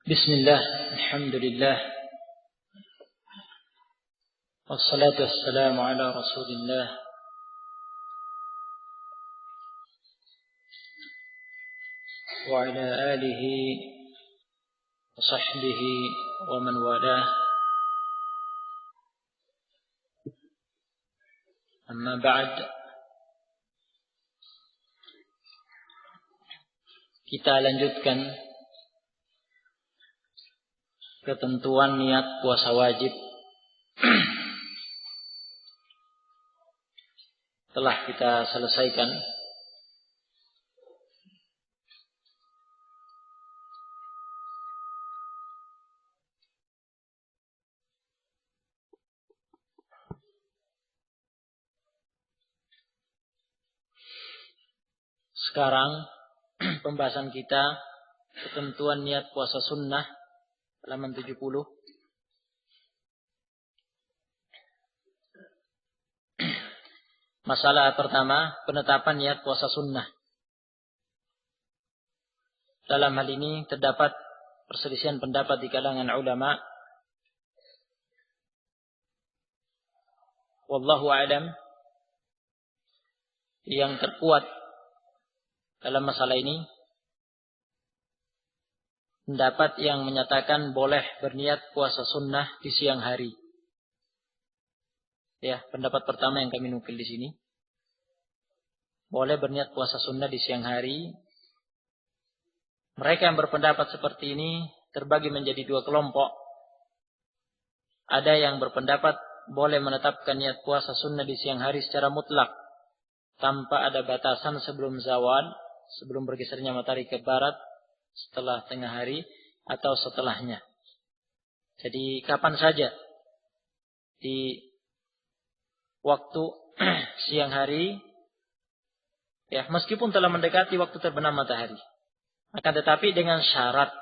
Bismillah, alhamdulillah, wassalatu wassalamu ala rasulillah wa ala alihi wa sahbihi wa man walah. Amma ba'd, kita lanjutkan ketentuan niat puasa wajib. Telah kita selesaikan sekarang pembahasan kita ketentuan niat puasa sunnah halaman 70. Masalah pertama, penetapan niat puasa sunnah. Dalam hal ini terdapat perselisihan pendapat di kalangan ulama. Wallahu a'lam. Yang terkuat dalam masalah ini pendapat yang menyatakan boleh berniat puasa sunnah di siang hari. Ya, pendapat pertama yang kami nukil di sini. Boleh berniat puasa sunnah di siang hari. Mereka yang berpendapat seperti ini terbagi menjadi dua kelompok. Ada yang berpendapat boleh menetapkan niat puasa sunnah di siang hari secara mutlak, tanpa ada batasan sebelum zawal, sebelum bergesernya matahari ke barat, setelah tengah hari, atau setelahnya. Jadi kapan saja di waktu siang hari, ya, meskipun telah mendekati waktu terbenam matahari. Akan tetapi dengan syarat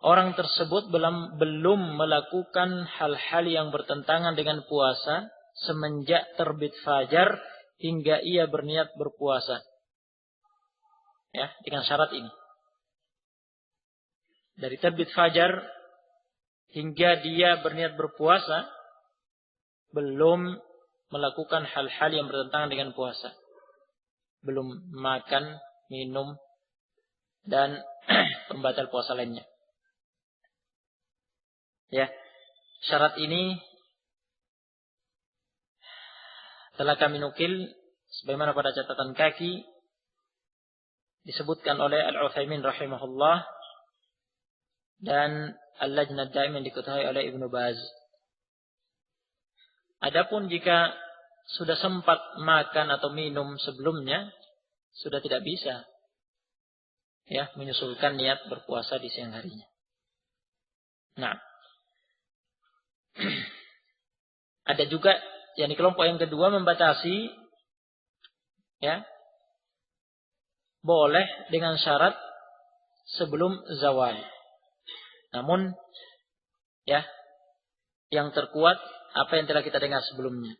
orang tersebut belum melakukan hal-hal yang bertentangan dengan puasa semenjak terbit fajar hingga ia berniat berpuasa. Ya, dengan syarat ini. Dari terbit fajar hingga dia berniat berpuasa, belum melakukan hal-hal yang bertentangan dengan puasa. Belum makan, minum, dan pembatal puasa lainnya. Ya, syarat ini telah kami nukil sebagaimana pada catatan kaki disebutkan oleh Al-Utsaimin rahimahullah dan Al-Lajnah Daim yang diketahui oleh Ibnu Baz. Adapun jika sudah sempat makan atau minum sebelumnya, sudah tidak bisa, ya, menyusulkan niat berpuasa di siang harinya. Nah, ada juga yang di kelompok yang kedua membatasi, ya, boleh dengan syarat sebelum zawal. Namun, ya, yang terkuat apa yang telah kita dengar sebelumnya.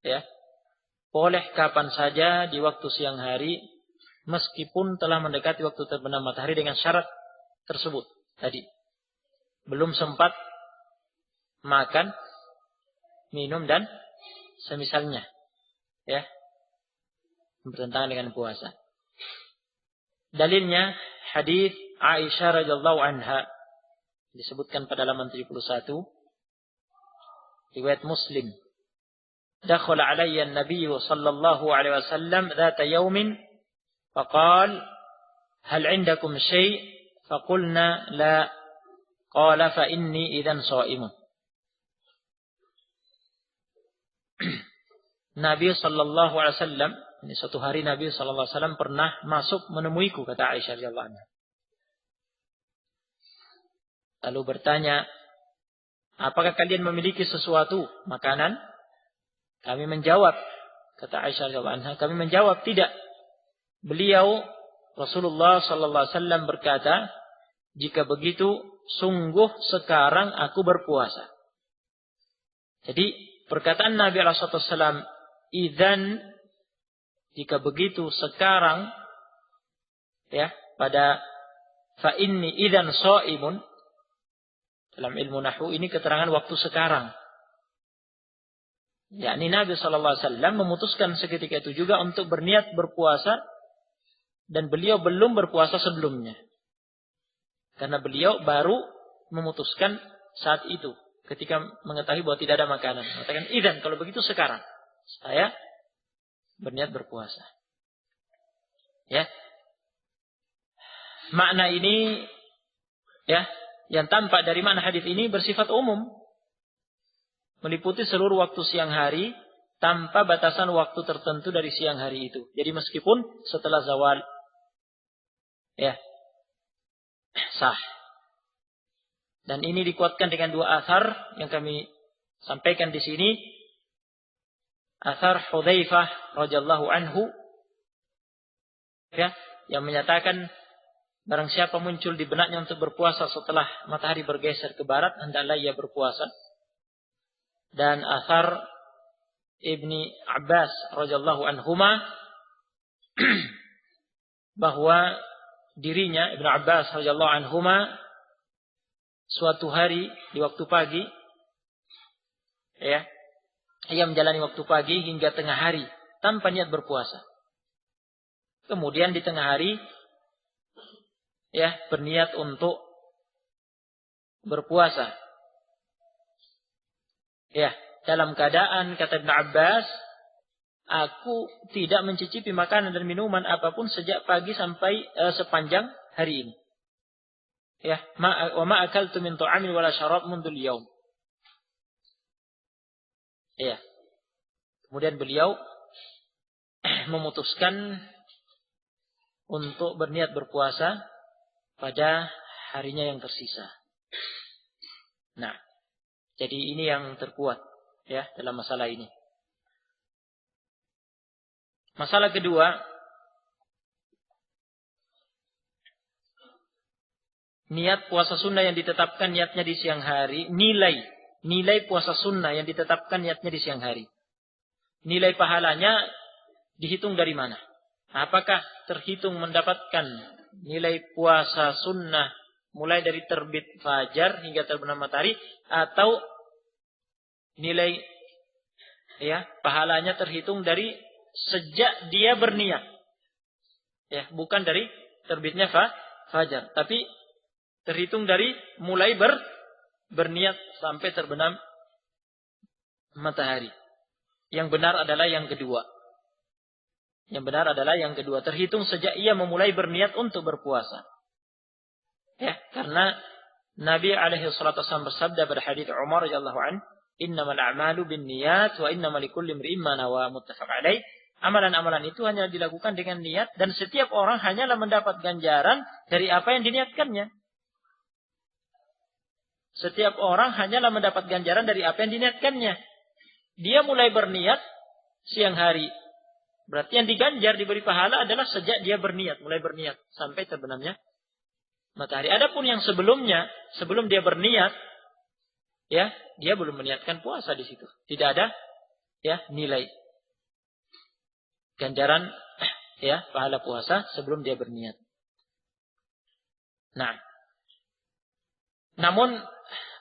Ya, boleh kapan saja di waktu siang hari, meskipun telah mendekati waktu terbenam matahari dengan syarat tersebut tadi. Belum sempat makan, minum dan semisalnya, ya, bertentangan dengan puasa. Dalilnya hadis Aisyah radhiyallahu anha disebutkan pada halaman 71, riwayat Muslim. Dakhala alayya an-nabiy sallallahu alaihi wasallam dzata yawmin faqala hal 'indakum syai' faqulna la qala fa inni idzan sha'imun. Nabi sallallahu alaihi wasallam, ini suatu hari Nabi sallallahu alaihi wasallam pernah masuk menemuiku, kata Aisyah radhiyallahu anha. Lalu bertanya, apakah kalian memiliki sesuatu makanan? Kami menjawab, kata Aisyah radhiyallahu anha, kami menjawab tidak. Beliau Rasulullah sallallahu alaihi wasallam berkata, jika begitu sungguh sekarang aku berpuasa. Jadi perkataan Nabi alaihi wasallam, idzan, jika begitu sekarang, ya, pada fa inni idzan shaimun. Dalam ilmu nahwu ini keterangan waktu sekarang. Yakni Nabi sallallahu alaihi wasallam memutuskan seketika itu juga untuk berniat berpuasa dan beliau belum berpuasa sebelumnya. Karena beliau baru memutuskan saat itu ketika mengetahui bahwa tidak ada makanan. Mengatakan, "Idzan, kalau begitu sekarang saya berniat berpuasa." Ya. Makna ini ya, yang tampak dari makna hadis ini bersifat umum, meliputi seluruh waktu siang hari tanpa batasan waktu tertentu dari siang hari itu. Jadi meskipun setelah zawal, ya, sah. Dan ini dikuatkan dengan dua athar yang kami sampaikan di sini. Athar Hudzaifah radhiyallahu anhu, ya, yang menyatakan barang siapa muncul di benaknya untuk berpuasa setelah matahari bergeser ke barat, hendaklah ia berpuasa. Dan athar Ibni Abbas radhiyallahu anhuma bahwa dirinya Ibnu Abbas radhiyallahu anhuma suatu hari di waktu pagi, ya, ia menjalani waktu pagi hingga tengah hari tanpa niat berpuasa. Kemudian di tengah hari, ya, berniat untuk berpuasa. Ya, dalam keadaan kata Ibnu Abbas, aku tidak mencicipi makanan dan minuman apapun sejak pagi sampai sepanjang hari ini. Ya, wa ma akaltu min ta'amin wala syarab mundul yaum. Ya. Kemudian beliau memutuskan untuk berniat berpuasa pada harinya yang tersisa. Nah, jadi ini yang terkuat ya dalam masalah ini. Masalah kedua, niat puasa sunnah yang ditetapkan niatnya di siang hari, nilai puasa sunnah yang ditetapkan niatnya di siang hari. Nilai pahalanya dihitung dari mana? Apakah terhitung mendapatkan nilai puasa sunnah mulai dari terbit fajar hingga terbenam matahari, atau nilai ya pahalanya terhitung dari sejak dia berniat? Ya, bukan dari terbitnya fajar, tapi terhitung dari mulai berniat sampai terbenam matahari. Yang benar adalah yang kedua. Yang benar adalah yang kedua. Terhitung sejak ia memulai berniat untuk berpuasa. Ya, karena Nabi alaihi salatu wasallam bersabda pada hadits Umar radhiyallahu anhu, "Innamal a'malu binniyat wa innamal likulli imri'in ma nawa." Muttafaq alaih. Amalan-amalan itu hanya dilakukan dengan niat, dan setiap orang hanyalah mendapat ganjaran dari apa yang diniatkannya. Setiap orang hanyalah mendapat ganjaran dari apa yang diniatkannya. Dia mulai berniat siang hari. Berarti yang diganjar, diberi pahala adalah sejak dia berniat, mulai berniat sampai terbenamnya matahari. Adapun yang sebelumnya, sebelum dia berniat, ya, dia belum meniatkan puasa di situ. Tidak ada ya nilai ganjaran ya pahala puasa sebelum dia berniat. Nah, namun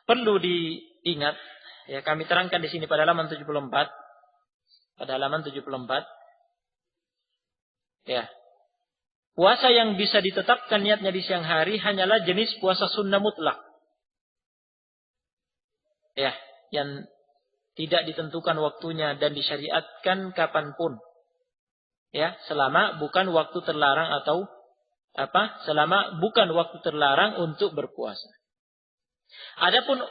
perlu diingat, ya, kami terangkan di sini pada halaman 74. Pada halaman 74, ya, puasa yang bisa ditetapkan niatnya di siang hari hanyalah jenis puasa sunnah mutlak. Ya, yang tidak ditentukan waktunya dan disyariatkan kapanpun. Ya, selama bukan waktu terlarang atau selama bukan waktu terlarang untuk berpuasa. Adapun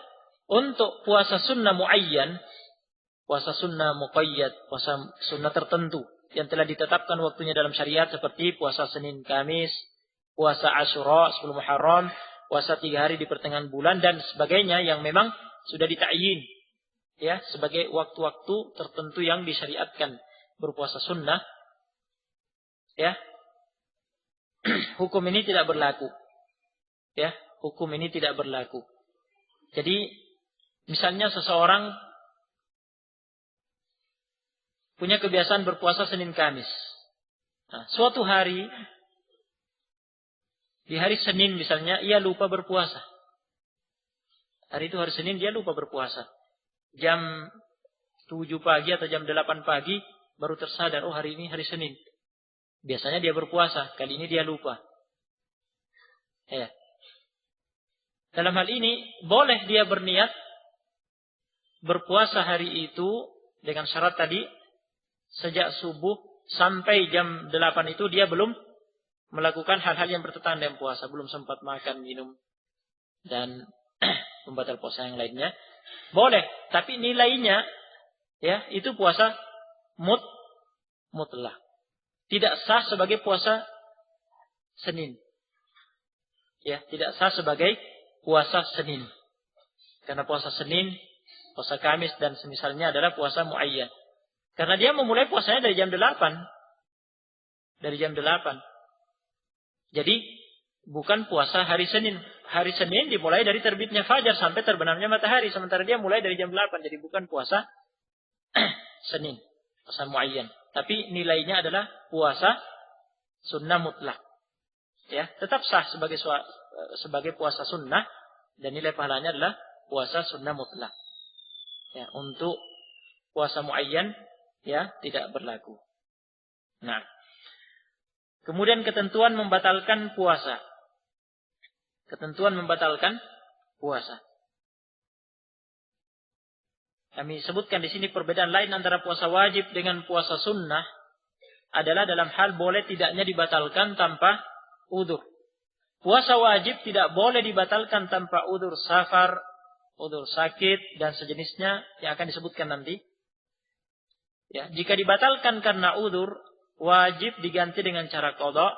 untuk puasa sunnah muayyan, puasa sunnah muqayyad, puasa sunnah tertentu yang telah ditetapkan waktunya dalam syariat, seperti puasa Senin Kamis, puasa Asyura 10 Muharram, puasa 3 hari di pertengahan bulan dan sebagainya yang memang sudah ditakyin ya sebagai waktu-waktu tertentu yang disyariatkan berpuasa sunnah, ya. Hukum ini tidak berlaku. Ya, hukum ini tidak berlaku. Jadi, misalnya seseorang punya kebiasaan berpuasa Senin Kamis. Nah, suatu hari Di hari Senin misalnya, ia lupa berpuasa. Hari itu hari Senin, dia lupa berpuasa. Jam 7 pagi atau jam 8 pagi, baru tersadar, oh hari ini hari Senin. Biasanya dia berpuasa, kali ini dia lupa. Ya. Dalam hal ini, boleh dia berniat berpuasa hari itu dengan syarat tadi, sejak subuh sampai jam 8 itu dia belum melakukan hal-hal yang bertentangan dengan puasa, belum sempat makan, minum, dan pembatal puasa yang lainnya. Boleh, tapi nilainya ya itu puasa mutlak. Tidak sah sebagai puasa Senin. Ya, tidak sah sebagai puasa Senin. Karena puasa Senin, puasa Kamis dan semisalnya adalah puasa muayyan. Karena dia memulai puasanya dari jam 8. Dari jam 8. Jadi bukan puasa hari Senin. Hari Senin dimulai dari terbitnya fajar sampai terbenamnya matahari. Sementara dia mulai dari jam 8. Jadi bukan puasa Senin. Puasa muayyan. Tapi nilainya adalah puasa sunnah mutlak. Ya, tetap sah sebagai puasa sunnah. Dan nilai pahalanya adalah puasa sunnah mutlak. Ya, untuk puasa muayyan ya tidak berlaku. Nah, kemudian ketentuan membatalkan puasa. Ketentuan membatalkan puasa. Kami sebutkan di sini perbedaan lain antara puasa wajib dengan puasa sunnah adalah dalam hal boleh tidaknya dibatalkan tanpa udzur. Puasa wajib tidak boleh dibatalkan tanpa udzur safar, udzur sakit dan sejenisnya yang akan disebutkan nanti. Ya, jika dibatalkan karena udzur, wajib diganti dengan cara qada.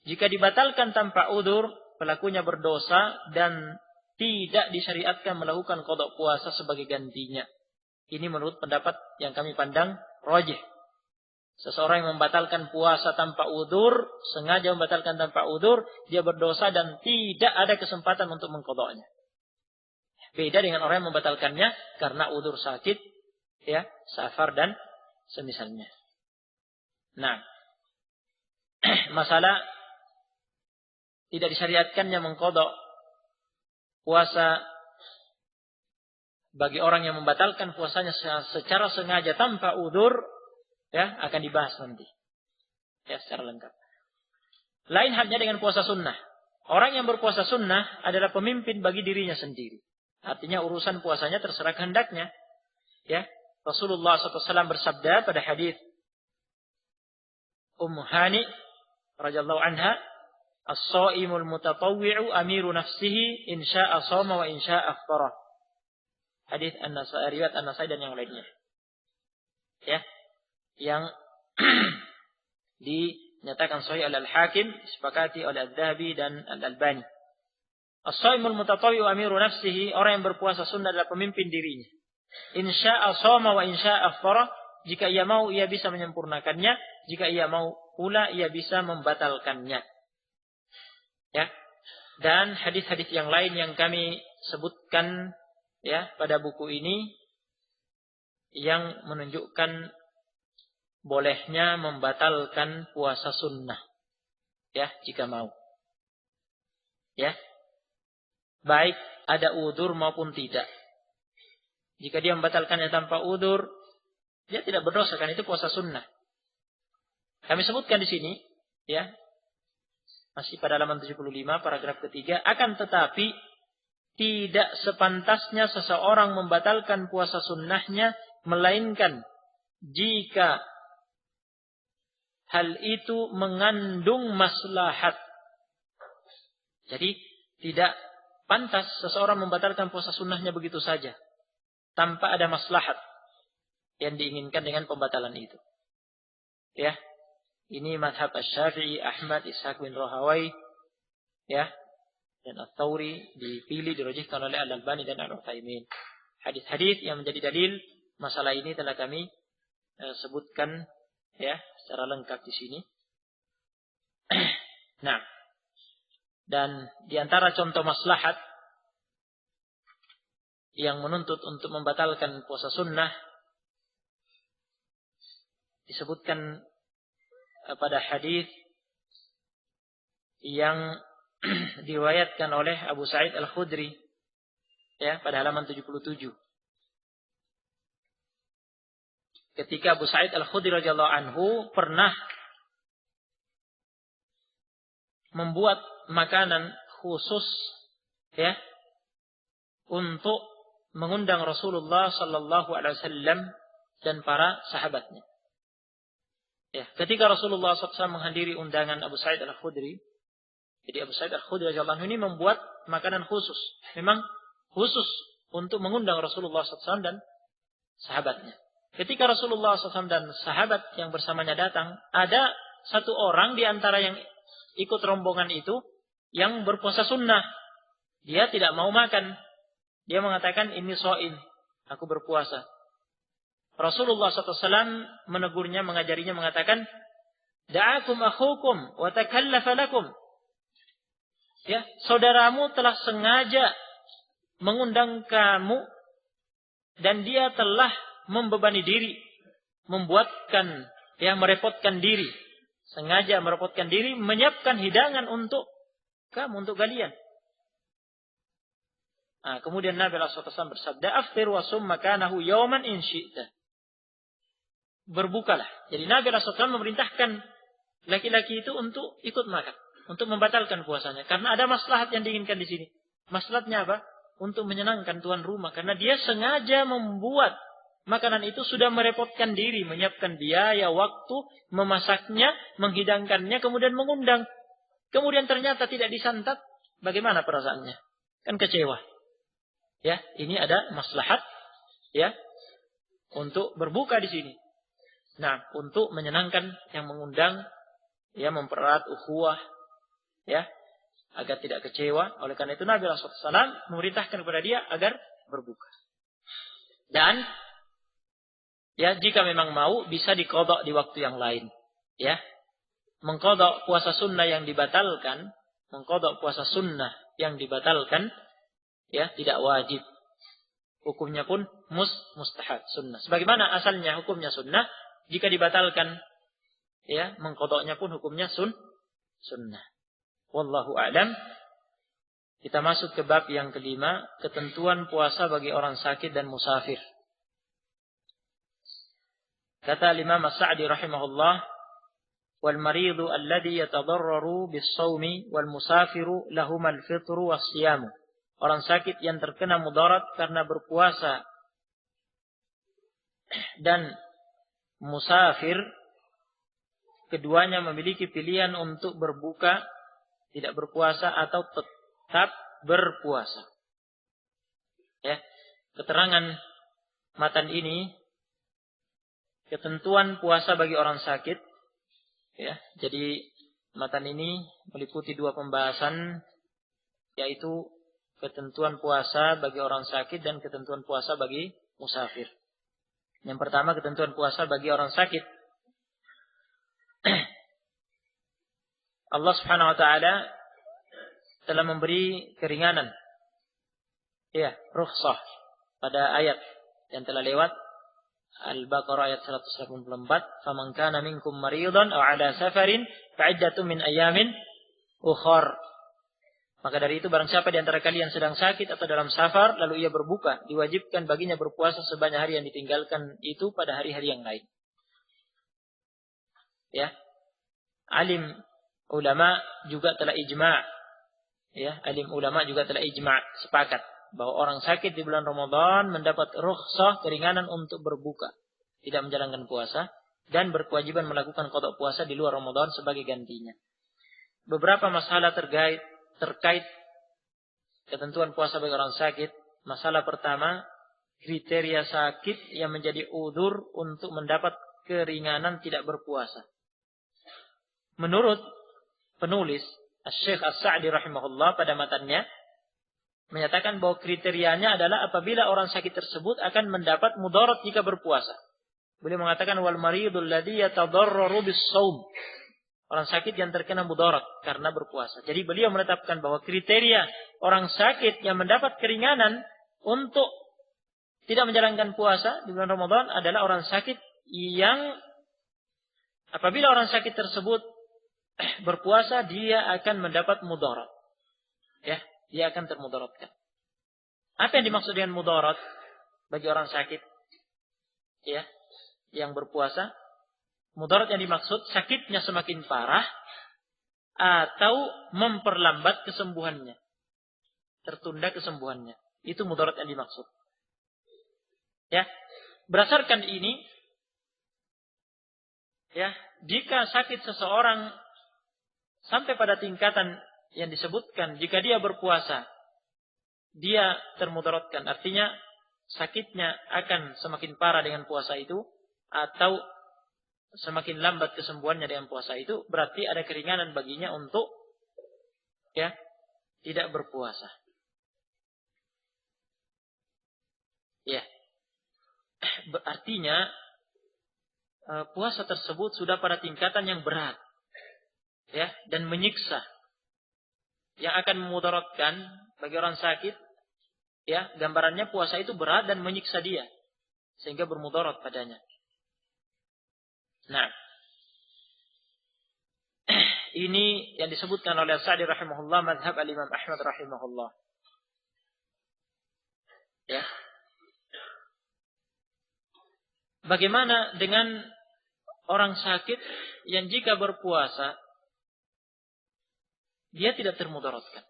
Jika dibatalkan tanpa udzur, pelakunya berdosa dan tidak disyariatkan melakukan qada puasa sebagai gantinya. Ini menurut pendapat yang kami pandang rajih. Seseorang yang membatalkan puasa tanpa udzur, sengaja membatalkan tanpa udzur, dia berdosa dan tidak ada kesempatan untuk mengqadanya. Beda dengan orang yang membatalkannya karena udzur sakit, ya, safar dan semisalnya. Nah, masalah tidak disyariatkannya mengqada puasa bagi orang yang membatalkan puasanya secara sengaja tanpa udzur, ya, akan dibahas nanti. Ya, secara lengkap. Lain halnya dengan puasa sunnah. Orang yang berpuasa sunnah adalah pemimpin bagi dirinya sendiri. Artinya urusan puasanya terserah kehendaknya. Ya, Rasulullah SAW bersabda pada hadis Ummu Hani radhiyallahu anha, "As-shaimul mutatawwi'u amiru nafsihi in syaa'a shoma wa in syaa'a aftara." Hadis An-Nasai, riwayat An-Nasai dan yang lainnya. Ya, yang dinyatakan sahih oleh Al-Hakim, disepakati oleh Adz-Dzahabi dan Al-Albani. As-shaimul mutatawwi'u amiru nafsihi, orang yang berpuasa sunnah adalah pemimpin dirinya. In syaa'a shoma wa in syaa'a aftara, jika ia mau ia bisa menyempurnakannya, jika ia mau pula ia bisa membatalkannya. Ya. Dan hadis-hadis yang lain yang kami sebutkan ya pada buku ini yang menunjukkan bolehnya membatalkan puasa sunnah. Ya, jika mau. Ya. Baik ada udzur maupun tidak. Jika dia membatalkannya tanpa udzur, dia tidak berdosa, kan itu puasa sunnah. Kami sebutkan di sini, ya, masih pada halaman 75, paragraf ketiga, akan tetapi tidak sepantasnya seseorang membatalkan puasa sunnahnya, melainkan jika hal itu mengandung maslahat. Jadi tidak pantas seseorang membatalkan puasa sunnahnya begitu saja, tanpa ada maslahat yang diinginkan dengan pembatalan itu. Ya, ini mazhab Asy-Syafi'i, Ahmad, Ishaq bin Rahawai, ya, dan Ats-Tsauri dipilih dirajihkan oleh Al-Albani dan Al-Utsaimin. Hadis-hadis yang menjadi dalil masalah ini telah kami sebutkan ya secara lengkap di sini. Nah, dan di antara contoh maslahat yang menuntut untuk membatalkan puasa sunnah disebutkan pada hadis yang diriwayatkan oleh Abu Sa'id Al-Khudri ya pada halaman 77. Ketika Abu Sa'id Al-Khudri radhiyallahu anhu pernah membuat makanan khusus ya untuk mengundang Rasulullah sallallahu alaihi wasallam dan para sahabatnya. Ya, ketika Rasulullah SAW menghadiri undangan Abu Sa'id Al-Khudri, jadi Abu Sa'id Al-Khudri radhiyallahu anhu ini membuat makanan khusus, memang khusus untuk mengundang Rasulullah SAW dan sahabatnya. Ketika Rasulullah SAW dan sahabat yang bersamanya datang, ada satu orang di antara yang ikut rombongan itu yang berpuasa sunnah. Dia tidak mau makan. Dia mengatakan, ini shaim, aku berpuasa. Rasulullah SAW menegurnya, mengajarinya, mengatakan, da'akum akhukum wa takallafa lakum. Ya, saudaramu telah sengaja mengundang kamu dan dia telah membebani diri, membuatkan, ya, merepotkan diri, sengaja merepotkan diri, menyiapkan hidangan untuk kamu, untuk kalian. Nah, kemudian Nabi SAW bersabda, aftir wa sum makanahu yawman in syi'ta. Berbukalah. Jadi Nabi SAW memerintahkan laki-laki itu untuk ikut makan, untuk membatalkan puasanya, karena ada maslahat yang diinginkan di sini. Maslahatnya apa? Untuk menyenangkan tuan rumah, karena dia sengaja membuat makanan itu, sudah merepotkan diri, menyiapkan biaya, waktu, memasaknya, menghidangkannya, kemudian mengundang. Kemudian ternyata tidak disantap, bagaimana perasaannya? Kan kecewa. Ya, ini ada maslahat ya untuk berbuka di sini. Nah, untuk menyenangkan yang mengundang, ya, mempererat ukhuwah, ya, agar tidak kecewa. Oleh karena itu Nabi SAW memerintahkan kepada dia agar berbuka. Dan ya, jika memang mau bisa diqadha di waktu yang lain. Ya, mengqadha puasa sunnah yang dibatalkan, ya, tidak wajib. Hukumnya pun mustahab, sunnah. Sebagaimana asalnya hukumnya sunnah, jika dibatalkan, ya, mengqadhanya pun hukumnya sunnah. Wallahu a'lam. Kita masuk ke bab yang kelima, ketentuan puasa bagi orang sakit dan musafir. Kata Imam As-Sa'di rahimahullah, wal maridu alladhi yatadarraru bis-shaumi wal musafiru lahum al-fitru was-siyamu. Orang sakit yang terkena mudarat karena berpuasa dan musafir, keduanya memiliki pilihan untuk berbuka, tidak berpuasa, atau tetap berpuasa. Ya, keterangan matan ini, ketentuan puasa bagi orang sakit. Ya, jadi matan ini meliputi dua pembahasan, yaitu ketentuan puasa bagi orang sakit dan ketentuan puasa bagi musafir. Yang pertama, ketentuan puasa bagi orang sakit. Allah Subhanahu wa taala telah memberi keringanan. Ya, rukhsah pada ayat yang telah lewat, Al-Baqarah ayat 184, "Faman kana minkum maridan aw 'ala safarin fa'iddatun min ayamin ukhar." Maka dari itu barang siapa di antara kalian sedang sakit atau dalam safar lalu ia berbuka, diwajibkan baginya berpuasa sebanyak hari yang ditinggalkan itu pada hari-hari yang lain. Ya. Alim ulama juga telah ijma'. Ya, alim ulama juga telah ijma', sepakat bahwa orang sakit di bulan Ramadan mendapat rukhsah, keringanan untuk berbuka, tidak menjalankan puasa, dan berkewajiban melakukan qada puasa di luar Ramadan sebagai gantinya. Beberapa masalah terkait ketentuan puasa bagi orang sakit. Masalah pertama, kriteria sakit yang menjadi udzur untuk mendapat keringanan tidak berpuasa. Menurut penulis Syekh As-Sa'di rahimahullah pada matannya menyatakan bahwa kriterianya adalah apabila orang sakit tersebut akan mendapat mudarat jika berpuasa. Beliau mengatakan wal maridul ladzi yatadarraru bis-shaum. Orang sakit yang terkena mudarat karena berpuasa. Jadi beliau menetapkan bahwa kriteria orang sakit yang mendapat keringanan untuk tidak menjalankan puasa di bulan Ramadan adalah orang sakit yang apabila orang sakit tersebut berpuasa dia akan mendapat mudarat. Ya, dia akan termudaratkan. Apa yang dimaksud dengan mudarat bagi orang sakit? Ya, yang berpuasa, mudarat yang dimaksud sakitnya semakin parah atau memperlambat kesembuhannya. Tertunda kesembuhannya. Itu mudarat yang dimaksud. Ya, berdasarkan ini, ya, jika sakit seseorang sampai pada tingkatan yang disebutkan, jika dia berpuasa, dia termudaratkan. Artinya sakitnya akan semakin parah dengan puasa itu, atau semakin lambat kesembuhannya dengan puasa itu, berarti ada keringanan baginya untuk ya tidak berpuasa. Ya, artinya puasa tersebut sudah pada tingkatan yang berat, ya, dan menyiksa, yang akan memudaratkan bagi orang sakit. Ya, gambarannya puasa itu berat dan menyiksa dia, sehingga bermudarat padanya. Nah, ini yang disebutkan oleh Sa'di rahimahullah, mazhab al-Imam Ahmad rahimahullah. Ya. Bagaimana dengan orang sakit yang jika berpuasa dia tidak termudaratkan,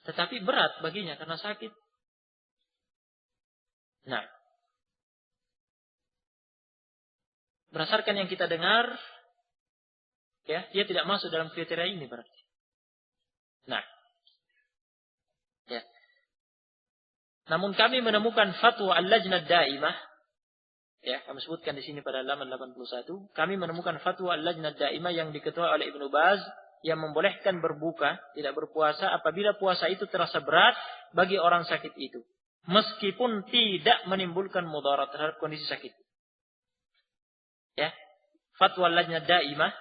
tetapi berat baginya karena sakit? Nah, berdasarkan yang kita dengar, ya, dia tidak masuk dalam kriteria ini berarti. Nah, ya. Namun kami menemukan fatwa Al-Lajnah Daimah, ya, kami sebutkan di sini pada halaman 81, kami menemukan fatwa Al-Lajnah Daimah yang diketuai oleh Ibnu Baz yang membolehkan berbuka, tidak berpuasa apabila puasa itu terasa berat bagi orang sakit itu, meskipun tidak menimbulkan mudarat terhadap kondisi sakit. Ya, fatwa Al-Lajnah Daimah,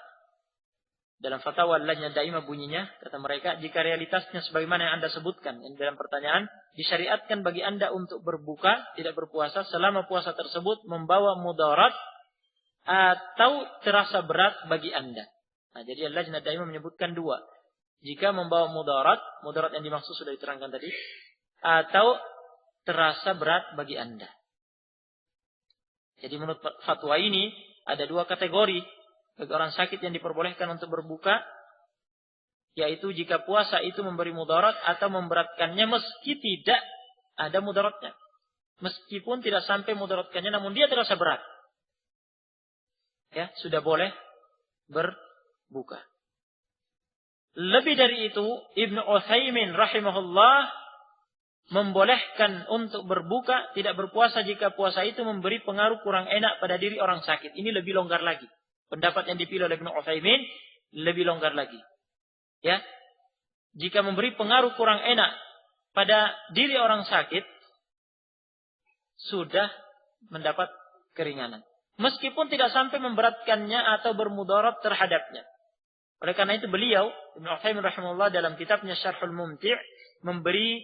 dalam fatwa Al-Lajnah Daimah bunyinya, kata mereka, jika realitasnya sebagaimana yang Anda sebutkan yang dalam pertanyaan, disyariatkan bagi Anda untuk berbuka, tidak berpuasa selama puasa tersebut membawa mudarat atau terasa berat bagi Anda. Nah, jadi Al-Lajnah Daimah menyebutkan dua. Jika membawa mudarat yang dimaksud sudah diterangkan tadi, atau terasa berat bagi Anda. Jadi menurut fatwa ini ada dua kategori bagi orang sakit yang diperbolehkan untuk berbuka, yaitu jika puasa itu memberi mudarat atau memberatkannya meski tidak ada mudaratnya. Meskipun tidak sampai mudaratkannya, namun dia terasa berat. Ya, sudah boleh berbuka. Lebih dari itu, Ibnu Utsaimin rahimahullah membolehkan untuk berbuka, tidak berpuasa jika puasa itu memberi pengaruh kurang enak pada diri orang sakit. Ini lebih longgar lagi. Pendapat yang dipilih oleh Ibnu Utsaimin lebih longgar lagi. Ya, jika memberi pengaruh kurang enak pada diri orang sakit, sudah mendapat keringanan, meskipun tidak sampai memberatkannya atau bermudarat terhadapnya. Oleh karena itu beliau, Ibnu Utsaimin rahimahullah, dalam kitabnya Syarhul Mumti' memberi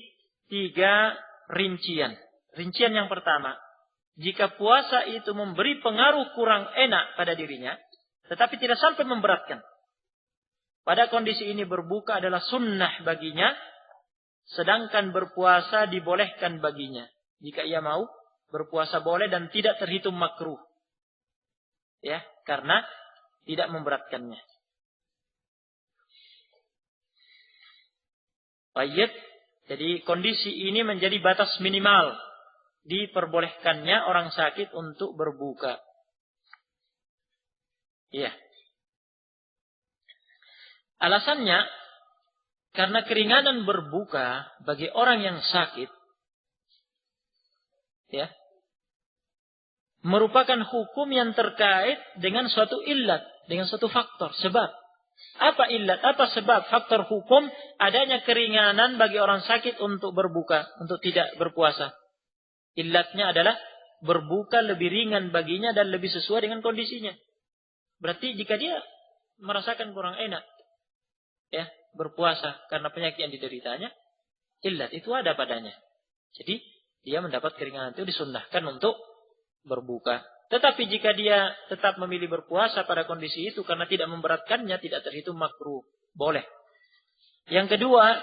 3 rincian. Rincian yang pertama, jika puasa itu memberi pengaruh kurang enak pada dirinya, tetapi tidak sampai memberatkan, pada kondisi ini berbuka adalah sunnah baginya, sedangkan berpuasa dibolehkan baginya. Jika ia mau, berpuasa boleh dan tidak terhitung makruh. Ya, karena tidak memberatkannya. Baik, jadi kondisi ini menjadi batas minimal diperbolehkannya orang sakit untuk berbuka. Iya. Alasannya, karena keringanan berbuka bagi orang yang sakit, ya, merupakan hukum yang terkait dengan suatu illat, dengan suatu faktor, sebab. Apa illat, apa sebab, faktor hukum adanya keringanan bagi orang sakit untuk berbuka, untuk tidak berpuasa. Illatnya adalah berbuka lebih ringan baginya dan lebih sesuai dengan kondisinya. Berarti jika dia merasakan kurang enak, ya, berpuasa karena penyakit yang dideritanya, illat itu ada padanya. Jadi dia mendapat keringanan itu, disunnahkan untuk berbuka. Tetapi jika dia tetap memilih berpuasa pada kondisi itu karena tidak memberatkannya, tidak terhitung makruh. Boleh. Yang kedua,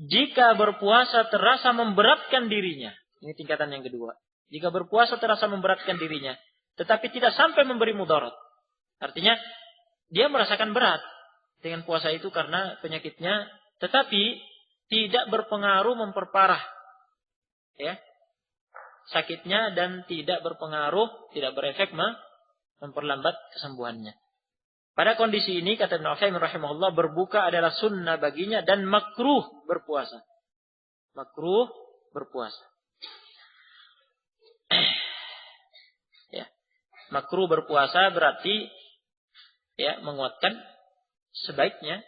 jika berpuasa terasa memberatkan dirinya. Ini tingkatan yang kedua. Jika berpuasa terasa memberatkan dirinya, tetapi tidak sampai memberi mudarat. Artinya, dia merasakan berat dengan puasa itu karena penyakitnya, tetapi tidak berpengaruh memperparah ya sakitnya dan tidak berpengaruh, tidak berefek memperlambat kesembuhannya. Pada kondisi ini kata Ibnu Utsaimin rahimahullah, berbuka adalah sunnah baginya dan makruh berpuasa. Makruh berpuasa. Ya. Makruh berpuasa berarti ya menguatkan sebaiknya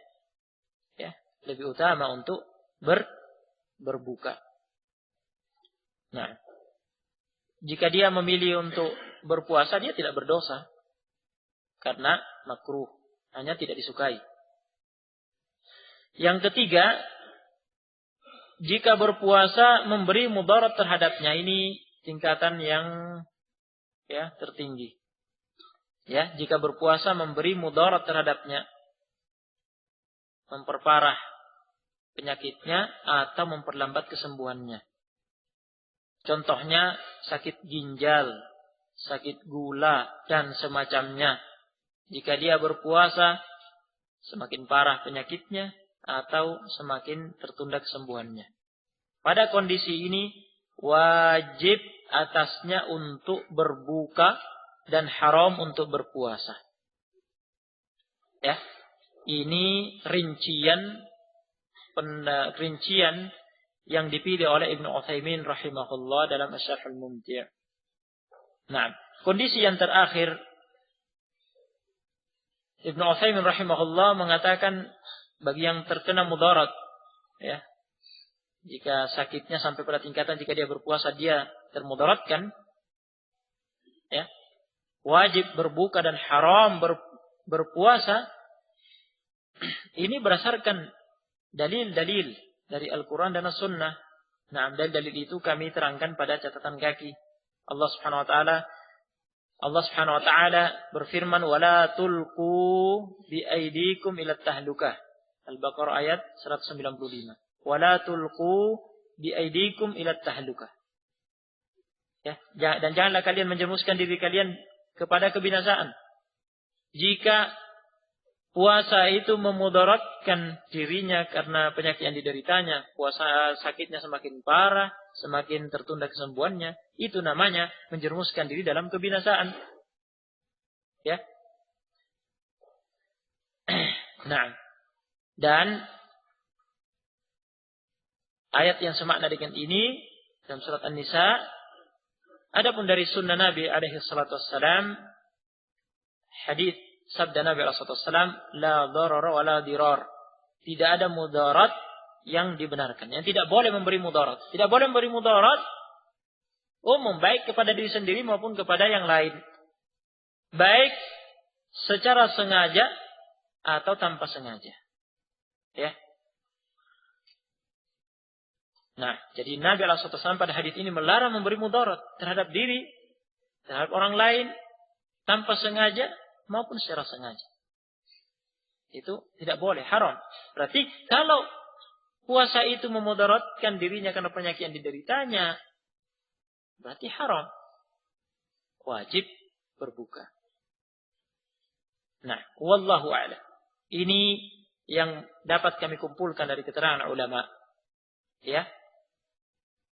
ya lebih utama untuk berbuka. Nah, jika dia memilih untuk berpuasa, dia tidak berdosa. Karena makruh. Hanya tidak disukai. Yang ketiga, jika berpuasa memberi mudarat terhadapnya. Ini tingkatan yang ya tertinggi. Ya, jika berpuasa memberi mudarat terhadapnya. Memperparah penyakitnya atau memperlambat kesembuhannya. Contohnya sakit ginjal, sakit gula, dan semacamnya. Jika dia berpuasa, semakin parah penyakitnya atau semakin tertunda kesembuhannya. Pada kondisi ini, wajib atasnya untuk berbuka dan haram untuk berpuasa. Ya, ini rincian yang dipilih oleh Ibnu Utsaimin rahimahullah dalam Asy-Syarhul Mumti'. Nah, kondisi yang terakhir Ibnu Utsaimin rahimahullah mengatakan bagi yang terkena mudarat ya. Jika sakitnya sampai pada tingkatan jika dia berpuasa dia termudaratkan ya. Wajib berbuka dan haram berpuasa. Ini berdasarkan dalil-dalil dari Al-Quran dan As-Sunnah. Nah, dalil itu kami terangkan pada catatan kaki. Allah Subhanahu wa taala berfirman, "Wala tulqu bi aydikum ila tahlukah." Al-Baqarah ayat 195. "Wala tulqu bi aydikum ila tahlukah." Ya, dan janganlah kalian menjerumuskan diri kalian kepada kebinasaan. Jika puasa itu memudaratkan dirinya karena penyakit yang dideritanya, puasa sakitnya semakin parah, semakin tertunda kesembuhannya, itu namanya menjerumuskan diri dalam kebinasaan. Ya. Nah, dan ayat yang semakna dengan ini dalam surat An-Nisa, adapun dari sunnah Nabi alaihi salatu wassalam, hadis sabda Nabi SAW, la darara wa la dirar. Tidak ada mudarat yang dibenarkan. Yang tidak boleh memberi mudarat. Tidak boleh memberi mudarat umum, baik kepada diri sendiri maupun kepada yang lain. Baik secara sengaja atau tanpa sengaja. Ya. Nah, jadi Nabi SAW pada hadis ini melarang memberi mudarat terhadap diri, terhadap orang lain, tanpa sengaja maupun secara sengaja. Itu tidak boleh, haram. Berarti kalau puasa itu memudaratkan dirinya karena penyakit yang dideritanya, berarti haram. Wajib berbuka. Nah, wallahu a'lam. Ini yang dapat kami kumpulkan dari keterangan ulama. Ya.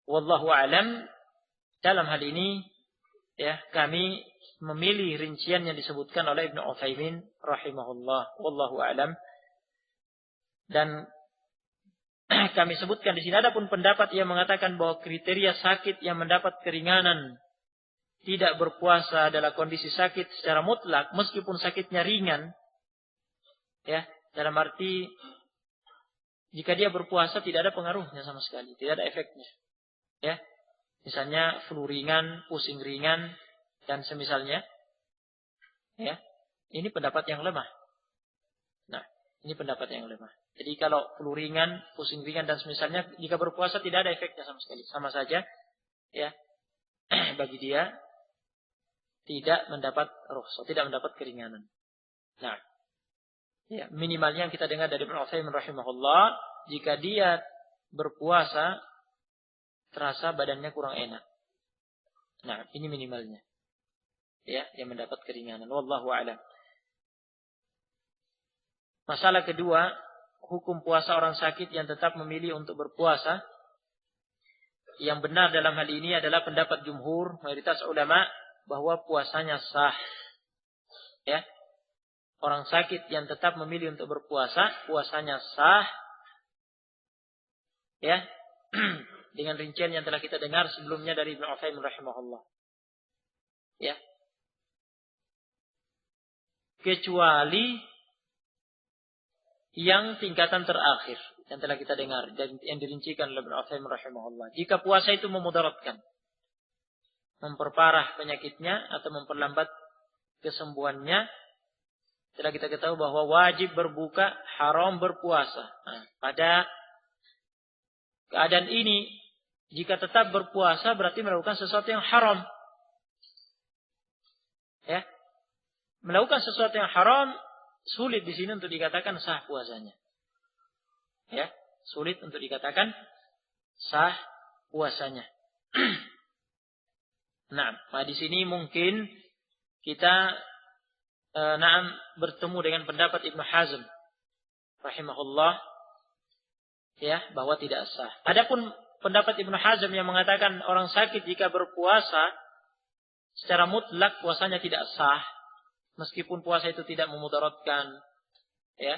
Wallahu a'lam. Dalam hal ini ya, kami memilih rincian yang disebutkan oleh Ibnu Utsaimin rahimahullah, wallahu a'lam. Dan kami sebutkan di sini adapun pendapat yang mengatakan bahwa kriteria sakit yang mendapat keringanan tidak berpuasa adalah kondisi sakit secara mutlak meskipun sakitnya ringan. Ya, dalam arti jika dia berpuasa tidak ada pengaruhnya sama sekali, tidak ada efeknya. Ya. Misalnya flu ringan, pusing ringan, dan semisalnya. Ya, ini pendapat yang lemah. Nah, ini pendapat yang lemah. Jadi kalau flu ringan, pusing ringan, dan semisalnya, jika berpuasa tidak ada efeknya sama sekali. Sama saja, ya, bagi dia. tidak mendapat rukhsah, tidak mendapat keringanan. Nah, ya, minimalnya yang kita dengar dari Ibnu Utsaimin rahimahullah, jika dia berpuasa terasa badannya kurang enak. Nah, ini minimalnya. Ya, yang mendapat keringanan. Wallahu a'lam. Masalah kedua, hukum puasa orang sakit yang tetap memilih untuk berpuasa. Yang benar dalam hal ini adalah pendapat jumhur, mayoritas ulama, bahwa puasanya sah. Ya. Orang sakit yang tetap memilih untuk berpuasa, puasanya sah. Ya. Dengan rincian yang telah kita dengar sebelumnya dari Ibnu Utsaimin rahimahullah. Ya. Kecuali yang tingkatan terakhir yang telah kita dengar dan yang dirincikan oleh Ibnu Utsaimin rahimahullah. Jika puasa itu memudaratkan, memperparah penyakitnya atau memperlambat kesembuhannya, telah kita ketahui bahwa wajib berbuka, haram berpuasa. Nah, pada keadaan ini, jika tetap berpuasa berarti melakukan sesuatu yang haram. Ya, melakukan sesuatu yang haram sulit di sini untuk dikatakan sah puasanya. Ya, sulit untuk dikatakan sah puasanya. Nah, di sini mungkin kita bertemu dengan pendapat Ibnu Hazm rahimahullah, ya, bahwa tidak sah. Adapun pendapat Ibnu Hazm yang mengatakan orang sakit jika berpuasa secara mutlak puasanya tidak sah, meskipun puasa itu tidak memudaratkan, ya,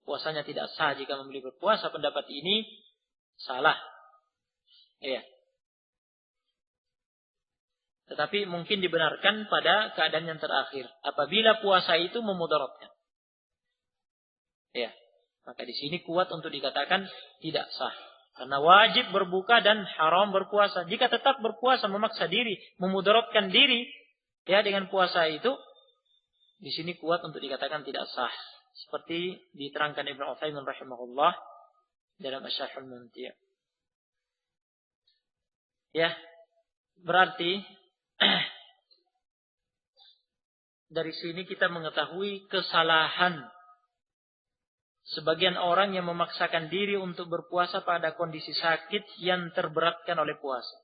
puasanya tidak sah jika memilih berpuasa, pendapat ini salah. Ya. Tetapi mungkin dibenarkan pada keadaan yang terakhir, apabila puasa itu memudaratkan. Ya. Maka di sini kuat untuk dikatakan tidak sah. Karena wajib berbuka dan haram berpuasa. Jika tetap berpuasa memaksa diri, memudaratkan diri, ya, dengan puasa itu, di sini kuat untuk dikatakan tidak sah. Seperti diterangkan Ibnu Utsaimin rahimahullah dalam Asy-Syarhul Mumti'. Ya, berarti dari sini kita mengetahui kesalahan sebagian orang yang memaksakan diri untuk berpuasa pada kondisi sakit yang terberatkan oleh puasa.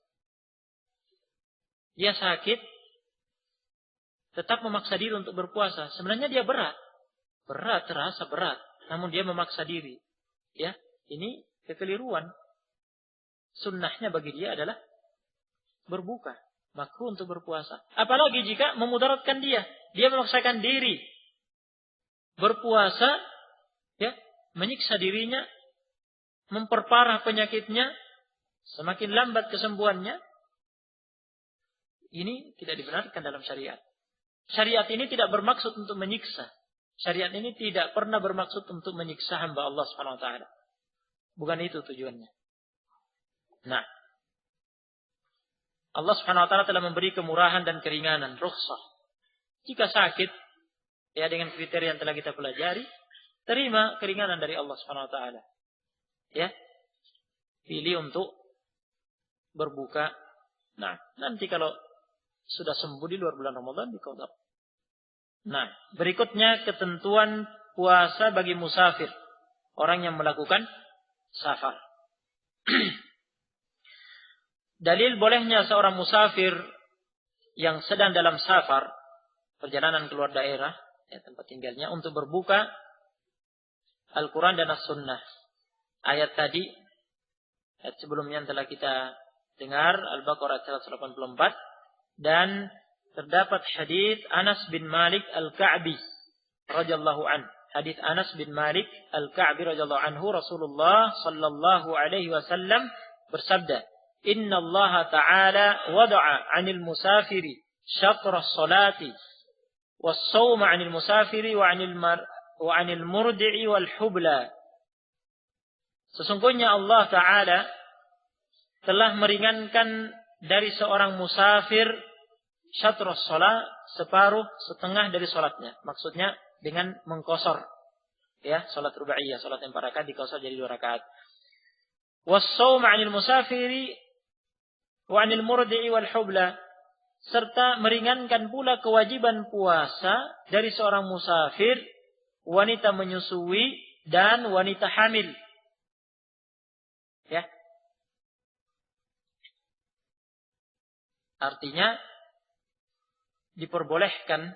Dia sakit, tetap memaksa diri untuk berpuasa. Sebenarnya dia berat, terasa berat, namun dia memaksa diri. Ya, ini kekeliruan. Sunnahnya bagi dia adalah berbuka, makruh untuk berpuasa. Apalagi jika memudaratkan dia memaksakan diri berpuasa, ya, menyiksa dirinya, memperparah penyakitnya, semakin lambat kesembuhannya. Ini tidak dibenarkan dalam syariat. Syariat ini tidak bermaksud untuk menyiksa. Syariat ini tidak pernah bermaksud untuk menyiksa hamba Allah Subhanahu wa taala. Bukan itu tujuannya. Nah, Allah Subhanahu wa taala telah memberi kemurahan dan keringanan, rukhsah. Jika sakit, ya, dengan kriteria yang telah kita pelajari, terima keringanan dari Allah Subhanahu wa taala. Ya. Pilih untuk berbuka. Nah, nanti kalau sudah sembuh di luar bulan Ramadan diqadha. Nah, berikutnya ketentuan puasa bagi musafir, orang yang melakukan safar. Dalil bolehnya seorang musafir yang sedang dalam safar, perjalanan keluar daerah, ya, tempat tinggalnya, untuk berbuka Al-Quran dan As-Sunnah. Ayat tadi, ayat sebelumnya yang telah kita dengar, Al-Baqarah 184, dan terdapat hadis Anas bin Malik Al-Ka'bi radhiyallahu an. Hadis Anas bin Malik Al-Ka'bi radhiyallahu anhu, Rasulullah sallallahu alaihi wasallam bersabda, "Inna Allah Ta'ala wada'a 'anil musafiri syatra as-salati was-shawma 'anil musafiri wa 'anil murdi'i wal hubla." Sesungguhnya Allah Ta'ala telah meringankan dari seorang musafir syatra as-salat, separuh, setengah dari salatnya. Maksudnya dengan mengqashar, ya, salat rubaiyah, salat yang 4 rakaat diqashar jadi 2 rakaat. Was-shawma 'anil musafiri wa 'anil murdi'i wal hubla. serta meringankan pula kewajiban puasa dari seorang musafir, wanita menyusui dan wanita hamil. Ya. Artinya diperbolehkan.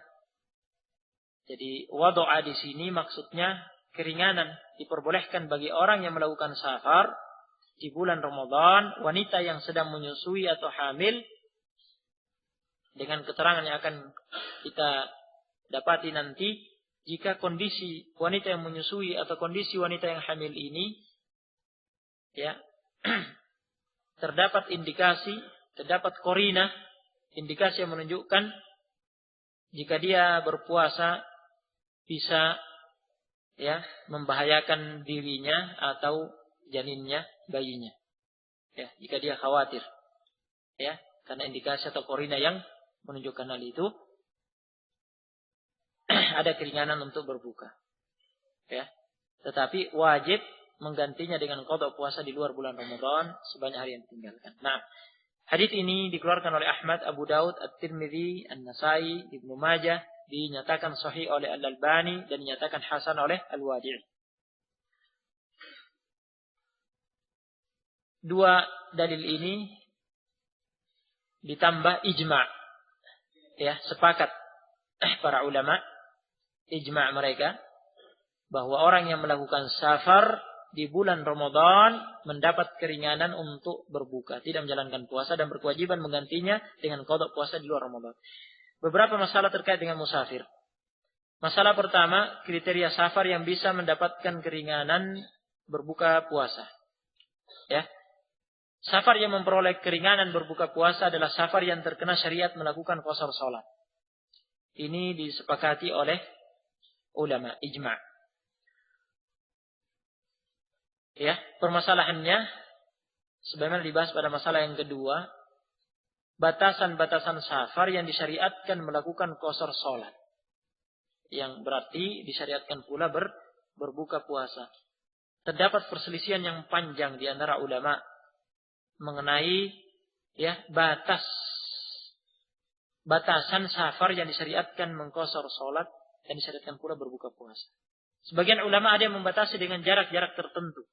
Jadi wadu'a di sini maksudnya keringanan, diperbolehkan bagi orang yang melakukan safar di bulan Ramadan, wanita yang sedang menyusui atau hamil, dengan keterangan yang akan kita dapati nanti, jika kondisi wanita yang menyusui atau kondisi wanita yang hamil ini ya terdapat indikasi, terdapat qarinah, indikasi yang menunjukkan jika dia berpuasa bisa ya membahayakan dirinya atau janinnya, bayinya. Ya, jika dia khawatir. Ya, karena indikasi atau qarinah yang menunjukkan hal itu, ada keringanan untuk berbuka. Ya. Tetapi wajib menggantinya dengan qada puasa di luar bulan Ramadan sebanyak hari yang ditinggalkan. Nah, hadis ini dikeluarkan oleh Ahmad, Abu Daud, At-Tirmidzi, An-Nasai, Ibnu Majah, dinyatakan sahih oleh Al-Albani dan dinyatakan hasan oleh Al-Wadi'. Dua dalil ini ditambah ijma'. Ya, sepakat para ulama, ijma' mereka bahwa orang yang melakukan safar di bulan Ramadan mendapat keringanan untuk berbuka, tidak menjalankan puasa dan berkewajiban menggantinya dengan qada puasa di luar Ramadan. Beberapa masalah terkait dengan musafir. Masalah pertama, kriteria safar yang bisa mendapatkan keringanan berbuka puasa. Ya. Safar yang memperoleh keringanan berbuka puasa adalah safar yang terkena syariat melakukan qasar salat. Ini disepakati oleh ulama, ijma'. Ya, permasalahannya sebagaimana dibahas pada masalah yang kedua, batasan-batasan safar yang disyariatkan melakukan qasar salat. Yang berarti disyariatkan pula berbuka puasa. Terdapat perselisihan yang panjang di antara ulama mengenai ya batasan safar yang disyariatkan mengqasar salat dan disyariatkan pula berbuka puasa. Sebagian ulama ada yang membatasi dengan jarak-jarak tertentu.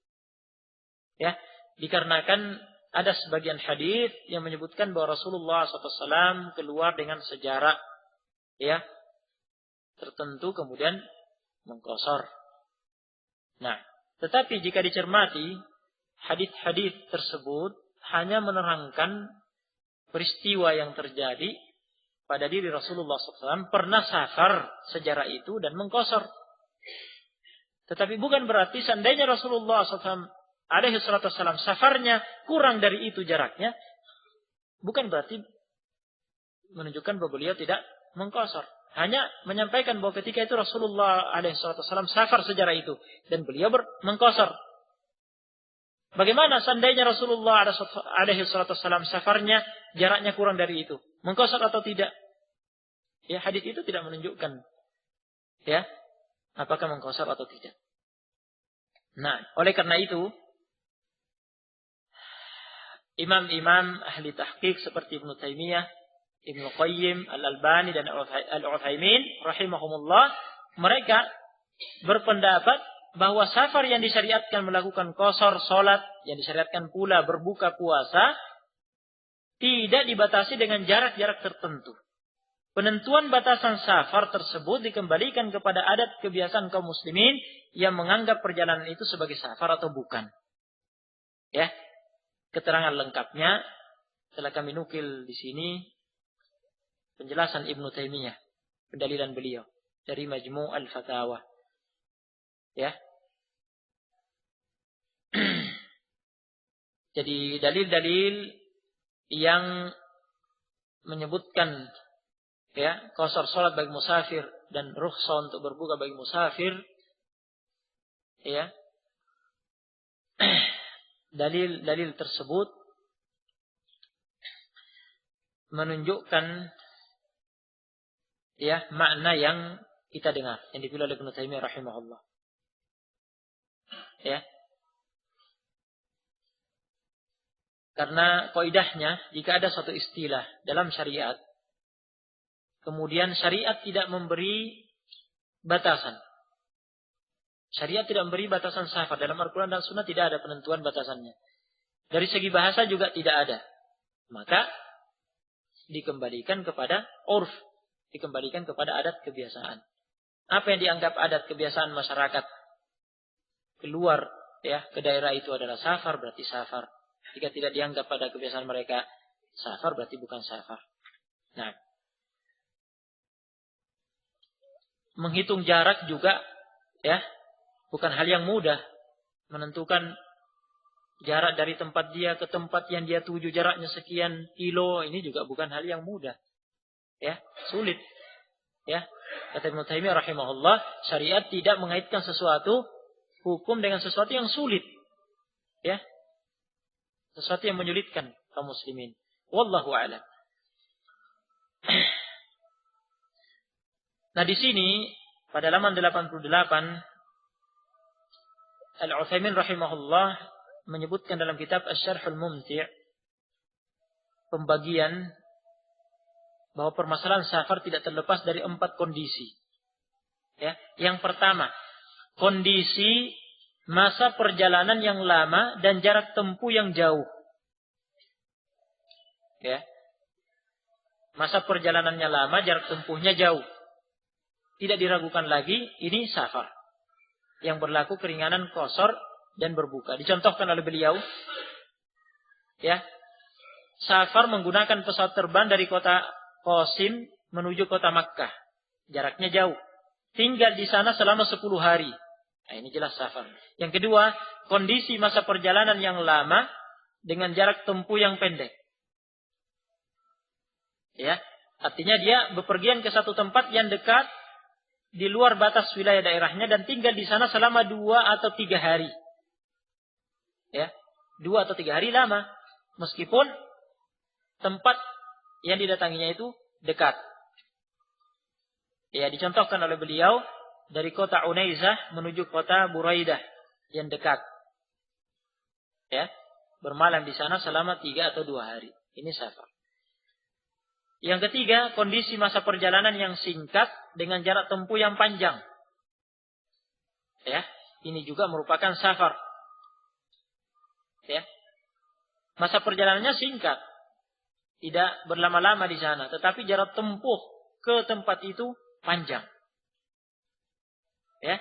Ya, dikarenakan ada sebagian hadis yang menyebutkan bahwa Rasulullah SAW keluar dengan sejarak ya tertentu kemudian mengqasar. Nah, tetapi jika dicermati hadis-hadis tersebut hanya menerangkan peristiwa yang terjadi pada diri Rasulullah SAW pernah safar sejarah itu dan mengqasar. Tetapi bukan berarti seandainya Rasulullah SAW safarnya kurang dari itu jaraknya, bukan berarti menunjukkan bahwa beliau tidak mengqasar. Hanya menyampaikan bahwa ketika itu Rasulullah SAW safar sejarah itu dan beliau mengqasar. Bagaimana seandainya Rasulullah SAW safarnya jaraknya kurang dari itu, mengqasar atau tidak? Ya, hadis itu tidak menunjukkan ya apakah mengqasar atau tidak. Nah, oleh karena itu imam-imam ahli tahqiq seperti Ibnu Taimiyah, Ibnu Qayyim, Al-Albani dan Al-Utsaimin rahimahumullah, mereka berpendapat bahwa safar yang disyariatkan melakukan qasar salat, yang disyariatkan pula berbuka puasa, tidak dibatasi dengan jarak-jarak tertentu. Penentuan batasan safar tersebut dikembalikan kepada adat kebiasaan kaum muslimin yang menganggap perjalanan itu sebagai safar atau bukan. Ya, keterangan lengkapnya telah kami nukil di sini penjelasan Ibnu Taimiyah, pendalilan beliau dari Majmu' al-Fatawa. Ya. Jadi dalil-dalil yang menyebutkan ya qasar salat bagi musafir dan rukhsah untuk berbuka bagi musafir, ya, dalil-dalil tersebut menunjukkan ya makna yang kita dengar yang dipilih oleh Ibnu Taimiyah rahimahullah. Ya. Karena kaidahnya jika ada suatu istilah dalam syariat Kemudian syariat tidak memberi batasan. Syariat tidak memberi batasan safar. Dalam Al-Quran dan Sunnah tidak ada penentuan batasannya. Dari segi bahasa juga tidak ada. Maka dikembalikan kepada urf. Dikembalikan kepada adat kebiasaan. Apa yang dianggap adat kebiasaan masyarakat keluar ya ke daerah itu adalah safar, berarti safar. Jika tidak dianggap pada kebiasaan mereka safar, berarti bukan safar. Nah, menghitung jarak juga ya bukan hal yang mudah. Menentukan jarak dari tempat dia ke tempat yang dia tuju jaraknya sekian kilo, ini juga bukan hal yang mudah. Ya, sulit. Ya, kata Ibnu Taimiyah rahimahullah, syariat tidak mengaitkan sesuatu hukum dengan sesuatu yang sulit. Ya. Sesuatu yang menyulitkan kaum muslimin. Wallahu a'lam. Nah, di sini pada halaman 88 Al-Utsaimin rahimahullah menyebutkan dalam kitab Asy-Syarhul Mumti' pembagian bahwa permasalahan safar tidak terlepas dari 4 kondisi. Ya, yang pertama, kondisi masa perjalanan yang lama dan jarak tempuh yang jauh. Ya. Masa perjalanannya lama, jarak tempuhnya jauh. Tidak diragukan lagi, ini safar. Yang berlaku keringanan qashar dan berbuka. Dicontohkan oleh beliau. Ya. Safar menggunakan pesawat terbang dari kota Qasim menuju kota Makkah. Jaraknya jauh. Tinggal di sana selama 10 hari. Nah, ini jelas safar. Yang kedua, kondisi masa perjalanan yang lama dengan jarak tempuh yang pendek. Ya, artinya dia bepergian ke satu tempat yang dekat di luar batas wilayah daerahnya dan tinggal di sana selama 2 atau 3 hari. Ya, 2 atau 3 hari lama, meskipun tempat yang didatanginya itu dekat. Ya, dicontohkan oleh beliau dari kota Unaizah menuju kota Buraidah yang dekat. Ya, bermalam di sana selama 3 atau 2 hari. Ini safar. Yang ketiga, kondisi masa perjalanan yang singkat dengan jarak tempuh yang panjang. Ya, ini juga merupakan safar. Ya. Masa perjalanannya singkat. Tidak berlama-lama di sana, tetapi jarak tempuh ke tempat itu panjang. Ya.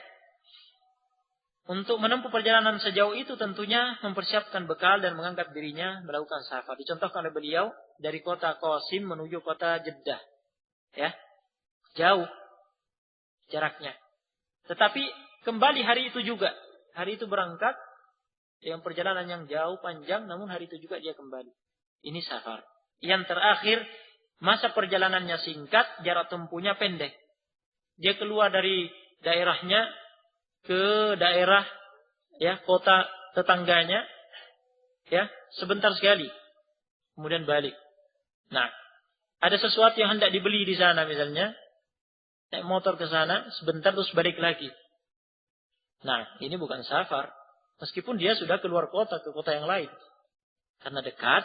Untuk menempuh perjalanan sejauh itu tentunya mempersiapkan bekal dan mengangkat dirinya melakukan safar. Dicontohkan oleh beliau dari kota Qasim menuju kota Jeddah. Ya. Jauh jaraknya. Tetapi kembali hari itu juga. Hari itu berangkat dengan perjalanan yang jauh panjang, namun hari itu juga dia kembali. Ini safar. Yang terakhir, masa perjalanannya singkat, jarak tempuhnya pendek. Dia keluar dari daerahnya ke daerah ya kota tetangganya ya sebentar sekali kemudian balik. Nah, ada sesuatu yang hendak dibeli di sana misalnya, naik motor ke sana sebentar terus balik lagi. Nah, ini bukan safar meskipun dia sudah keluar kota ke kota yang lain. Karena dekat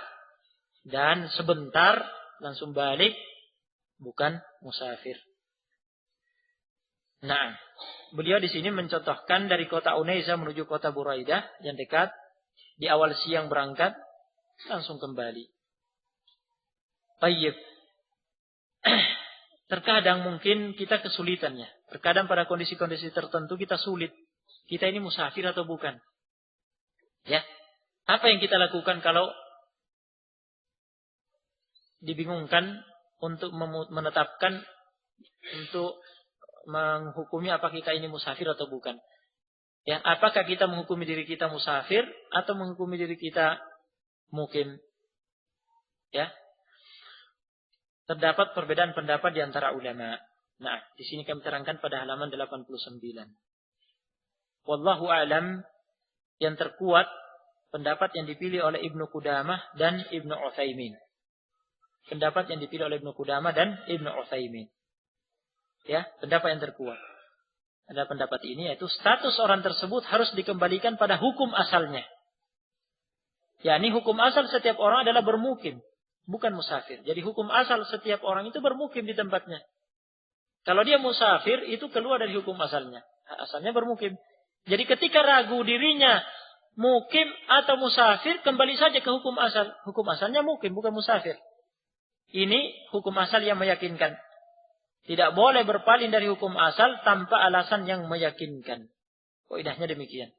dan sebentar langsung balik, bukan musafir. Nah, beliau di sini mencontohkan dari kota Unaizah menuju kota Buraidah yang dekat, di awal siang berangkat, langsung kembali. Baik. Terkadang mungkin kita kesulitannya. Terkadang pada kondisi-kondisi tertentu kita sulit. Kita ini musafir atau bukan? Ya. Apa yang kita lakukan kalau dibingungkan untuk menetapkan, untuk menghukumi apakah kita ini musafir atau bukan? Ya, apakah kita menghukumi diri kita musafir atau menghukumi diri kita mukim? Ya. Terdapat perbedaan pendapat di antara ulama. Nah, di sini kami terangkan pada halaman 89. Wallahu a'lam, yang terkuat pendapat yang dipilih oleh Ibnu Qudamah dan Ibnu Utsaimin. Pendapat yang dipilih oleh Ibnu Qudamah dan Ibnu Utsaimin. Ya, pendapat yang terkuat. Ada pendapat ini yaitu status orang tersebut harus dikembalikan pada hukum asalnya. yakni hukum asal setiap orang adalah bermukim bukan musafir. Jadi hukum asal setiap orang itu bermukim di tempatnya. Kalau dia musafir, itu keluar dari hukum asalnya. Asalnya bermukim. Jadi ketika ragu dirinya mukim atau musafir, kembali saja ke hukum asal. Hukum asalnya mukim, bukan musafir. Ini hukum asal yang meyakinkan. Tidak boleh berpaling dari hukum asal tanpa alasan yang meyakinkan. Kaidahnya demikian.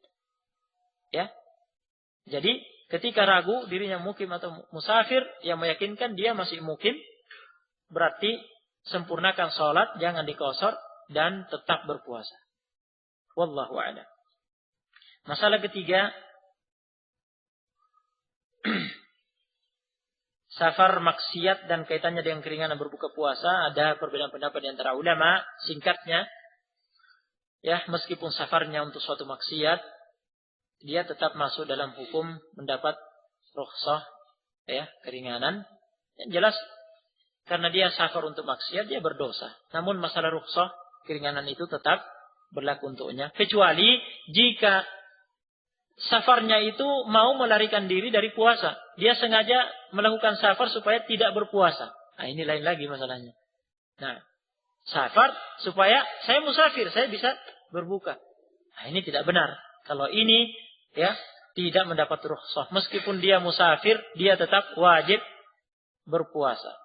Ya. Jadi ketika ragu dirinya mukim atau musafir, yang meyakinkan dia masih mukim, berarti sempurnakan sholat, jangan dikosor, dan tetap berpuasa. Wallahu a'lam. Masalah ketiga, safar maksiat dan kaitannya dengan keringanan berbuka puasa. Ada perbedaan pendapat di antara ulama. Singkatnya, ya, meskipun safarnya untuk suatu maksiat, dia tetap masuk dalam hukum mendapat rukhsah, ya, keringanan. Yang jelas, karena dia safar untuk maksiat, dia berdosa. Namun masalah rukhsah, keringanan itu tetap berlaku untuknya. Kecuali jika safarnya itu mau melarikan diri dari puasa. Dia sengaja melakukan safar supaya tidak berpuasa. Nah, ini lain lagi masalahnya. Nah, safar supaya saya musafir, saya bisa berbuka. Nah, ini tidak benar. Kalau ini, ya, tidak mendapat rukhsah. Meskipun dia musafir, dia tetap wajib berpuasa.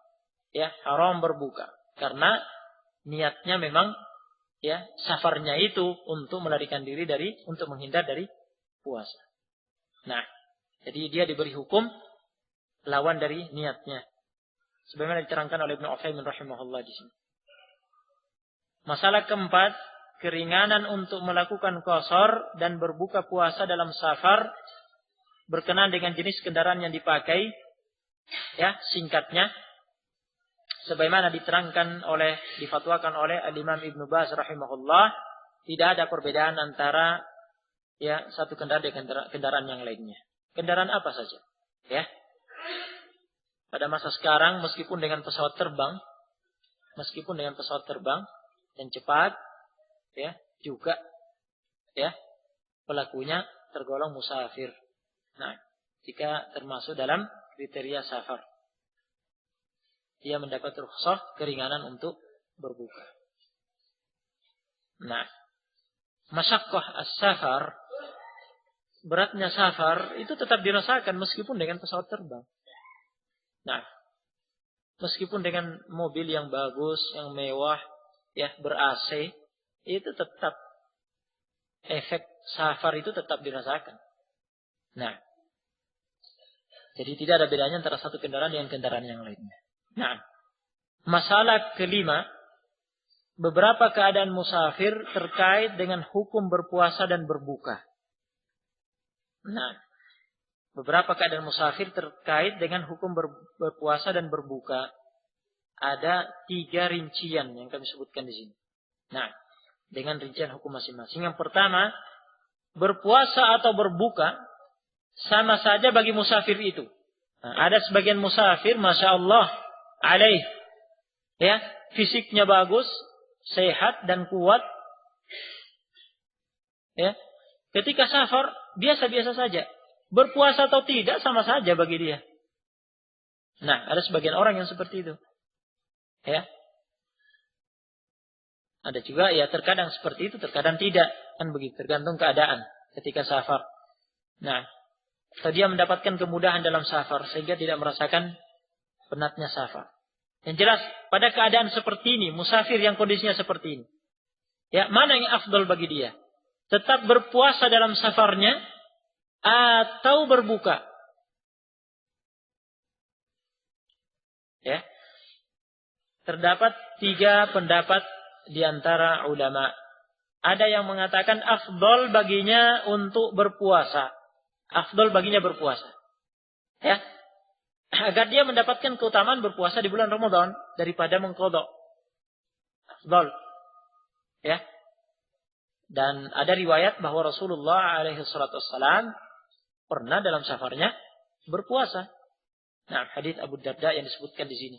Ya, haram berbuka. Karena niatnya memang, ya, safarnya itu untuk melarikan diri untuk menghindar dari puasa. Nah, jadi dia diberi hukum lawan dari niatnya. Sebagaimana diterangkan oleh Ibnu Utsaimin rahimahullah di sini. Masalah keempat, keringanan untuk melakukan qashar dan berbuka puasa dalam safar berkenaan dengan jenis kendaraan yang dipakai. Ya, singkatnya, sebagaimana difatwakan oleh Al-Imam Ibnu Baz rahimahullah, tidak ada perbedaan antara, ya, satu kendaraan dengan kendaraan yang lainnya. Kendaraan apa saja, ya. Pada masa sekarang, meskipun dengan pesawat terbang yang cepat, ya, juga, ya, pelakunya tergolong musafir. Nah, jika termasuk dalam kriteria safar, dia mendapat rukhsah keringanan untuk berbuka. Nah, masyaqqah as-safar, beratnya safar itu tetap dirasakan meskipun dengan pesawat terbang. Nah, meskipun dengan mobil yang bagus, yang mewah, ya, ber-AC, itu tetap efek safar itu tetap dirasakan. Nah, jadi tidak ada bedanya antara satu kendaraan dengan kendaraan yang lainnya. Nah, masalah kelima, beberapa keadaan musafir terkait dengan hukum berpuasa dan berbuka. Nah, beberapa keadaan musafir terkait dengan hukum berpuasa dan berbuka. Ada 3 rincian yang kami sebutkan di sini. Nah, dengan rincian hukum masing-masing. Yang pertama, berpuasa atau berbuka sama saja bagi musafir itu. Nah, ada sebagian musafir, masya Allah, alaih, ya, fisiknya bagus, sehat dan kuat, ya. Ketika safar biasa-biasa saja, berpuasa atau tidak sama saja bagi dia. Nah, ada sebagian orang yang seperti itu, ya. Ada juga, ya, terkadang seperti itu, terkadang tidak, kan begitu, tergantung keadaan ketika safar. Nah, atau dia mendapatkan kemudahan dalam safar sehingga tidak merasakan penatnya safar. Yang jelas, pada keadaan seperti ini, musafir yang kondisinya seperti ini, ya, mana yang afdal bagi dia? Tetap berpuasa dalam safarnya atau berbuka? Ya. Terdapat 3 pendapat di antara ulama. Ada yang mengatakan afdal baginya untuk berpuasa. Afdal baginya berpuasa. Ya. Agar dia mendapatkan keutamaan berpuasa di bulan Ramadan daripada mengqadha. Afdal. Ya. Dan ada riwayat bahwa Rasulullah alaihi salatu wassalam pernah dalam safarnya berpuasa. Nah, hadis Abu Darda yang disebutkan di sini.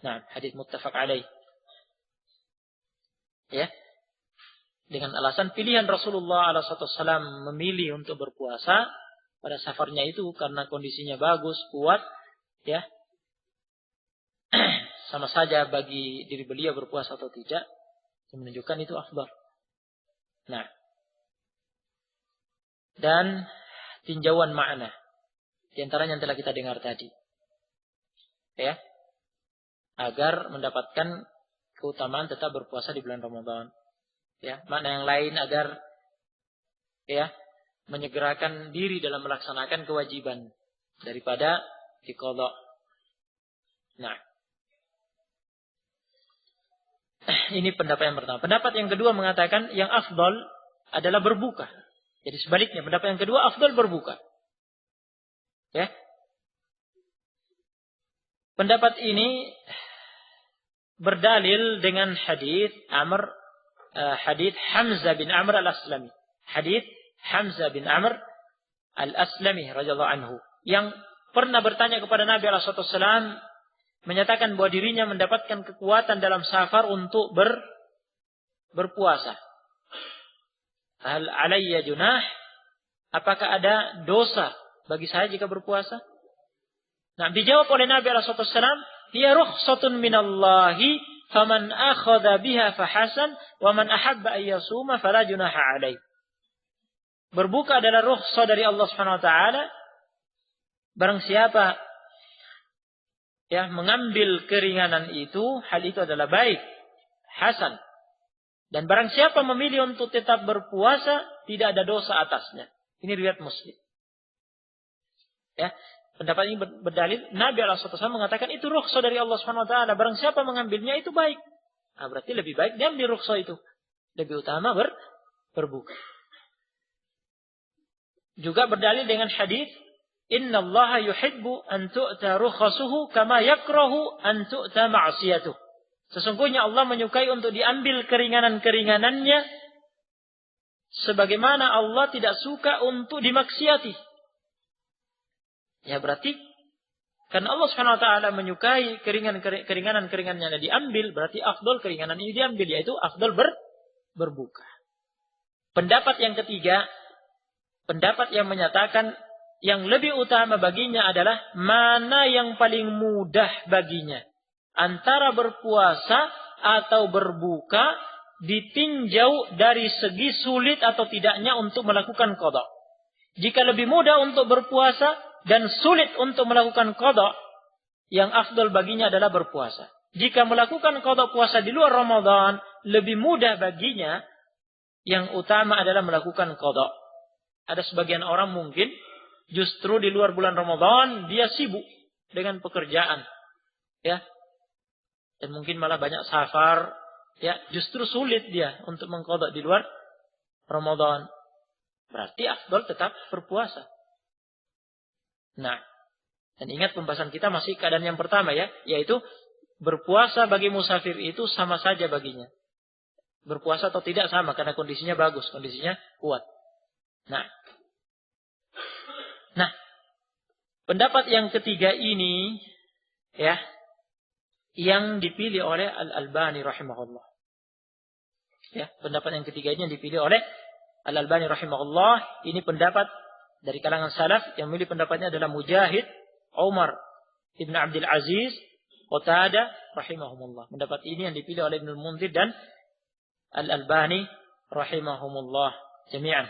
Nah, hadis muttafaq alaih. Ya. Dengan alasan pilihan Rasulullah alaihi salatu wassalam memilih untuk berpuasa pada safarnya itu karena kondisinya bagus, kuat, ya. sama saja bagi diri beliau berpuasa atau tidak, yang menunjukkan itu afdal. Nah, dan tinjauan makna di antaranya yang telah kita dengar tadi, ya, agar mendapatkan keutamaan tetap berpuasa di bulan Ramadan. Ya, makna yang lain agar ya menyegerakan diri dalam melaksanakan kewajiban daripada diqadha. Nah, ini pendapat yang pertama. Pendapat yang kedua mengatakan yang afdal adalah berbuka. Jadi sebaliknya, pendapat yang kedua afdal berbuka. Ya. Pendapat ini berdalil dengan hadis Hamzah bin Amr al-Aslami. Hadis Hamzah bin Amr al-Aslami radhiyallahu anhu yang pernah bertanya kepada Nabi sallallahu alaihi wasallam, menyatakan bahwa dirinya mendapatkan kekuatan dalam safar untuk berpuasa. Hal alayya junah? Apakah ada dosa bagi saya jika berpuasa? Nah, dijawab oleh Nabi sallallahu alaihi wasallam, "Hiya rukhsatun minallahi, faman akhadha biha fahasan, wa man ahabba an yasuma fala junaha alaihi." Berbuka adalah rukhsah dari Allah Subhanahu wa taala. Barang siapa mengambil keringanan itu, hal itu adalah baik, hasan. Dan barang siapa memilih untuk tetap berpuasa, tidak ada dosa atasnya. Ini riwayat Muslim. Ya, pendapat ini berdalil Nabi SAW mengatakan itu rukhsah dari Allah Subhanahu wa taala. Barang siapa mengambilnya itu baik. Nah, berarti lebih baik dia ambil rukhsah itu. Lebih utama berbuka. Juga berdalil dengan hadis Innallaha yuhibbu an tu'ta rukhasuhu kama yakrahu an tu'ta ma'siyatuh. Sesungguhnya Allah menyukai untuk diambil keringanan-keringanannya sebagaimana Allah tidak suka untuk dimaksiati. Ya berarti karena Allah Subhanahu wa taala menyukai keringanan-keringanannya diambil, berarti afdal keringanan ini diambil, yaitu afdal berbuka. Pendapat yang ketiga, pendapat yang menyatakan yang lebih utama baginya adalah mana yang paling mudah baginya. Antara berpuasa atau berbuka ditinjau dari segi sulit atau tidaknya untuk melakukan qadha. Jika lebih mudah untuk berpuasa dan sulit untuk melakukan qadha, yang afdal baginya adalah berpuasa. Jika melakukan qadha puasa di luar Ramadan lebih mudah baginya, yang utama adalah melakukan qadha. Ada sebagian orang mungkin justru di luar bulan Ramadan dia sibuk dengan pekerjaan, ya, dan mungkin malah banyak safar, ya, justru sulit dia untuk mengqadha di luar Ramadan. Berarti afdal tetap berpuasa. Nah, dan ingat pembahasan kita masih keadaan yang pertama, ya, yaitu berpuasa bagi musafir itu sama saja baginya. Berpuasa atau tidak sama karena kondisinya bagus, kondisinya kuat. Nah, pendapat yang ketiga ini, ya, yang dipilih oleh Al-Albani rahimahullah. Ya, pendapat yang ketiga ini yang dipilih oleh Al-Albani rahimahullah. Ini pendapat dari kalangan salaf. Yang memilih pendapatnya adalah Mujahid, Umar Ibn Abdul Aziz, Qatadah rahimahumullah. Pendapat ini yang dipilih oleh Ibnul Munzir dan Al-Albani rahimahumullah jami'an.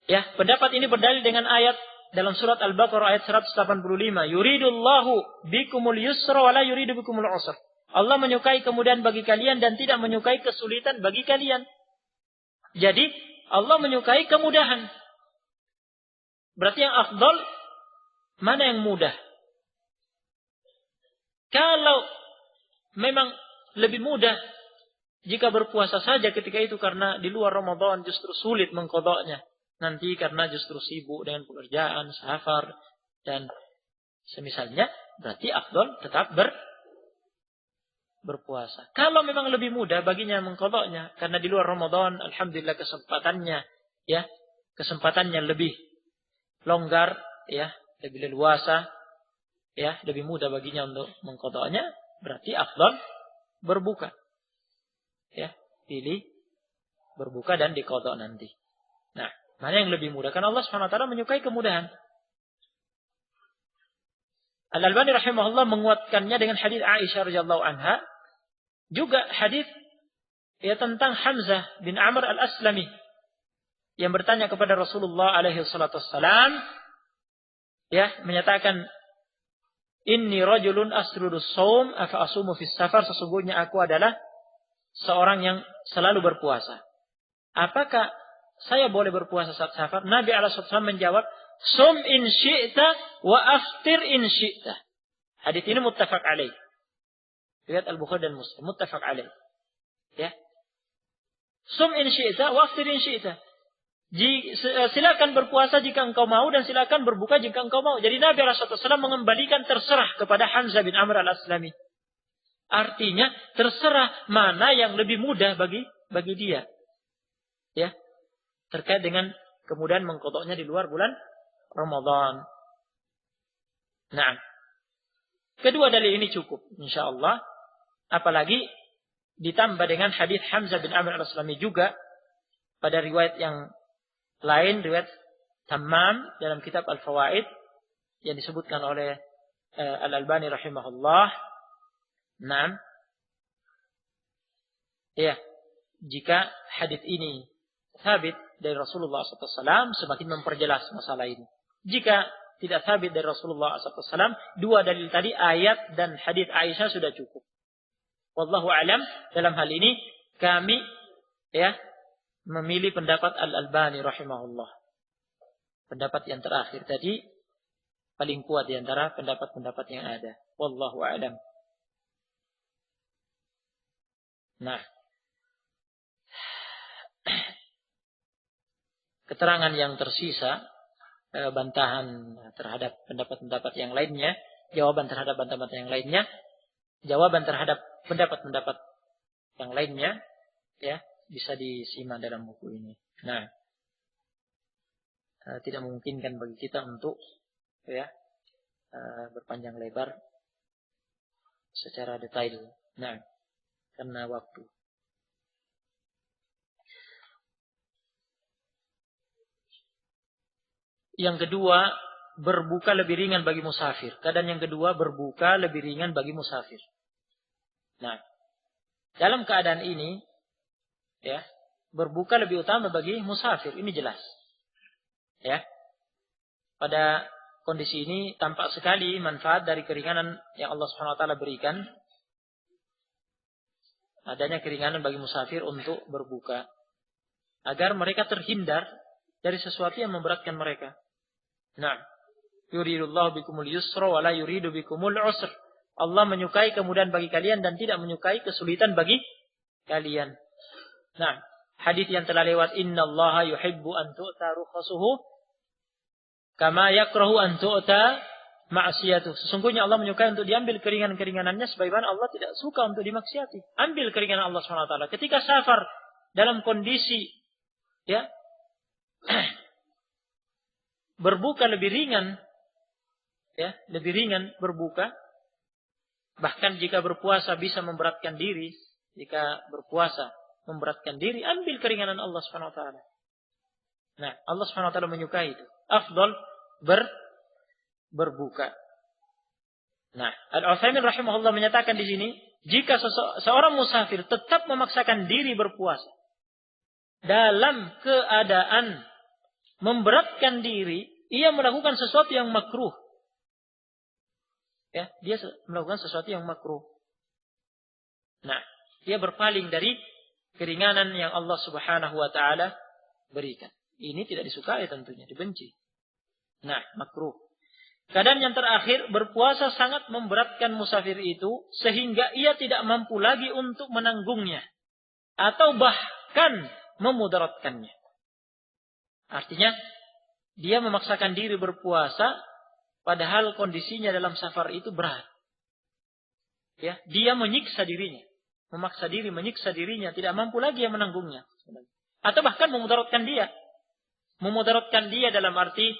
Ya, pendapat ini berdalil dengan ayat dalam surat Al-Baqarah ayat 185. Yuridullahu bikumul yusra wa la yuridu bikumul usra. Allah menyukai kemudahan bagi kalian dan tidak menyukai kesulitan bagi kalian. Jadi, Allah menyukai kemudahan. Berarti yang afdal mana yang mudah? Kalau memang lebih mudah jika berpuasa saja ketika itu karena di luar Ramadan justru sulit mengqadhanya. Nanti karena justru sibuk dengan pekerjaan, safar, dan semisalnya, berarti afdal tetap berpuasa. Kalau memang lebih mudah baginya mengqadhanya karena di luar Ramadan, alhamdulillah kesempatannya lebih longgar, ya, lebih leluasa, ya, lebih mudah baginya untuk mengqadhanya, berarti afdal berbuka. Ya, pilih berbuka dan diqadha nanti. Nah, mana yang lebih mudah? Karena Allah SWT menyukai kemudahan. Al-Albani rahimahullah menguatkannya dengan hadis Aisyah radhiyallahu anha, juga hadis ya tentang Hamzah bin Amr al-Aslami yang bertanya kepada Rasulullah alaihi salatu wassalam, ya, menyatakan, inni rajulun asrudus shaum afa asumu fis safar, sesungguhnya aku adalah seorang yang selalu berpuasa. Apakah saya boleh berpuasa saat safar? Nabi alaihi wasallam menjawab, sum in syi'ta wa aftir in syi'ta. Hadis ini muttafaq alaih. Riwayat Al-Bukhari dan Muslim, muttafaq alaih. Ya. Sum in syi'ta wa aftir in syi'ta. Silakan berpuasa jika engkau mau dan silakan berbuka jika engkau mau. Jadi Nabi SAW mengembalikan terserah kepada Hamzah bin Amr al-Aslami. Artinya terserah mana yang lebih mudah bagi dia. Ya. Terkait dengan kemudian mengqadanya di luar bulan Ramadan. Nah. Kedua dalil ini cukup insyaallah. Apalagi ditambah dengan hadis Hamzah bin Amr al-Aslami juga pada riwayat yang lain, riwayat Tammam dalam kitab Al-Fawaid yang disebutkan oleh Al-Albani rahimahullah. Naam. Ya, jika hadis ini sabit dari Rasulullah SAW, semakin memperjelas masalah ini. Jika tidak sabit dari Rasulullah SAW, dua dalil tadi, ayat dan hadis Aisyah sudah cukup. Wallahu alam, dalam hal ini kami ya memilih pendapat Al-Albani rahimahullah. Pendapat yang terakhir tadi paling kuat di antara pendapat-pendapat yang ada. Wallahu a'lam. Nah, keterangan yang tersisa, bantahan terhadap pendapat-pendapat yang lainnya, jawaban terhadap bantahan yang lainnya, jawaban terhadap pendapat-pendapat yang lainnya, ya, bisa disimak dalam buku ini. Nah, tidak memungkinkan bagi kita untuk ya berpanjang lebar secara detail. Nah, karena waktu. Yang kedua, berbuka lebih ringan bagi musafir. Keadaan yang kedua, berbuka lebih ringan bagi musafir. Nah, dalam keadaan ini ya, berbuka lebih utama bagi musafir, ini jelas. Ya. Pada kondisi ini tampak sekali manfaat dari keringanan yang Allah Subhanahu wa taala berikan. Adanya keringanan bagi musafir untuk berbuka agar mereka terhindar dari sesuatu yang memberatkan mereka. Nah, yuridullahu bikumul yusra wa la yuridu bikumul usr. Allah menyukai kemudahan bagi kalian dan tidak menyukai kesulitan bagi kalian. Nah, hadis yang telah lewat, innallaha yuhibbu an tu'ta rukhasuhu kama yakrahu an tu'ta ma'siyatuh. Sesungguhnya Allah menyukai untuk diambil keringanan-keringanannya sebagaimana Allah tidak suka untuk dimaksiati. Ambil keringanan Allah SWT. Ketika safar dalam kondisi ya berbuka lebih ringan, ya, lebih ringan berbuka. Bahkan jika berpuasa bisa memberatkan diri, jika berpuasa memberatkan diri, ambil keringanan Allah Subhanahu wa taala. Nah, Allah Subhanahu wa taala menyukai itu. Afdal berbuka. Nah, Al-Utsaimin rahimahullah menyatakan di sini, jika seorang musafir tetap memaksakan diri berpuasa dalam keadaan memberatkan diri, ia melakukan sesuatu yang makruh. Ya, dia melakukan sesuatu yang makruh. Nah, dia berpaling dari keringanan yang Allah Subhanahu wa taala berikan. Ini tidak disukai tentunya, dibenci. Nah, makruh. Keadaan yang terakhir, berpuasa sangat memberatkan musafir itu sehingga ia tidak mampu lagi untuk menanggungnya atau bahkan memudaratkannya. Artinya, dia memaksakan diri berpuasa padahal kondisinya dalam safar itu berat. Ya, dia menyiksa dirinya, memaksa diri, menyiksa dirinya, tidak mampu lagi yang menanggungnya. Atau bahkan memudaratkan dia. Memudaratkan dia dalam arti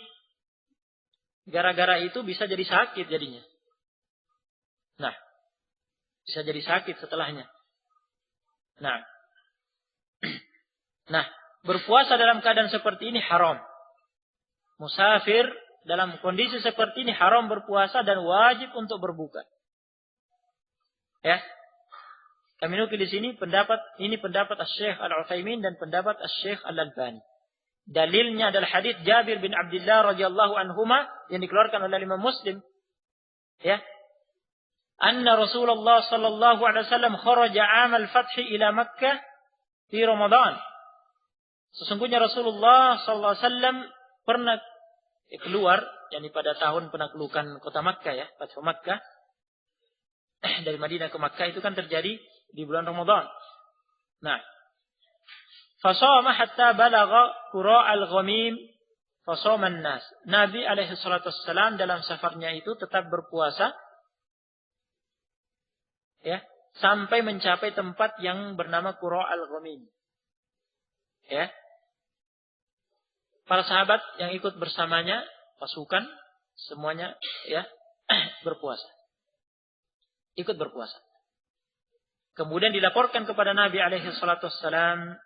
gara-gara itu bisa jadi sakit jadinya. Nah, bisa jadi sakit setelahnya. Nah, berpuasa dalam keadaan seperti ini haram. Musafir dalam kondisi seperti ini haram berpuasa dan wajib untuk berbuka. Ya. Kami nukil di sini pendapat Asy-Syaikh Al-Utsaimin dan pendapat Asy-Syaikh Al-Albani. Dalilnya adalah hadis Jabir bin Abdullah radhiyallahu anhuma yang dikeluarkan oleh Imam Muslim. Ya. Anna Rasulullah sallallahu alaihi wasallam kharaja 'amal fath ila Makkah di Ramadan. Sesungguhnya Rasulullah sallallahu alaihi wasallam pernah keluar, yakni pada tahun penaklukan kota Makkah ya, Fathu Makkah. Dari Madinah ke Makkah itu kan terjadi di bulan Ramadan. Nah, fasama hatta balagha qura' al-ghamim fasama an-nas. Nabi alaihi salatu wassalam dalam safarnya itu tetap berpuasa ya, sampai mencapai tempat yang bernama Qura' al-Ghamim. Ya. Para sahabat yang ikut bersamanya, pasukan semuanya ya berpuasa. Ikut berpuasa. Kemudian dilaporkan kepada Nabi alaihi salatu wassalam,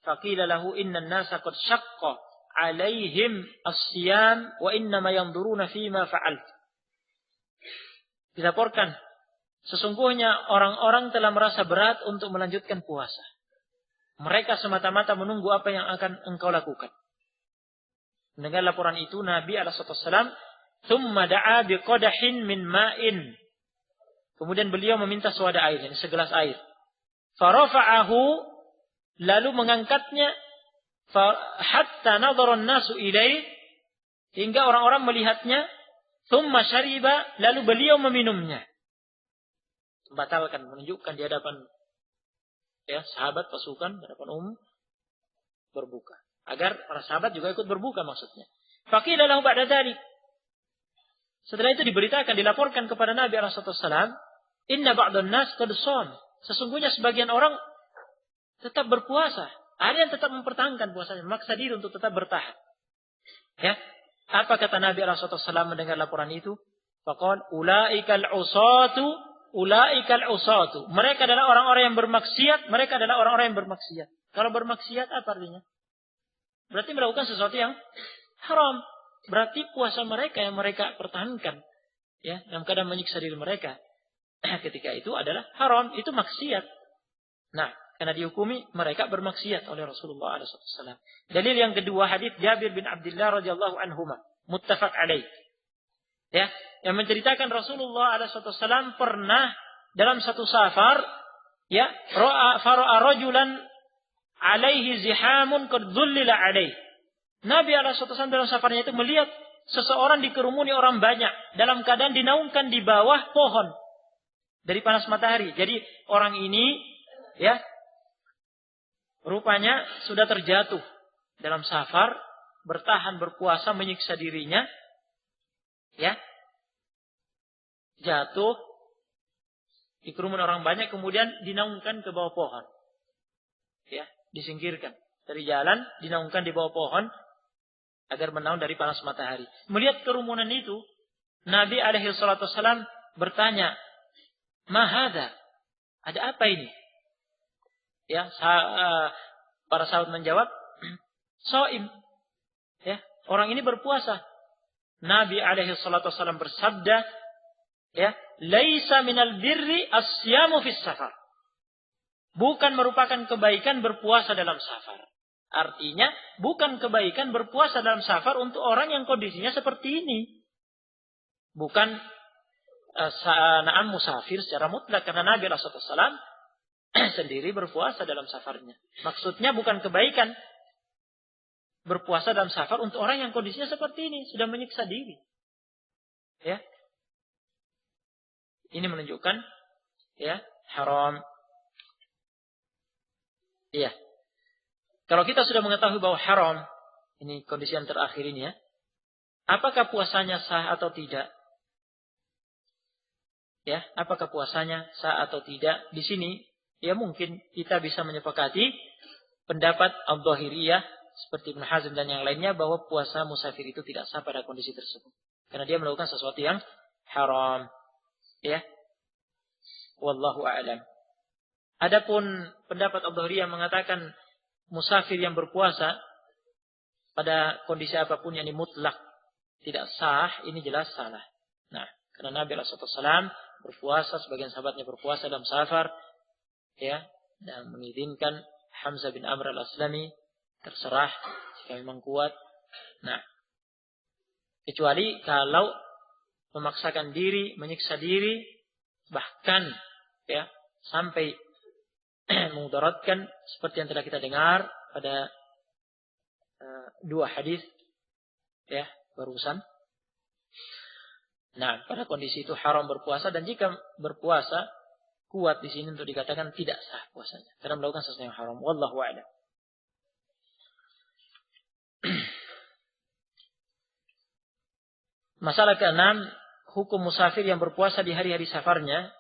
faqila lahu inna an-nasa qad shaqqa alaihim as-siyam wa inna ma yanzuruna fima fa'alt. Dilaporkan, sesungguhnya orang-orang telah merasa berat untuk melanjutkan puasa. Mereka semata-mata menunggu apa yang akan engkau lakukan. Mendengar laporan itu, Nabi alaihissalam, thumma da'a biqadahin min ma'in. Kemudian beliau meminta sewadah air, yani segelas air. Farafa'ahu, lalu mengangkatnya, hatta nadhara an-nasu ilaih, hingga orang-orang melihatnya. Thumma syariba, lalu beliau meminumnya. Membatalkan, menunjukkan di hadapan ya sahabat pasukan, di hadapan umum berbuka. Agar para sahabat juga ikut berbuka maksudnya. Faqila lahu ba'da dzalik. Setelah itu diberitakan, dilaporkan kepada Nabi sallallahu alaihi wasallam, inna ba'dhan nas qad sham. Sesungguhnya sebagian orang tetap berpuasa. Ada yang tetap mempertahankan puasanya, memaksa diri untuk tetap bertahan. Ya. Apa kata Nabi sallallahu alaihi wasallam mendengar laporan itu? Faqala ulaikal usatu, ulaikal usatu. Mereka adalah orang-orang yang bermaksiat, mereka adalah orang-orang yang bermaksiat. Kalau bermaksiat apa artinya? Berarti melakukan sesuatu yang haram. Berarti puasa mereka yang mereka pertahankan, ya, dalam keadaan menyiksa diri mereka ketika itu adalah haram, itu maksiat. Nah, karena dihukumi mereka bermaksiat oleh Rasulullah SAW. Dalil yang kedua hadis Jabir bin Abdullah radhiyallahu anhuma, muttafaq alaih. Ya, yang menceritakan Rasulullah SAW pernah dalam satu safar, ya, fara'a rajulan alaihi zihamun qad dhullila alaihi. Nabi SAW dalam safarnya itu melihat seseorang dikerumuni orang banyak dalam keadaan dinaungkan di bawah pohon dari panas matahari. Jadi orang ini, ya, rupanya sudah terjatuh dalam safar, bertahan berpuasa menyiksa dirinya, ya, jatuh dikerumuni orang banyak kemudian dinaungkan ke bawah pohon, ya, disingkirkan dari jalan, dinaungkan di bawah pohon agar menaun dari panas matahari. Melihat kerumunan itu, Nabi alaihi salatu wasallam bertanya, "Ma hadza? Ada apa ini?" Ya, para sahabat menjawab, "Shaim." Ya, orang ini berpuasa. Nabi alaihi salatu wasallam bersabda, ya, "Laisa minal birri as-siyamu fis safar." Bukan merupakan kebaikan berpuasa dalam safar. Artinya, bukan kebaikan berpuasa dalam safar untuk orang yang kondisinya seperti ini. Bukan na'am musafir secara mutlak, karena Nabi SAW sendiri berpuasa dalam safarnya. Maksudnya bukan kebaikan berpuasa dalam safar untuk orang yang kondisinya seperti ini, sudah menyiksa diri. Ya. Ini menunjukkan, ya, haram. Iya. Kalau kita sudah mengetahui bahwa haram, ini kondisi yang terakhir ini ya, apakah puasanya sah atau tidak? Ya, apakah puasanya sah atau tidak? Di sini, ya mungkin kita bisa menyepakati pendapat Al-Dhahiriyah seperti Ibn Hazm dan yang lainnya bahwa puasa musafir itu tidak sah pada kondisi tersebut, karena dia melakukan sesuatu yang haram. Ya, wallahu a'lam. Adapun pendapat Al-Dhahiriyah mengatakan musafir yang berpuasa pada kondisi apapun yang mutlak tidak sah, ini jelas salah. Nah, karena Nabi SAW berpuasa, sebagian sahabatnya berpuasa dalam safar, ya, dan mengizinkan Hamzah bin Amr al-Aslami terserah jika memang kuat. Nah, kecuali kalau memaksakan diri, menyiksa diri, bahkan ya sampai memudaratkan seperti yang telah kita dengar pada dua hadis ya barusan. Nah, pada kondisi itu haram berpuasa, dan jika berpuasa kuat di sini untuk dikatakan tidak sah puasanya karena melakukan sesuatu yang haram. Wallahu a'lam. Masalah ke-6, hukum musafir yang berpuasa di hari-hari safarnya.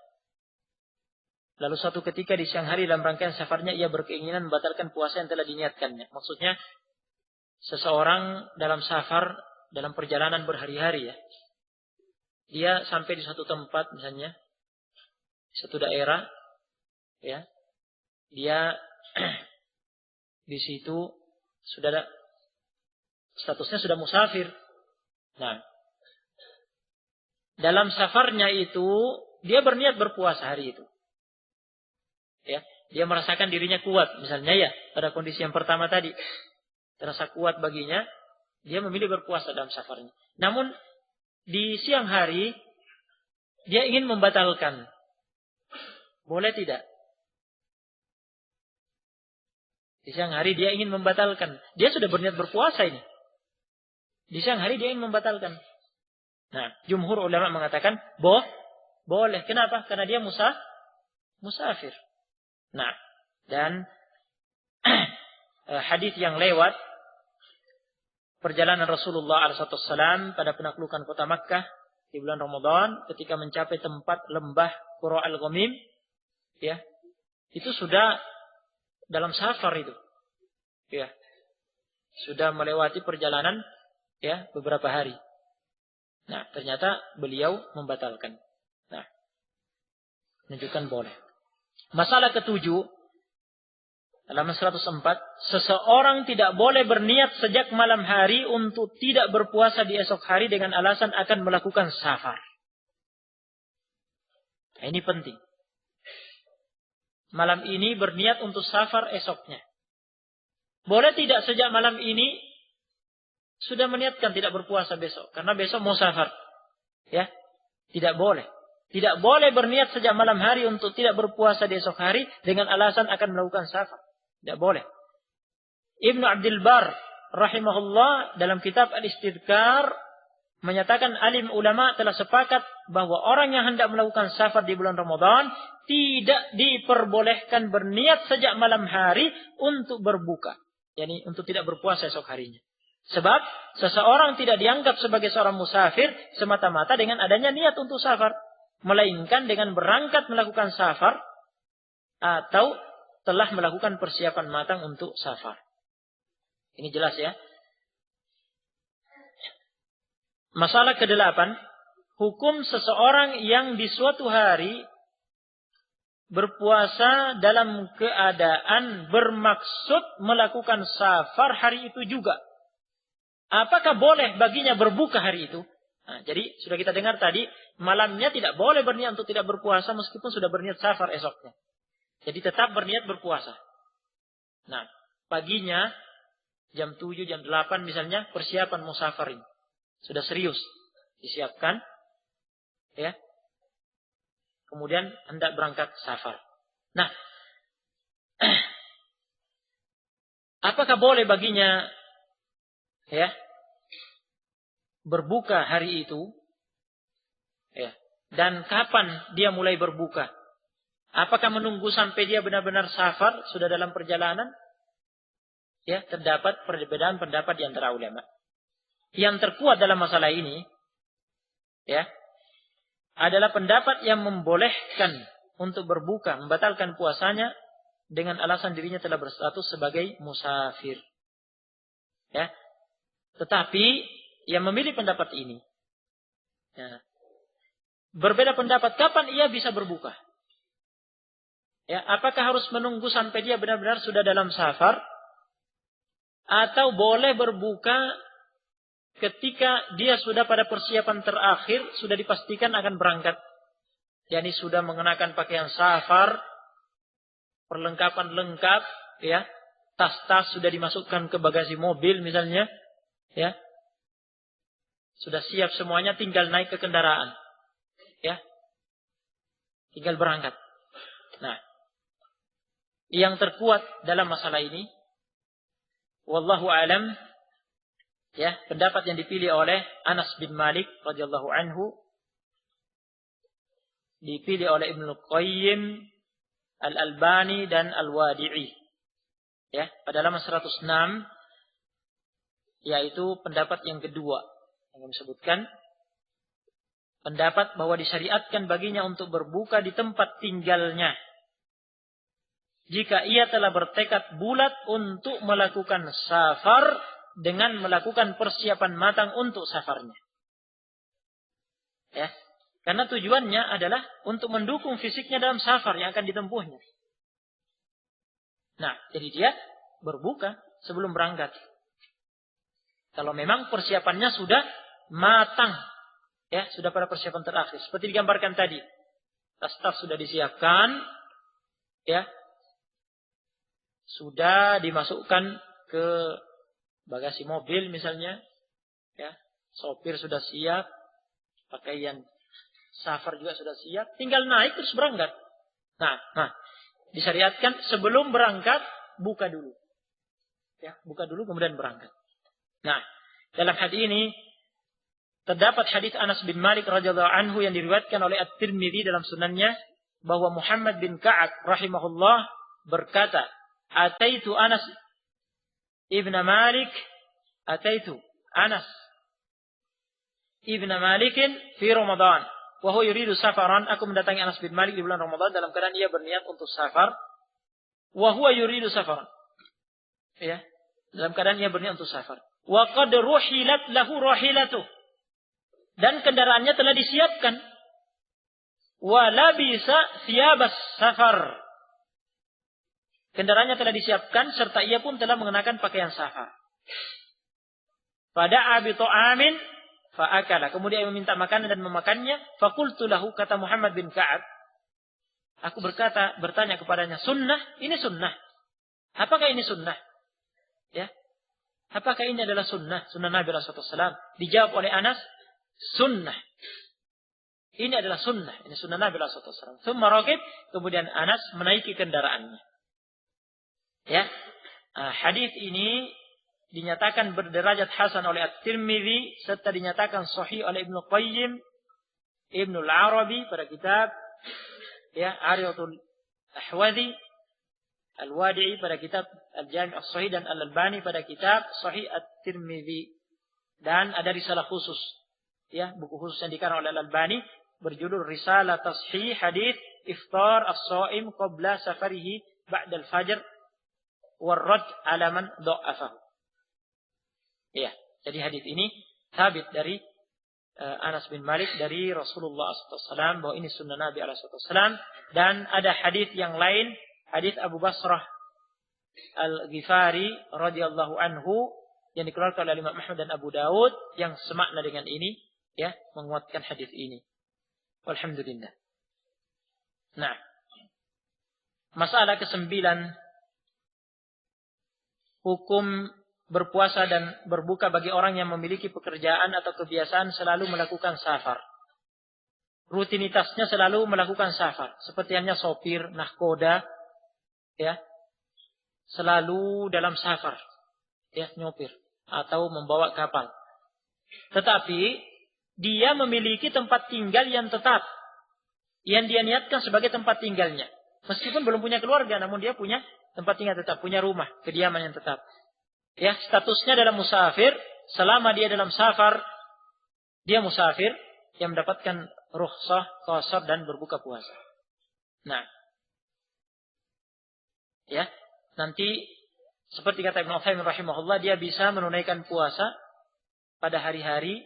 Lalu suatu ketika di siang hari dalam rangkaian safarnya ia berkeinginan membatalkan puasa yang telah diniatkannya. Maksudnya seseorang dalam safar, dalam perjalanan berhari-hari ya. Dia sampai di suatu tempat misalnya, di suatu daerah ya. Dia di situ sudah statusnya sudah musafir. Nah, dalam safarnya itu dia berniat berpuasa hari itu. Ya, dia merasakan dirinya kuat, misalnya ya, pada kondisi yang pertama tadi, terasa kuat baginya, dia memilih berpuasa dalam safarnya. Namun di siang hari dia ingin membatalkan. Boleh tidak? Di siang hari dia ingin membatalkan. Dia sudah berniat berpuasa ini. Di siang hari dia ingin membatalkan. Nah, jumhur ulama mengatakan boleh. Kenapa? Karena dia musafir. Nah, dan hadis yang lewat perjalanan Rasulullah SAW pada penaklukan kota Makkah di bulan Ramadan ketika mencapai tempat lembah Qura al-Ghamim, ya, itu sudah dalam safar itu, ya, sudah melewati perjalanan, ya, beberapa hari. Nah, ternyata beliau membatalkan. Nah, menunjukkan boleh. Masalah ke-7, halaman 104, seseorang tidak boleh berniat sejak malam hari untuk tidak berpuasa di esok hari dengan alasan akan melakukan safar. Nah, ini penting. Malam ini berniat untuk safar esoknya. Boleh tidak sejak malam ini sudah meniatkan tidak berpuasa besok, karena besok mau safar. Ya, tidak boleh. Tidak boleh berniat sejak malam hari untuk tidak berpuasa di esok hari dengan alasan akan melakukan safar. Tidak boleh. Ibnu Abdul Bar rahimahullah dalam kitab Al-Istidkar menyatakan alim ulama telah sepakat bahwa orang yang hendak melakukan safar di bulan Ramadan tidak diperbolehkan berniat sejak malam hari untuk berbuka. Yani untuk tidak berpuasa esok harinya. Sebab seseorang tidak dianggap sebagai seorang musafir semata-mata dengan adanya niat untuk safar. Melainkan dengan berangkat melakukan safar atau telah melakukan persiapan matang untuk safar. Ini jelas ya. Masalah ke-8. Hukum seseorang yang di suatu hari berpuasa dalam keadaan bermaksud melakukan safar hari itu juga. Apakah boleh baginya berbuka hari itu? Nah, jadi sudah kita dengar tadi, malamnya tidak boleh berniat untuk tidak berpuasa meskipun sudah berniat safar esoknya. Jadi tetap berniat berpuasa. Nah, paginya jam 7, jam 8 misalnya persiapan musafar ini. Sudah serius disiapkan. Ya. Kemudian hendak berangkat safar. Nah, apakah boleh baginya ya berbuka hari itu? Ya. Dan kapan dia mulai berbuka? Apakah menunggu sampai dia benar-benar safar, sudah dalam perjalanan? Ya, terdapat perbedaan pendapat di antara ulama. Yang terkuat dalam masalah ini ya adalah pendapat yang membolehkan untuk berbuka, membatalkan puasanya dengan alasan dirinya telah berstatus sebagai musafir. Ya. Tetapi yang memilih pendapat ini ya, berbeda pendapat kapan ia bisa berbuka. Ya, apakah harus menunggu sampai dia benar-benar sudah dalam safar Atau boleh berbuka ketika dia sudah pada persiapan terakhir, sudah dipastikan akan berangkat. Yani sudah mengenakan pakaian safar, perlengkapan lengkap, ya. Tas-tas sudah dimasukkan ke bagasi mobil misalnya, ya. Sudah siap semuanya, tinggal naik ke kendaraan. Ya. Tinggal berangkat. Nah, yang terkuat dalam masalah ini, wallahu alam, ya, pendapat yang dipilih oleh Anas bin Malik radhiyallahu anhu, dipilih oleh Ibnu Qayyim, Al-Albani dan Al-Wadi'i. Ya, pada halaman 106, yaitu pendapat yang kedua yang disebutkan, pendapat bahwa disyariatkan baginya untuk berbuka di tempat tinggalnya jika ia telah bertekad bulat untuk melakukan safar dengan melakukan persiapan matang untuk safarnya. Ya, karena tujuannya adalah untuk mendukung fisiknya dalam safar yang akan ditempuhnya. Nah, jadi dia berbuka sebelum berangkat. Kalau memang persiapannya sudah matang, ya, sudah pada persiapan terakhir. Seperti digambarkan tadi, tas-tas sudah disiapkan, ya, sudah dimasukkan ke bagasi mobil misalnya, ya, sopir sudah siap, pakaian safar juga sudah siap, tinggal naik terus berangkat. Nah, disyariatkan sebelum berangkat buka dulu, ya, buka dulu kemudian berangkat. Nah, dalam hadis ini terdapat hadis Anas bin Malik radhiyallahu anhu yang diriwayatkan oleh At-Tirmidzi dalam sunannya, bahwa Muhammad bin Ka'ab rahimahullah berkata, Ataitu Anas ibn Malik fi Ramadan wa huwa yuridu safaran. Aku mendatangi Anas bin Malik di bulan Ramadan dalam keadaan ia berniat untuk safar. Wa huwa yuridu safaran. Ya, dalam keadaan ia berniat untuk safar. Wa qad ruhilat lahu rahilatuh. Dan kendaraannya telah disiapkan. Wa labisa thiyabas safar. Kendaraannya telah disiapkan serta ia pun telah mengenakan pakaian safar. Fada'a bi ta'amin fa'akala. Kemudian ia meminta makanan dan memakannya. Faqultu lahu, kata Muhammad bin Ka'ab, aku bertanya kepadanya, sunnah? Ini sunnah. Apakah ini sunnah? Ya. Apakah ini adalah sunnah? Sunnah Nabi sallallahu alaihi wasallam. Dijawab oleh Anas, sunnah. Ini adalah sunnah. Ini sunnah Nabi sallallahu alaihi wasallam. Tsumma raqib, kemudian Anas menaiki kendaraannya. Ya, hadis ini dinyatakan berderajat hasan oleh At-Tirmidzi serta dinyatakan sahih oleh Ibnu Qayyim, Ibnu Al-Arabi pada kitab, ya, Ariyatul Ahwadi, Al-Wadi'i pada kitab Al-Jami' As-Sahih, dan Al-Albani pada kitab Sahih At-Tirmidzi. Dan ada risalah khusus, ya, buku khusus yang dikarang oleh Al-Albani berjudul Risalah Tashih Hadis Iftar As-Shaim Qabla Safarihi Ba'da Al-Fajr warrad alaman dha'afahu. Ya, jadi hadis ini sabit dari Anas bin Malik dari Rasulullah SAW bahwa ini sunnah Nabi SAW. Dan ada hadis yang lain, hadis Abu Basrah Al-Ghifari radhiyallahu anhu yang dikeluarkan oleh Imam Ahmad dan Abu Daud yang semakna dengan ini, ya, menguatkan hadis ini. Walhamdulillah. Nah, masalah ke-9, hukum berpuasa dan berbuka bagi orang yang memiliki pekerjaan atau kebiasaan selalu melakukan safar. Rutinitasnya selalu melakukan safar. Seperti halnya sopir, nahkoda, ya, selalu dalam safar, ya, nyopir atau membawa kapal. Tetapi dia memiliki tempat tinggal yang tetap, yang dia niatkan sebagai tempat tinggalnya. Meskipun belum punya keluarga, namun dia punya tempat tinggal tetap, punya rumah, kediaman yang tetap. Ya, statusnya dalam musafir, selama dia dalam safar, dia musafir yang mendapatkan rukhsah, qasar dan berbuka puasa. Nah, ya, nanti seperti kata Ibnu Utsaimin rahimahullah, dia bisa menunaikan puasa pada hari-hari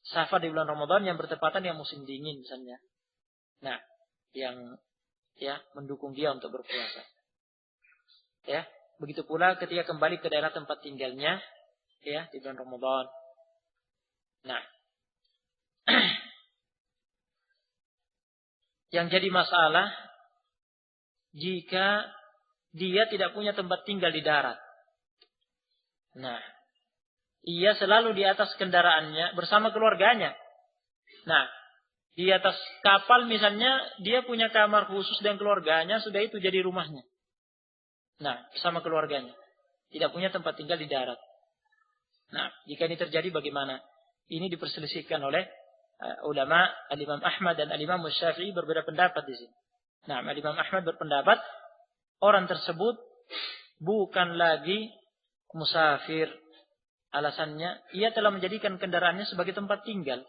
safar di bulan Ramadan yang bertepatan yang musim dingin misalnya. Nah, yang, ya, mendukung dia untuk berpuasa. Ya, Begitu pula ketika kembali ke daerah tempat tinggalnya, ya, di bulan Ramadan. Nah, yang jadi masalah jika dia tidak punya tempat tinggal di darat. Nah, ia selalu di atas kendaraannya bersama keluarganya. Nah, di atas kapal misalnya dia punya kamar khusus dan keluarganya, sudah itu jadi rumahnya. Nah, bersama keluarganya. Tidak punya tempat tinggal di darat. Nah, jika ini terjadi bagaimana? Ini diperselisihkan oleh ulama Al-Imam Ahmad dan Al-Imam Syafi'i berbeda pendapat di sini. Nah, Al-Imam Ahmad berpendapat orang tersebut bukan lagi musafir. Alasannya, ia telah menjadikan kendaraannya sebagai tempat tinggal.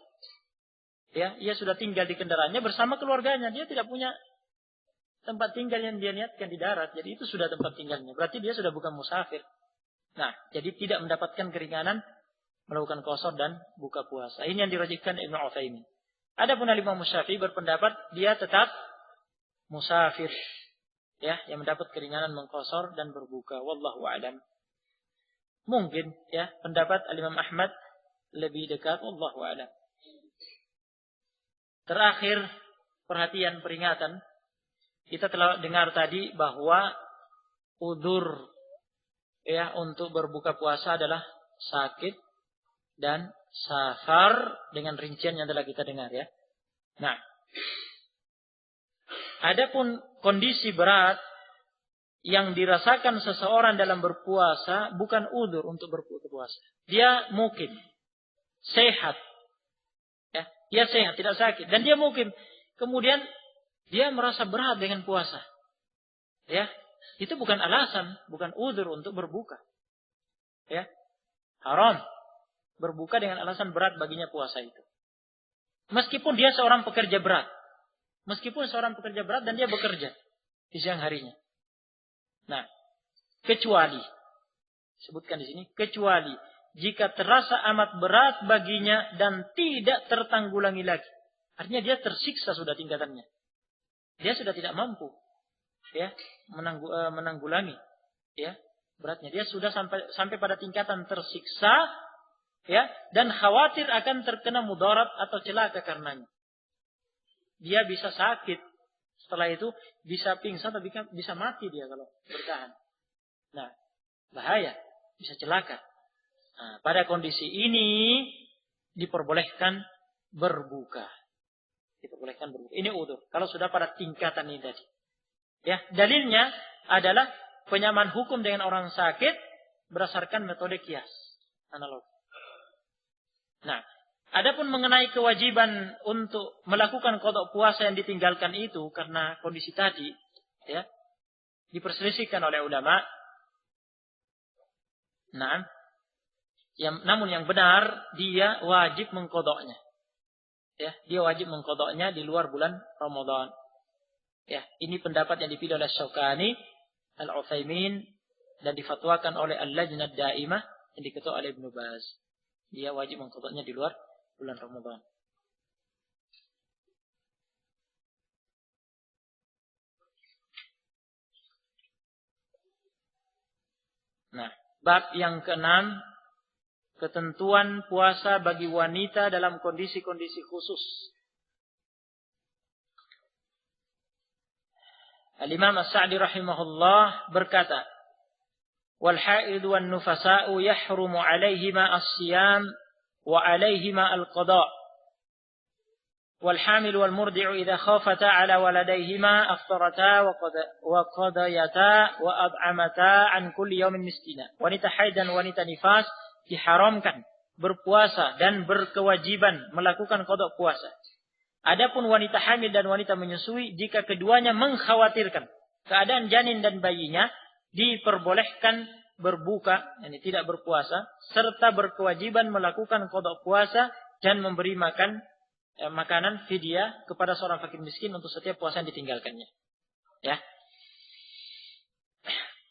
Ya, ia sudah tinggal di kendaraannya bersama keluarganya. Dia tidak punya tempat tinggal yang dia niatkan di darat. Jadi itu sudah tempat tinggalnya. Berarti dia sudah bukan musafir. Nah, jadi tidak mendapatkan keringanan melakukan qashar dan buka puasa. Ini yang dirajihkan Ibnu Utsaimin. Adapun Imam Syafi'i berpendapat dia tetap musafir. Ya, yang mendapat keringanan mengqashar dan berbuka. Wallahu a'lam. Mungkin ya pendapat Imam Ahmad lebih dekat, wallahu a'lam. Terakhir, perhatian peringatan. Kita telah dengar tadi bahwa udzur ya untuk berbuka puasa adalah sakit dan safar dengan rincian yang telah kita dengar ya. Nah, adapun kondisi berat yang dirasakan seseorang dalam berpuasa bukan udzur untuk berpuasa. Dia mukim, sehat. Ya, dia sehat, tidak sakit dan dia mukim. Kemudian dia merasa berat dengan puasa. Ya, itu bukan alasan, bukan udzur untuk berbuka. Ya. Haram berbuka dengan alasan berat baginya puasa itu. Meskipun dia seorang pekerja berat. Meskipun seorang pekerja berat dan dia bekerja di siang harinya. Nah, kecuali sebutkan di sini, kecuali jika terasa amat berat baginya dan tidak tertanggulangi lagi. Artinya dia tersiksa sudah tingkatannya. Dia sudah tidak mampu ya menanggulangi ya beratnya. Dia sudah sampai pada tingkatan tersiksa ya dan khawatir akan terkena mudarat atau celaka karenanya. Dia bisa sakit. Setelah itu bisa pingsan atau bisa mati dia kalau bertahan. Nah, bahaya, bisa celaka. Nah, pada kondisi ini diperbolehkan berbuka. Diperbolehkan berbuka. Ini udzur. Kalau sudah pada tingkatan ini tadi. Ya, dalilnya adalah penyamaan hukum dengan orang sakit berdasarkan metode kias analog. Nah, adapun mengenai kewajiban untuk melakukan qada puasa yang ditinggalkan itu karena kondisi tadi, ya, diperselisihkan oleh ulama. Nah, namun yang benar dia wajib mengqadanya. Ya, dia wajib mengqadanya di luar bulan Ramadan. Ya, ini pendapat yang dipilih oleh Syaukani, Al-Utsaimin dan difatwakan oleh Al-Lajnah Daimah yang diketuai oleh Ibnu Baz. Dia wajib mengqadanya di luar bulan Ramadan. Nah, bab yang ke-6, ketentuan puasa bagi wanita dalam kondisi-kondisi khusus. Al-Imam As-Sa'di rahimahullah berkata, "Wal haid wan nufasa'u yahrumu 'alaihima as-siyam wa 'alaihima al-qada'. Wal hamil wal murdi'u idza khafata 'ala waladayhima aftarata wa qadayata wa ad'amata 'an kulli yawmin miskina." Wanita haid dan wanita nifas diharamkan berpuasa dan berkewajiban melakukan qada puasa. Adapun wanita hamil dan wanita menyusui, jika keduanya mengkhawatirkan keadaan janin dan bayinya, diperbolehkan berbuka, yakni tidak berpuasa, serta berkewajiban melakukan qada puasa dan memberi makanan fidyah kepada seorang fakir miskin untuk setiap puasa yang ditinggalkannya. Ya.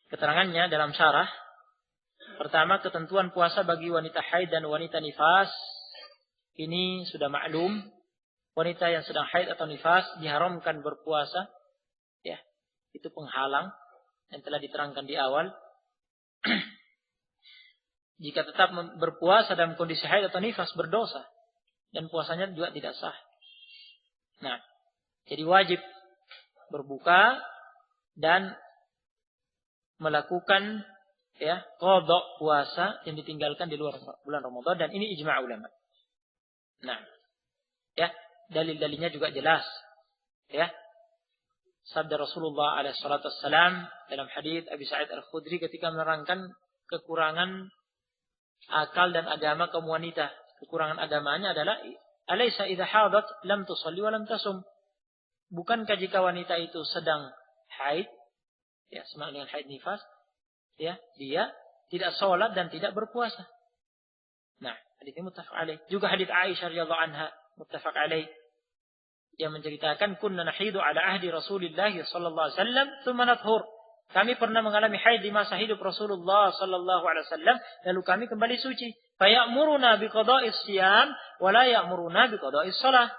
Keterangannya dalam syarah. Pertama, ketentuan puasa bagi wanita haid dan wanita nifas ini sudah maklum. Wanita yang sedang haid atau nifas diharamkan berpuasa. Ya, itu penghalang yang telah diterangkan di awal. Jika tetap berpuasa dalam kondisi haid atau nifas berdosa. Dan puasanya juga tidak sah. Nah, jadi wajib berbuka dan melakukan qada puasa yang ditinggalkan di luar bulan Ramadan, dan ini ijma' ulama. Nah, dalil-dalilnya juga jelas. Sabda Rasulullah alaihi salatu wassalam dalam hadits Abi Sa'id Al-Khudri ketika menerangkan kekurangan akal dan agama kaum wanita. Kekurangan agamanya adalah alaysa idza hadat lam tusalli wa lam tasum. Bukankah jika wanita itu sedang haid, sama dengan haid nifas, dia tidak sholat dan tidak berpuasa. Nah, hadis ini muttafaq alaih. Juga hadis Aisyah radhiyallahu anha muttafaq alaih yang menceritakan kunna nahidu ala ahdi Rasulillah sallallahu alaihi wasallam tsumma nathur. Kami pernah mengalami haid di masa hidup Rasulullah sallallahu alaihi wasallam, lalu kami kembali suci. Fa ya'muruna bi qada'is shiyam wa la ya'muruna bi qada'is shalah.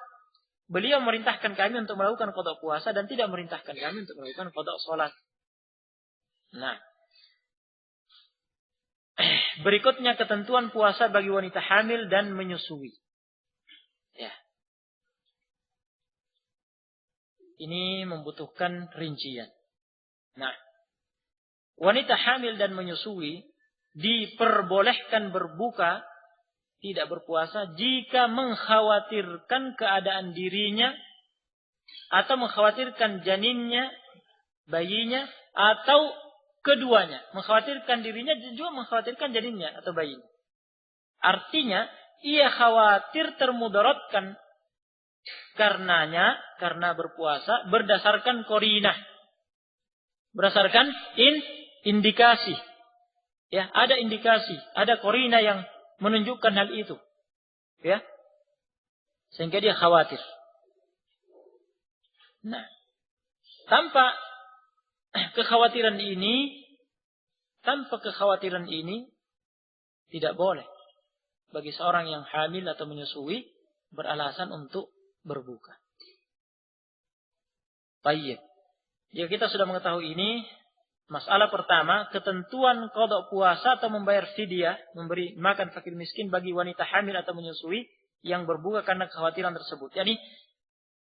Beliau merintahkan kami untuk melakukan qada puasa dan tidak merintahkan kami untuk melakukan qada salat. Nah, berikutnya ketentuan puasa bagi wanita hamil dan menyusui. Ini membutuhkan rincian. Nah, wanita hamil dan menyusui diperbolehkan berbuka, tidak berpuasa, jika mengkhawatirkan keadaan dirinya, atau mengkhawatirkan janinnya, bayinya, atau keduanya. Mengkhawatirkan dirinya juga mengkhawatirkan janinnya atau bayinya. Artinya, ia khawatir termudaratkan karena berpuasa berdasarkan qarinah. Berdasarkan indikasi. Ada indikasi, ada qarinah yang menunjukkan hal itu. Sehingga dia khawatir. Nah, tanpa kekhawatiran ini tidak boleh bagi seorang yang hamil atau menyusui beralasan untuk berbuka. Baik. Jika kita sudah mengetahui ini, masalah pertama, ketentuan qada puasa atau membayar fidyah, memberi makan fakir miskin bagi wanita hamil atau menyusui yang berbuka karena kekhawatiran tersebut. Jadi,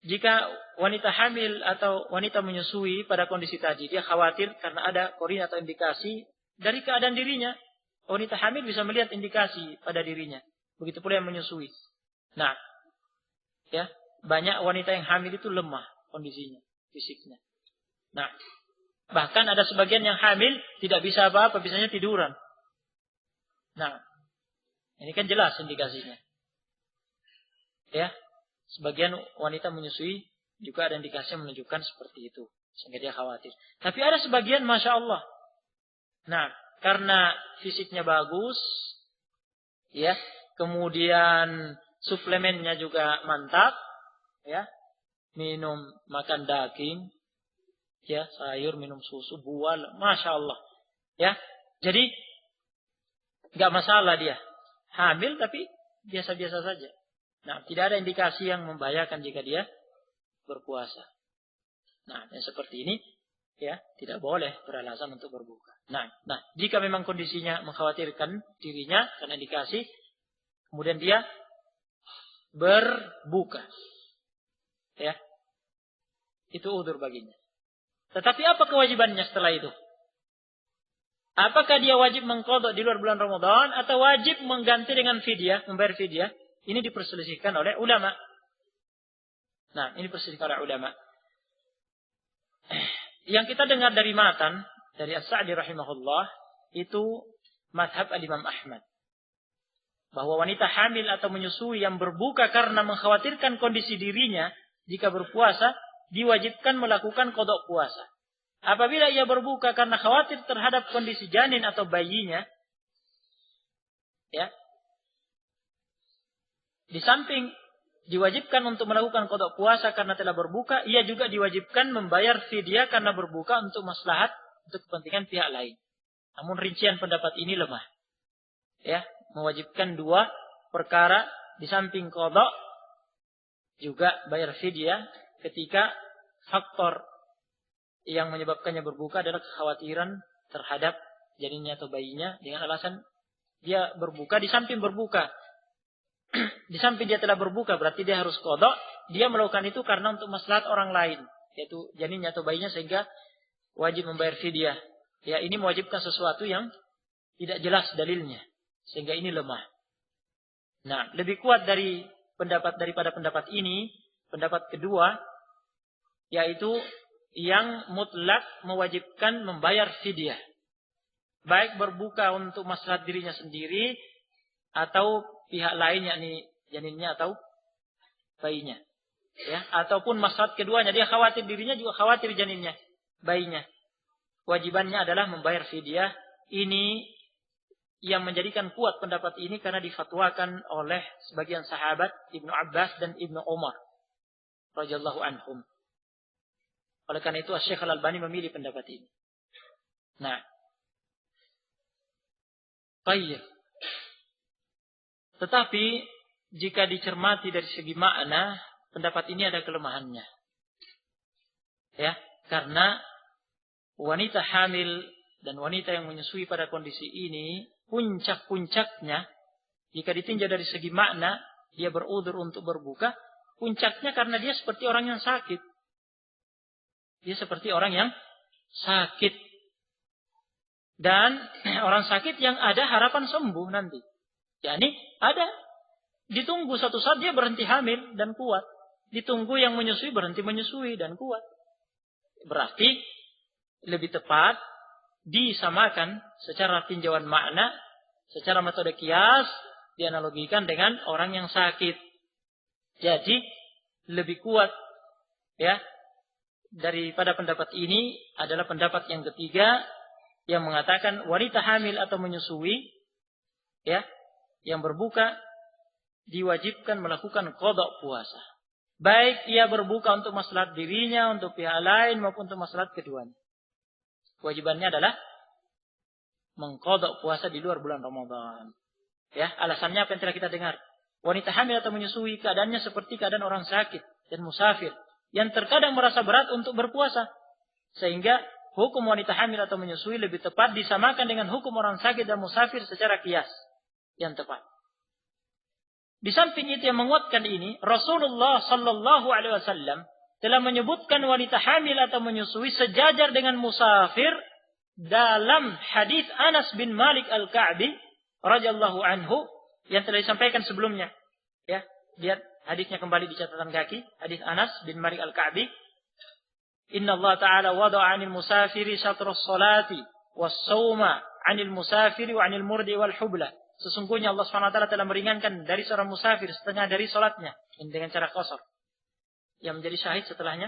jika wanita hamil atau wanita menyusui pada kondisi tadi, dia khawatir karena ada qarinah atau indikasi dari keadaan dirinya. Wanita hamil bisa melihat indikasi pada dirinya. Begitu pula yang menyusui. Nah, banyak wanita yang hamil itu lemah kondisinya, fisiknya. Nah, bahkan ada sebagian yang hamil tidak bisa apa-apa, bisanya tiduran. Nah, ini kan jelas indikasinya. Sebagian wanita menyusui juga ada indikasi yang menunjukkan seperti itu, sehingga dia khawatir. Tapi ada sebagian, masya Allah. Nah, karena fisiknya bagus, kemudian suplemennya juga mantap, minum, makan daging, sayur, minum susu, buah, masya Allah, jadi nggak masalah dia hamil, tapi biasa-biasa saja. Nah, tidak ada indikasi yang membahayakan jika dia berpuasa. Nah, yang seperti ini, tidak boleh beralasan untuk berbuka. Nah, jika memang kondisinya mengkhawatirkan dirinya karena indikasi, kemudian dia berbuka, itu udzur baginya. Tetapi apa kewajibannya setelah itu? Apakah dia wajib mengqadha di luar bulan Ramadan atau wajib mengganti dengan fidyah, membayar fidyah? Ini diperselisihkan oleh ulama. Nah, ini diperselisihkan oleh ulama. Yang kita dengar dari matan, dari As-Sa'di rahimahullah, itu mazhab al-Imam Ahmad. Bahwa wanita hamil atau menyusui yang berbuka karena mengkhawatirkan kondisi dirinya, jika berpuasa, diwajibkan melakukan qada puasa. Apabila ia berbuka karena khawatir terhadap kondisi janin atau bayinya, di samping diwajibkan untuk melakukan qada puasa karena telah berbuka, ia juga diwajibkan membayar fidyah karena berbuka untuk maslahat, untuk kepentingan pihak lain. Namun rincian pendapat ini lemah. Mewajibkan dua perkara, di samping qada juga bayar fidyah ketika faktor yang menyebabkannya berbuka adalah kekhawatiran terhadap janinnya atau bayinya dengan alasan dia berbuka, di samping berbuka. Di samping dia telah berbuka berarti dia harus qada. Dia melakukan itu karena untuk maslahat orang lain, yaitu janinnya atau bayinya, sehingga wajib membayar fidyah. Ya, ini mewajibkan sesuatu yang tidak jelas dalilnya, sehingga ini lemah. Nah, lebih kuat daripada pendapat ini, pendapat kedua, yaitu yang mutlak mewajibkan membayar fidyah. Baik berbuka untuk maslahat dirinya sendiri atau pihak lain, yakni janinnya atau bayinya. Ya, ataupun maslahat keduanya, dia khawatir dirinya juga khawatir janinnya, bayinya. Kewajibannya adalah membayar fidyah. Ini yang menjadikan kuat pendapat ini karena difatwakan oleh sebagian sahabat, Ibnu Abbas dan Ibnu Umar radhiyallahu anhum. Oleh karena itu Syekh Al-Albani memilih pendapat ini. Nah, baik. Tetapi jika dicermati dari segi makna, pendapat ini ada kelemahannya. Ya, karena wanita hamil dan wanita yang menyusui pada kondisi ini, puncak-puncaknya, jika ditinjau dari segi makna, dia berudzur untuk berbuka, puncaknya karena dia seperti orang yang sakit. Dia seperti orang yang sakit. Dan orang sakit yang ada harapan sembuh nanti. Yani ada, ditunggu satu saat dia berhenti hamil dan kuat. Ditunggu yang menyusui berhenti menyusui dan kuat. Berarti lebih tepat disamakan secara tinjauan makna, secara metode kias, dianalogikan dengan orang yang sakit. Jadi lebih kuat ya daripada pendapat ini adalah pendapat yang ketiga yang mengatakan wanita hamil atau menyusui ya yang berbuka diwajibkan melakukan qada puasa. Baik ia berbuka untuk maslahat dirinya, untuk pihak lain maupun untuk maslahat keduanya. Kewajibannya adalah mengqada puasa di luar bulan Ramadan. Ya, alasannya apa yang telah kita dengar. Wanita hamil atau menyusui keadaannya seperti keadaan orang sakit dan musafir yang terkadang merasa berat untuk berpuasa. Sehingga hukum wanita hamil atau menyusui lebih tepat disamakan dengan hukum orang sakit dan musafir secara kias yang tepat. Di samping itu yang menguatkan ini, Rasulullah sallallahu alaihi wasallam telah menyebutkan wanita hamil atau menyusui sejajar dengan musafir dalam hadis Anas bin Malik Al-Ka'bi radhiyallahu anhu yang telah disampaikan sebelumnya. Ya, lihat hadisnya kembali di catatan kaki, hadis Anas bin Malik Al-Ka'bi. Inna Allah Ta'ala wada'a 'anil musafiri syatrus salati was-shauma 'anil musafiri wa 'anil murdi wal hubla. Sesungguhnya Allah SWT telah meringankan dari seorang musafir setengah dari salatnya dengan cara qasar yang menjadi syahid setelahnya,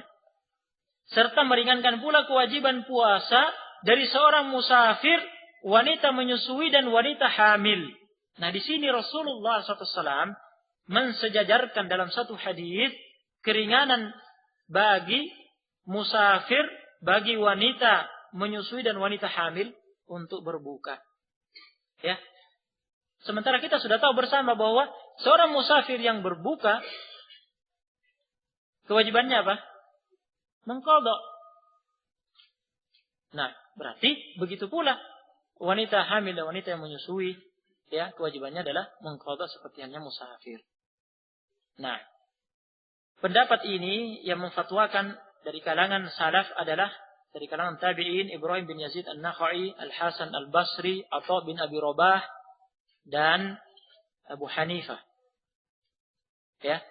serta meringankan pula kewajiban puasa dari seorang musafir, wanita menyusui dan wanita hamil. Nah, di sini Rasulullah SAW mensejajarkan dalam satu hadis keringanan bagi musafir, bagi wanita menyusui dan wanita hamil untuk berbuka. Ya. Sementara kita sudah tahu bersama bahwa seorang musafir yang berbuka kewajibannya apa? Mengqadha. Nah, berarti begitu pula wanita hamil dan wanita yang menyusui, ya, kewajibannya adalah mengqadha seperti halnya musafir. Nah, pendapat ini yang memfatwakan dari kalangan salaf adalah dari kalangan tabi'in Ibrahim bin Yazid An-Nakhai, Al-Hasan Al-Basri, Atha bin Abi Rabah dan Abu Hanifah. Ya.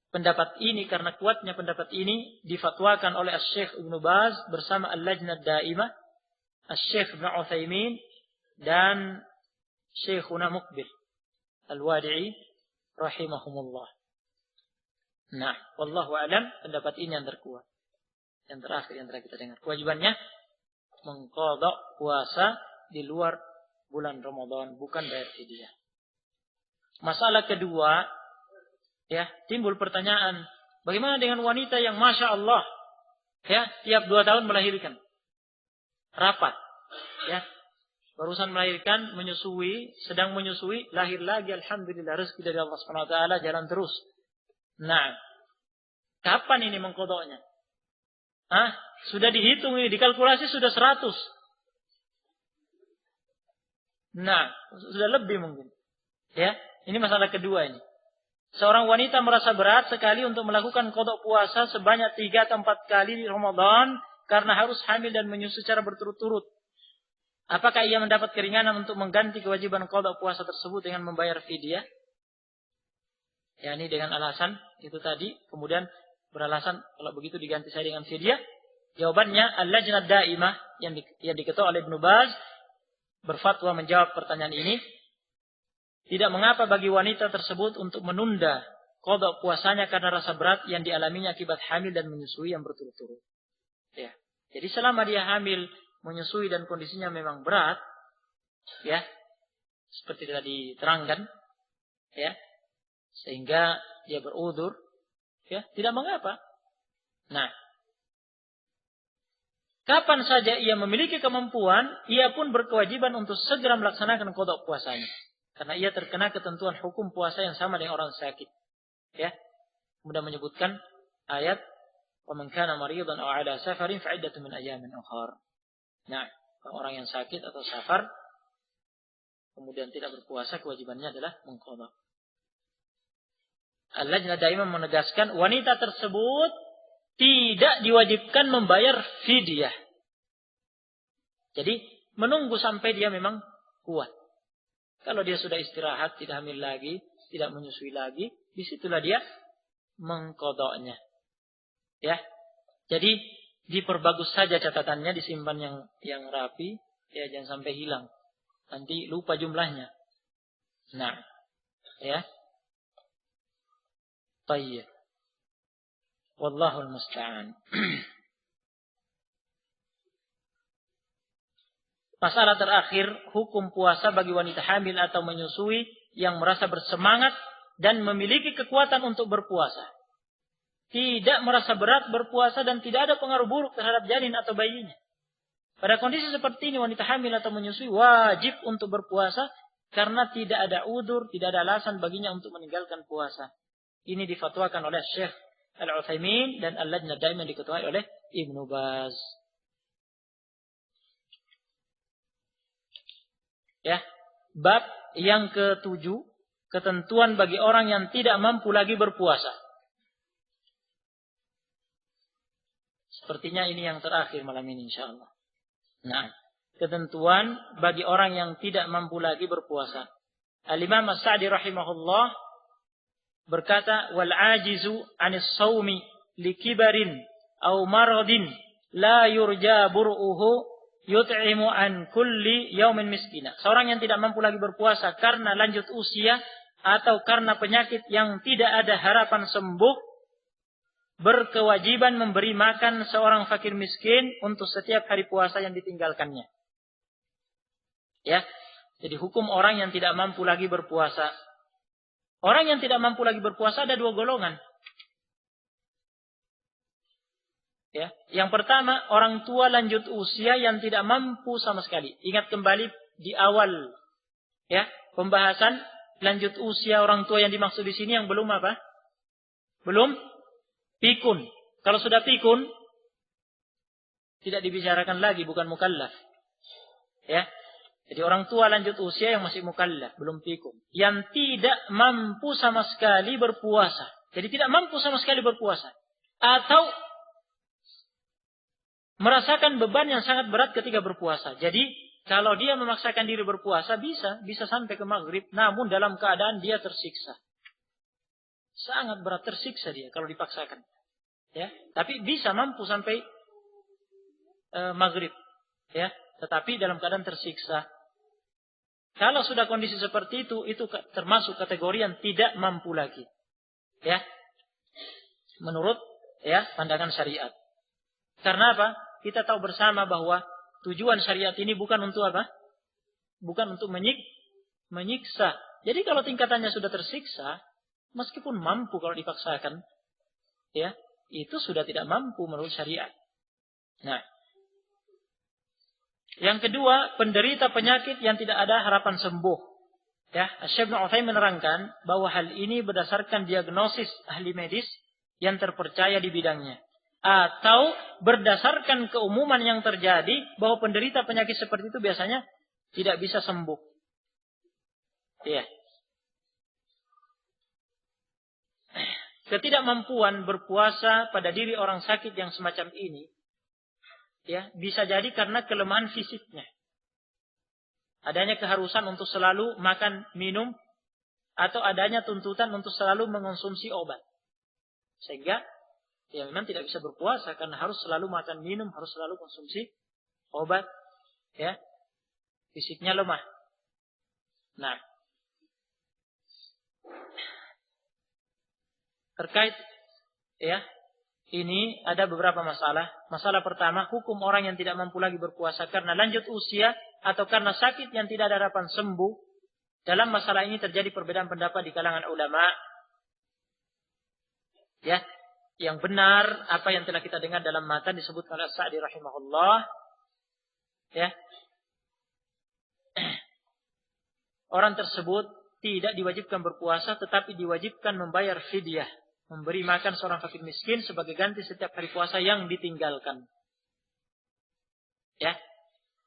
Pendapat ini karena kuatnya pendapat ini difatwakan oleh Asy-Syaikh Ibnu Baz bersama Al-Lajnah Daimah, Asy-Syaikh Ibnu Utsaimin dan Syekhuna Muqbil Al-Wadi'i rahimahumullah. Nah, wallahu alam, pendapat ini yang terkuat. Yang terakhir yang telah kita dengar. Kewajibannya mengqadha puasa di luar bulan Ramadan, bukan bayar fidyah. Masalah kedua, ya, timbul pertanyaan, bagaimana dengan wanita yang Masya Allah, ya, tiap 2 tahun melahirkan, rapat, ya, barusan melahirkan, menyusui, sedang menyusui, lahir lagi, alhamdulillah, rezeki dari Allah Subhanahu wa taala, jalan terus. Nah, kapan ini mengqadhanya? Sudah dihitung ini, dikalkulasi sudah 100. Nah, sudah lebih mungkin. Ya, ini masalah kedua ini. Seorang wanita merasa berat sekali untuk melakukan qada puasa sebanyak 3 atau 4 kali di Ramadan karena harus hamil dan menyusui secara berturut-turut. Apakah ia mendapat keringanan untuk mengganti kewajiban qada puasa tersebut dengan membayar fidyah? Ya, ini dengan alasan itu tadi, kemudian beralasan kalau begitu diganti saya dengan fidyah. Jawabannya Al-Lajnah Daimah yang diketua oleh Ibnu Baz berfatwa menjawab pertanyaan ini. Tidak mengapa bagi wanita tersebut untuk menunda qada puasanya karena rasa berat yang dialaminya akibat hamil dan menyusui yang berturut-turut. Ya. Jadi selama dia hamil, menyusui dan kondisinya memang berat, ya, seperti tadi diterangkan, ya, sehingga dia berudzur, ya, tidak mengapa. Nah, kapan saja ia memiliki kemampuan, ia pun berkewajiban untuk segera melaksanakan qada puasanya. Karena ia terkena ketentuan hukum puasa yang sama dengan orang sakit. Ya. Kemudian menyebutkan ayat wa man kana maridan aw ala safarin fa iddatun min ayamin ukhra. Nah, orang yang sakit atau safar kemudian tidak berpuasa, kewajibannya adalah mengqadha. Al-Lajnah Daimah menegaskan wanita tersebut tidak diwajibkan membayar fidyah. Jadi menunggu sampai dia memang kuat. Kalau dia sudah istirahat, tidak hamil lagi, tidak menyusui lagi, disitulah dia mengqadha'nya. Ya. Jadi diperbagus saja catatannya, disimpan yang rapi, ya, jangan sampai hilang. Nanti lupa jumlahnya. Nah, ya. Tayyib. Wallahul musta'an. Masalah terakhir, hukum puasa bagi wanita hamil atau menyusui yang merasa bersemangat dan memiliki kekuatan untuk berpuasa. Tidak merasa berat berpuasa dan tidak ada pengaruh buruk terhadap janin atau bayinya. Pada kondisi seperti ini, wanita hamil atau menyusui wajib untuk berpuasa karena tidak ada udzur, tidak ada alasan baginya untuk meninggalkan puasa. Ini difatwakan oleh Syekh Al-Utsaimin dan Al-Lajnah Daimah diketuai oleh Ibnu Baz. Ya, bab yang ke-7, ketentuan bagi orang yang tidak mampu lagi berpuasa. Sepertinya ini yang terakhir malam ini insyaallah. Nah, ketentuan bagi orang yang tidak mampu lagi berpuasa. Al-Imam As-Sa'di rahimahullah berkata, wal ajizu 'anis shaumi likibarin aw maradin la yurja bur'uhu yut'imu an kulli yaumin miskina. Seorang yang tidak mampu lagi berpuasa karena lanjut usia atau karena penyakit yang tidak ada harapan sembuh, berkewajiban memberi makan seorang fakir miskin untuk setiap hari puasa yang ditinggalkannya. Ya. Jadi hukum orang yang tidak mampu lagi berpuasa. Orang yang tidak mampu lagi berpuasa ada 2 golongan. Ya, yang pertama, orang tua lanjut usia yang tidak mampu sama sekali. Ingat kembali di awal, ya, pembahasan lanjut usia orang tua yang dimaksud di sini yang belum apa? Belum pikun. Kalau sudah pikun, tidak dibicarakan lagi, bukan mukallaf. Ya, jadi orang tua lanjut usia yang masih mukallaf, belum pikun, yang tidak mampu sama sekali berpuasa. Jadi tidak mampu sama sekali berpuasa, atau merasakan beban yang sangat berat ketika berpuasa. Jadi kalau dia memaksakan diri berpuasa bisa sampai ke maghrib, namun dalam keadaan dia tersiksa. Sangat berat, tersiksa dia kalau dipaksakan. Ya, tapi bisa mampu sampai maghrib. Ya, tetapi dalam keadaan tersiksa. Kalau sudah kondisi seperti itu termasuk kategori yang tidak mampu lagi. Ya, menurut ya pandangan syariat. Karena apa? Kita tahu bersama bahwa tujuan syariat ini bukan untuk apa? Bukan untuk menyiksa. Jadi kalau tingkatannya sudah tersiksa, meskipun mampu kalau dipaksakan, ya, itu sudah tidak mampu menurut syariat. Nah, yang kedua, penderita penyakit yang tidak ada harapan sembuh. Ya, Syekh Ibnu Utsaimin menerangkan bahwa hal ini berdasarkan diagnosis ahli medis yang terpercaya di bidangnya. Atau berdasarkan keumuman yang terjadi bahwa penderita penyakit seperti itu biasanya tidak bisa sembuh. Iya. Ketidakmampuan berpuasa pada diri orang sakit yang semacam ini, ya, bisa jadi karena kelemahan fisiknya. Adanya keharusan untuk selalu makan, minum, atau adanya tuntutan untuk selalu mengonsumsi obat. Sehingga ya memang tidak bisa berpuasa karena harus selalu makan, minum, harus selalu konsumsi obat, ya. Fisiknya lemah. Nah, terkait ya ini ada beberapa masalah. Masalah pertama, hukum orang yang tidak mampu lagi berpuasa karena lanjut usia atau karena sakit yang tidak ada harapan sembuh. Dalam masalah ini terjadi perbedaan pendapat di kalangan ulama. Ya, yang benar apa yang telah kita dengar dalam matan disebutkan oleh Sa'di rahimahullah. Ya. Orang tersebut tidak diwajibkan berpuasa tetapi diwajibkan membayar fidyah. Memberi makan seorang fakir miskin sebagai ganti setiap hari puasa yang ditinggalkan. Ya.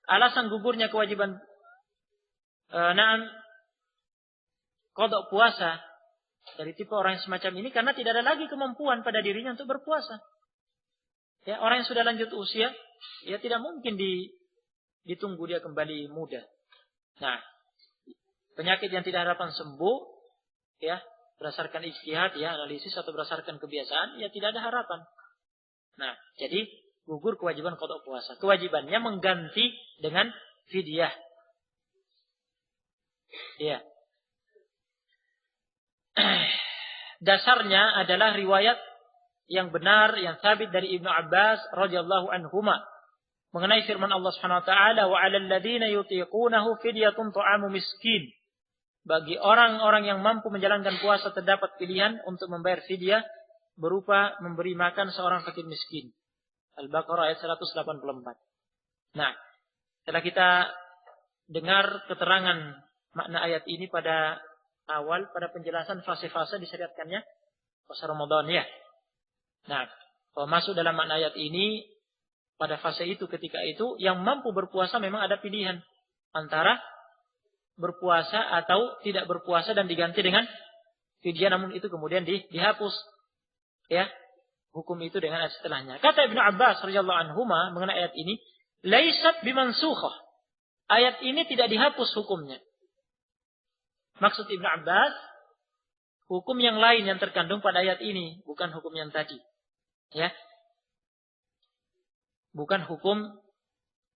Alasan gugurnya kewajiban qada puasa dari tipe orang yang semacam ini karena tidak ada lagi kemampuan pada dirinya untuk berpuasa. Ya, orang yang sudah lanjut usia, ya tidak mungkin ditunggu dia kembali muda. Nah, penyakit yang tidak harapan sembuh, ya, berdasarkan ijtihad, ya, analisis atau berdasarkan kebiasaan, ya tidak ada harapan. Nah, jadi gugur kewajiban qada puasa. Kewajibannya mengganti dengan fidyah. Ya. Dasarnya adalah riwayat yang benar yang sabit dari Ibnu Abbas radhiyallahu anhuma mengenai firman Allah Subhanahu wa taala wa 'alal ladzina yutiqunahu fidyatun ta'amu miskin. Bagi orang-orang yang mampu menjalankan puasa terdapat pilihan untuk membayar fidyah berupa memberi makan seorang fakir miskin. Al-Baqarah ayat 184. Nah, setelah kita dengar keterangan makna ayat ini pada awal, pada penjelasan fase-fase disyariatkannya puasa Ramadan, ya. Nah, kalau masuk dalam makna ayat ini, pada fase itu, ketika itu, yang mampu berpuasa memang ada pilihan antara berpuasa atau tidak berpuasa dan diganti dengan fidyah, namun itu kemudian dihapus, ya, hukum itu dengan ayat setelahnya. Kata Ibnu Abbas radhiyallahu anhuma mengenai ayat ini, laisat bimansukhah. Ayat ini tidak dihapus hukumnya. Maksud Ibnu Abbas, hukum yang lain yang terkandung pada ayat ini, bukan hukum yang tadi. Ya. Bukan hukum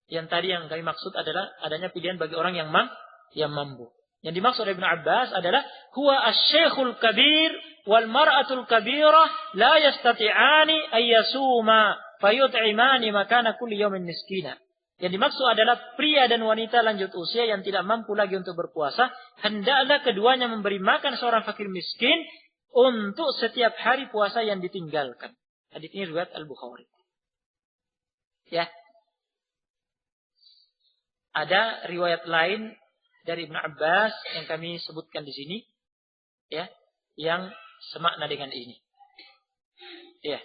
yang tadi yang kami maksud adalah adanya pilihan bagi orang yang mampu. Yang dimaksud oleh Ibnu Abbas adalah huwa asy-syekhul kabir wal mar'atul kabirah la yastati'ani ayyasuma fayut'imani makana kulli yawmin miskina. Yang dimaksud adalah pria dan wanita lanjut usia yang tidak mampu lagi untuk berpuasa, hendaklah keduanya memberi makan seorang fakir miskin untuk setiap hari puasa yang ditinggalkan. Hadis ini riwayat Al-Bukhari. Ya. Ada riwayat lain dari Ibnu Abbas yang kami sebutkan di sini, ya, yang semakna dengan ini. Ya.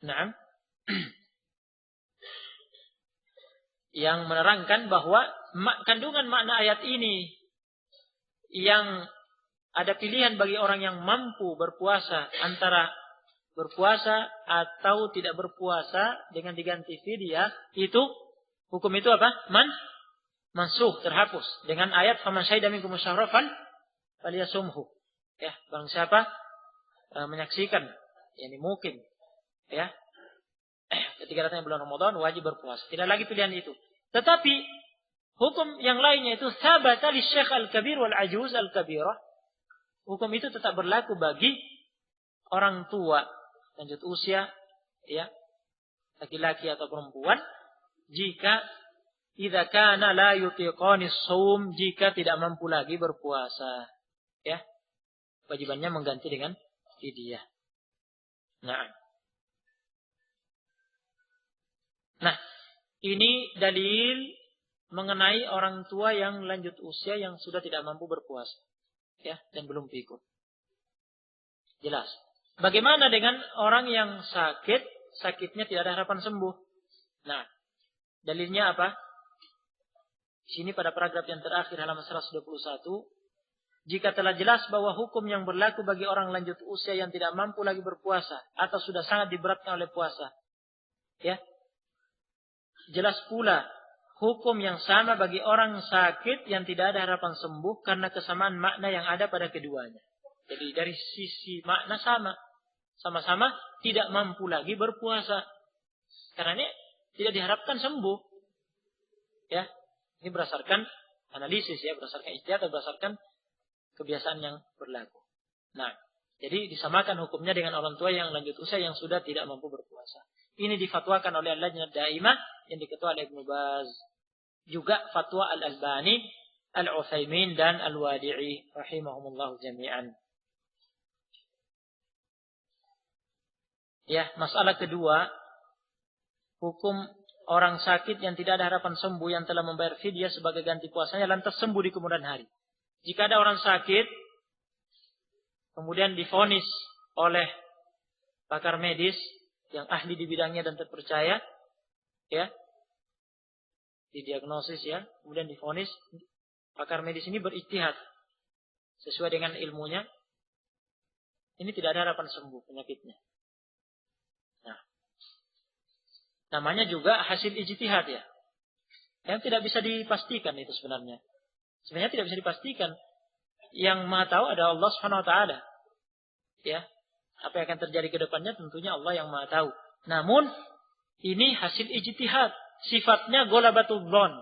Nah, yang menerangkan bahwa kandungan makna ayat ini yang ada pilihan bagi orang yang mampu berpuasa antara berpuasa atau tidak berpuasa dengan diganti fidyah, itu hukum itu apa? Mansuh, terhapus dengan ayat faman syahida minkum syahra falyasumhu. Ya, barang siapa menyaksikan, yani mungkin, ya, ketika datangnya bulan Ramadan wajib berpuasa. Tidak lagi pilihan itu. Tetapi hukum yang lainnya itu sabata li syekh al-kabir wal ajuz al-kabirah. Hukum itu tetap berlaku bagi orang tua lanjut usia, ya, laki-laki atau perempuan, jika idza kana la yutiqani shaum, jika tidak mampu lagi berpuasa, ya. Wajibannya mengganti dengan fidyah. Nah, ini dalil mengenai orang tua yang lanjut usia yang sudah tidak mampu berpuasa, ya, dan belum pikun. Jelas. Bagaimana dengan orang yang sakit, sakitnya tidak ada harapan sembuh? Nah, dalilnya apa? Di sini pada paragraf yang terakhir halaman 121, jika telah jelas bahwa hukum yang berlaku bagi orang lanjut usia yang tidak mampu lagi berpuasa atau sudah sangat diberatkan oleh puasa, ya, jelas pula hukum yang sama bagi orang sakit yang tidak ada harapan sembuh karena kesamaan makna yang ada pada keduanya. Jadi dari sisi makna sama-sama tidak mampu lagi berpuasa karena ini tidak diharapkan sembuh. Ya, ini berdasarkan analisis ya, berdasarkan ijtihad atau berdasarkan kebiasaan yang berlaku. Nah, jadi disamakan hukumnya dengan orang tua yang lanjut usia yang sudah tidak mampu berpuasa. Ini difatwakan oleh Al-Lajnah Daimah yang diketuai oleh Ibnu Baz. Juga fatwa Al-Albani, Al-Utsaimin dan Al-Wadi'i rahimahumullah jami'an. Ya, masalah kedua, hukum orang sakit yang tidak ada harapan sembuh yang telah membayar fidyah sebagai ganti puasanya lantas sembuh di kemudian hari. Jika ada orang sakit, kemudian divonis oleh pakar medis yang ahli di bidangnya dan terpercaya, ya, didiagnosis ya, kemudian divonis, pakar medis ini berijtihad sesuai dengan ilmunya, ini tidak ada harapan sembuh penyakitnya. Nah, namanya juga hasil ijtihad ya, yang tidak bisa dipastikan itu sebenarnya. Sebenarnya tidak bisa dipastikan. Yang Maha tahu ada Allah Subhanahu wa taala. Ya. Apa yang akan terjadi ke depannya tentunya Allah yang Maha tahu. Namun ini hasil ijtihad, sifatnya ghalabatul dzan.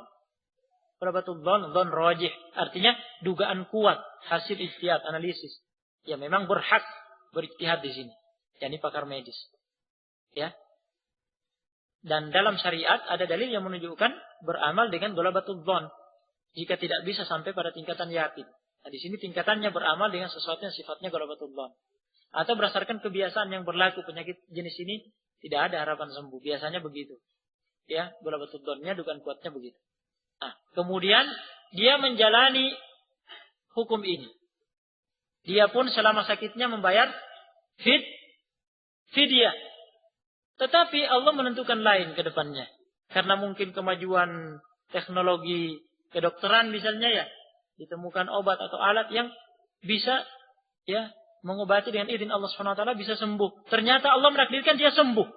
Ghalabatul dzan rajih, artinya dugaan kuat, hasil ijtihad, analisis. Ya memang berhak berijtihad di sini. yakni pakar medis. Ya. Dan dalam syariat ada dalil yang menunjukkan beramal dengan ghalabatul dzan. Jika tidak bisa sampai pada tingkatan yakin. Nah, di sini tingkatannya beramal dengan sesuatu yang sifatnya ghalabatul dzan. Atau berdasarkan kebiasaan yang berlaku penyakit jenis ini tidak ada harapan sembuh. Biasanya begitu. Ya, ghalabatul dzannya dugaan kuatnya begitu. Nah, kemudian dia menjalani hukum ini. Dia pun selama sakitnya membayar fidyah. Tetapi Allah menentukan lain ke depannya. Karena mungkin kemajuan teknologi kedokteran misalnya ya, ditemukan obat atau alat yang bisa ya mengobati dengan izin Allah Subhanahu wa taala bisa sembuh. Ternyata Allah menakdirkan dia sembuh.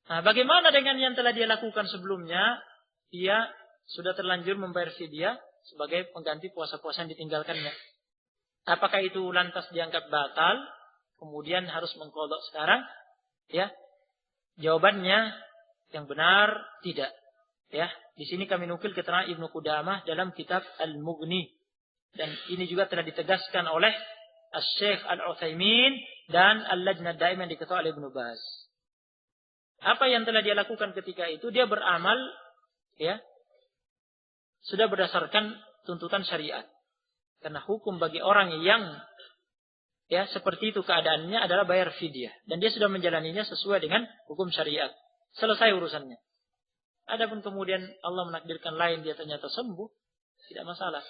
Nah, bagaimana dengan yang telah dia lakukan sebelumnya? Dia sudah terlanjur membayar fidyah sebagai pengganti puasa-puasa yang ditinggalkannya. Apakah itu lantas dianggap batal? Kemudian harus mengqadha sekarang? Ya. Jawabannya yang benar tidak. Ya, di sini kami nukil keterangan Ibnu Qudamah dalam kitab Al-Mughni. Dan ini juga telah ditegaskan oleh Asy-Syaikh Al-Utsaimin dan Al-Lajnah Daimah yang diketuai oleh Ibnu Baz. Apa yang telah dia lakukan ketika itu? Dia beramal ya sudah berdasarkan tuntutan syariat. Karena hukum bagi orang yang ya seperti itu keadaannya adalah bayar fidyah dan dia sudah menjalaninya sesuai dengan hukum syariat. Selesai urusannya. Adapun kemudian Allah menakdirkan lain dia ternyata sembuh, tidak masalah.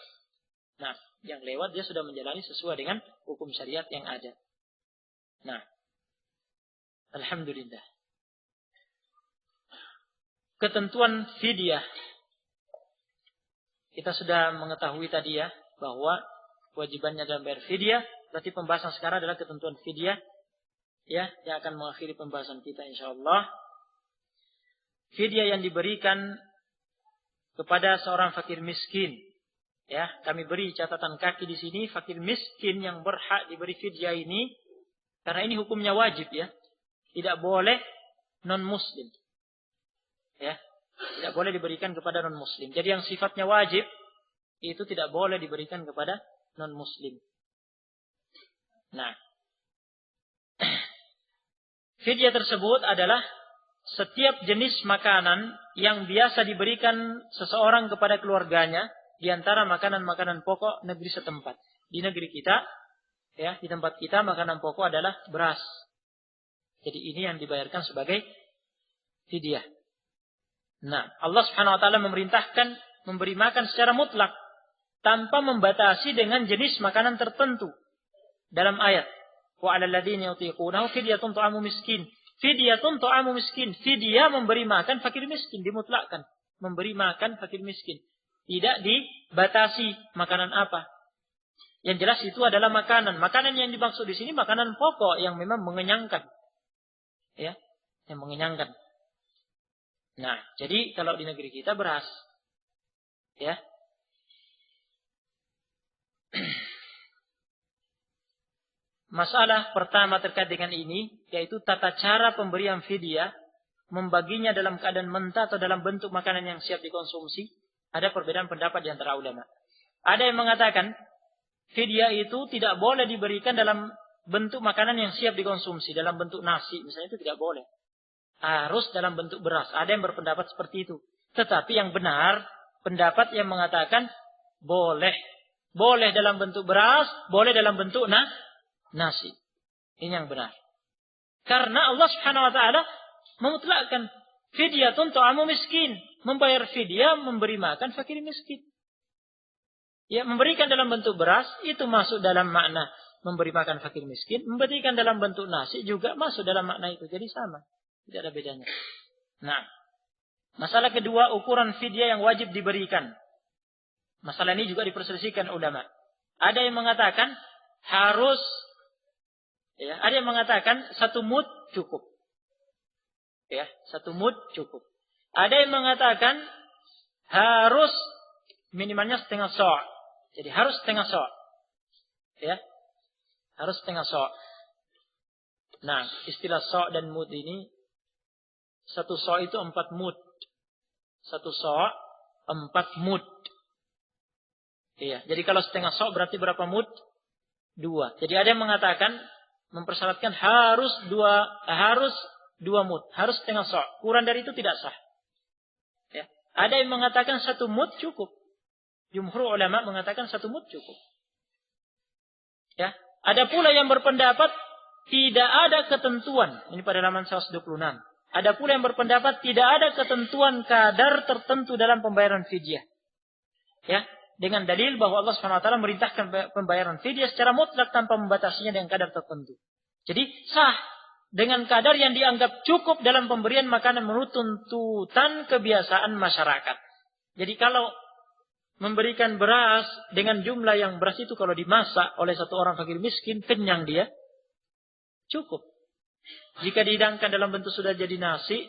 Nah, yang lewat dia sudah menjalani sesuai dengan hukum syariat yang ada. Nah, alhamdulillah. Ketentuan fidyah. Kita sudah mengetahui tadi ya bahwa kewajibannya dalam bayar fidyah. Berarti pembahasan sekarang adalah ketentuan fidyah ya yang akan mengakhiri pembahasan kita insyaallah. Fidyah yang diberikan kepada seorang fakir miskin. Ya, kami beri catatan kaki di sini, fakir miskin yang berhak diberi fidyah ini karena ini hukumnya wajib ya. Tidak boleh non muslim. Ya, tidak boleh diberikan kepada non muslim. Jadi yang sifatnya wajib itu tidak boleh diberikan kepada non muslim. Nah, fidyah tersebut adalah setiap jenis makanan yang biasa diberikan seseorang kepada keluarganya di antara makanan-makanan pokok negeri setempat. Di negeri kita, ya, di tempat kita makanan pokok adalah beras. Jadi ini yang dibayarkan sebagai fidyah. Nah, Allah Subhanahu wa taala memerintahkan memberi makan secara mutlak tanpa membatasi dengan jenis makanan tertentu. Dalam ayat, wa 'alal ladzina yutiqunahu fidyatun ta'amu miskin. Fidyatun ta'amu miskin. Fidyah memberi makan fakir miskin dimutlakkan. memberi makan fakir miskin. Tidak dibatasi makanan apa. Yang jelas itu adalah makanan. Makanan yang dimaksud di sini makanan pokok yang memang mengenyangkan. Ya, yang mengenyangkan. Nah, jadi kalau di negeri kita beras. Ya. Masalah pertama terkait dengan ini, yaitu tata cara pemberian fidyah, membaginya dalam keadaan mentah atau dalam bentuk makanan yang siap dikonsumsi. Ada perbedaan pendapat di antara ulama. Ada yang mengatakan, fidyah itu tidak boleh diberikan dalam bentuk makanan yang siap dikonsumsi. Dalam bentuk nasi, misalnya, itu tidak boleh. Harus dalam bentuk beras. Ada yang berpendapat seperti itu. Tetapi yang benar, pendapat yang mengatakan, boleh. Boleh dalam bentuk beras, boleh dalam bentuk nasi. Ini yang benar. Karena Allah Subhanahu wa taala memutlakkan fidyatun ta'amu miskin, membayar fidyah memberi makan fakir miskin. Ya, memberikan dalam bentuk beras itu masuk dalam makna memberi makan fakir miskin, memberikan dalam bentuk nasi juga masuk dalam makna itu. Jadi sama, tidak ada bedanya. Nah, masalah kedua, ukuran fidyah yang wajib diberikan. Masalah ini juga diperselisihkan ulama. Ada yang mengatakan harus, ya, ada yang mengatakan 1 mud cukup. Ya, 1 mud cukup. Ada yang mengatakan harus minimalnya setengah sa'. Jadi harus setengah sa'. Ya, harus setengah sa'. Nah, istilah sa' dan mud ini, 1 sa' itu 4 mud. 1 sa' 4 mud. Iya, jadi kalau setengah sa' berarti berapa mud? 2. Jadi ada yang mengatakan mempersyaratkan harus 2 mud, harus setengah sa'. Kurang dari itu tidak sah. Ya. Ada yang mengatakan 1 mud cukup. Jumhur ulama mengatakan 1 mud cukup. Ya. Ada pula yang berpendapat tidak ada ketentuan. Ini pada halaman 126. Ada pula yang berpendapat tidak ada ketentuan kadar tertentu dalam pembayaran fidyah. Ya. Dengan dalil bahwa Allah SWT merintahkan pembayaran fidyah secara mutlak tanpa membatasinya dengan kadar tertentu. Jadi sah dengan kadar yang dianggap cukup dalam pemberian makanan menurut tuntutan kebiasaan masyarakat. Jadi kalau memberikan beras dengan jumlah yang beras itu kalau dimasak oleh satu orang fakir miskin, kenyang dia, cukup. Jika dihidangkan dalam bentuk sudah jadi nasi,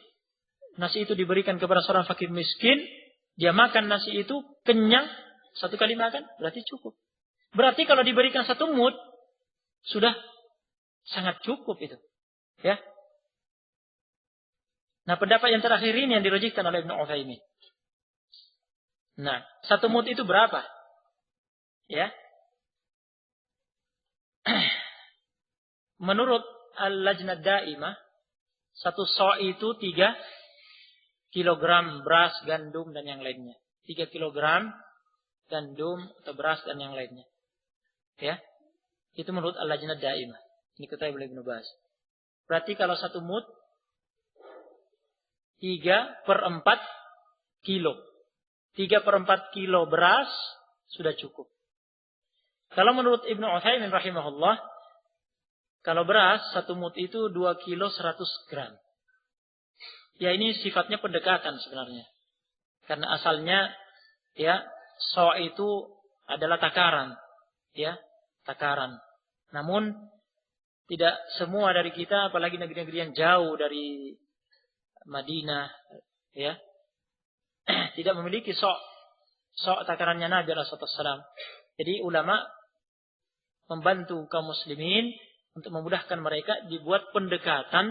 nasi itu diberikan kepada seorang fakir miskin, dia makan nasi itu, kenyang, 1 kali makan, berarti cukup. Berarti kalau diberikan 1 mud, sudah sangat cukup itu. Ya. Nah, pendapat yang terakhir ini yang dirujukkan oleh Ibnu Utsaimin. Nah, 1 mud itu berapa? Ya. Menurut Al-Lajnah Daimah, 1 sa' itu 3 kilogram beras, gandum, dan yang lainnya. 3 kilogram gandum atau beras dan yang lainnya. Ya. Itu menurut Al-Lajnah Daimah. Ini kata oleh Ibnu Baz. Berarti kalau 1 mud 3/4 kilo. 3/4 kilo beras sudah cukup. Kalau menurut Ibnu Utsaimin rahimahullah, kalau beras 1 mud itu 2 kilo 100 gram. Ya, ini sifatnya pendekatan sebenarnya. Karena asalnya ya sa' itu adalah takaran. Ya, takaran. Namun tidak semua dari kita, apalagi negeri-negeri yang jauh dari Madinah, ya, tidak memiliki sa' takarannya Nabi SAW. Jadi ulama membantu kaum muslimin untuk memudahkan mereka, dibuat pendekatan,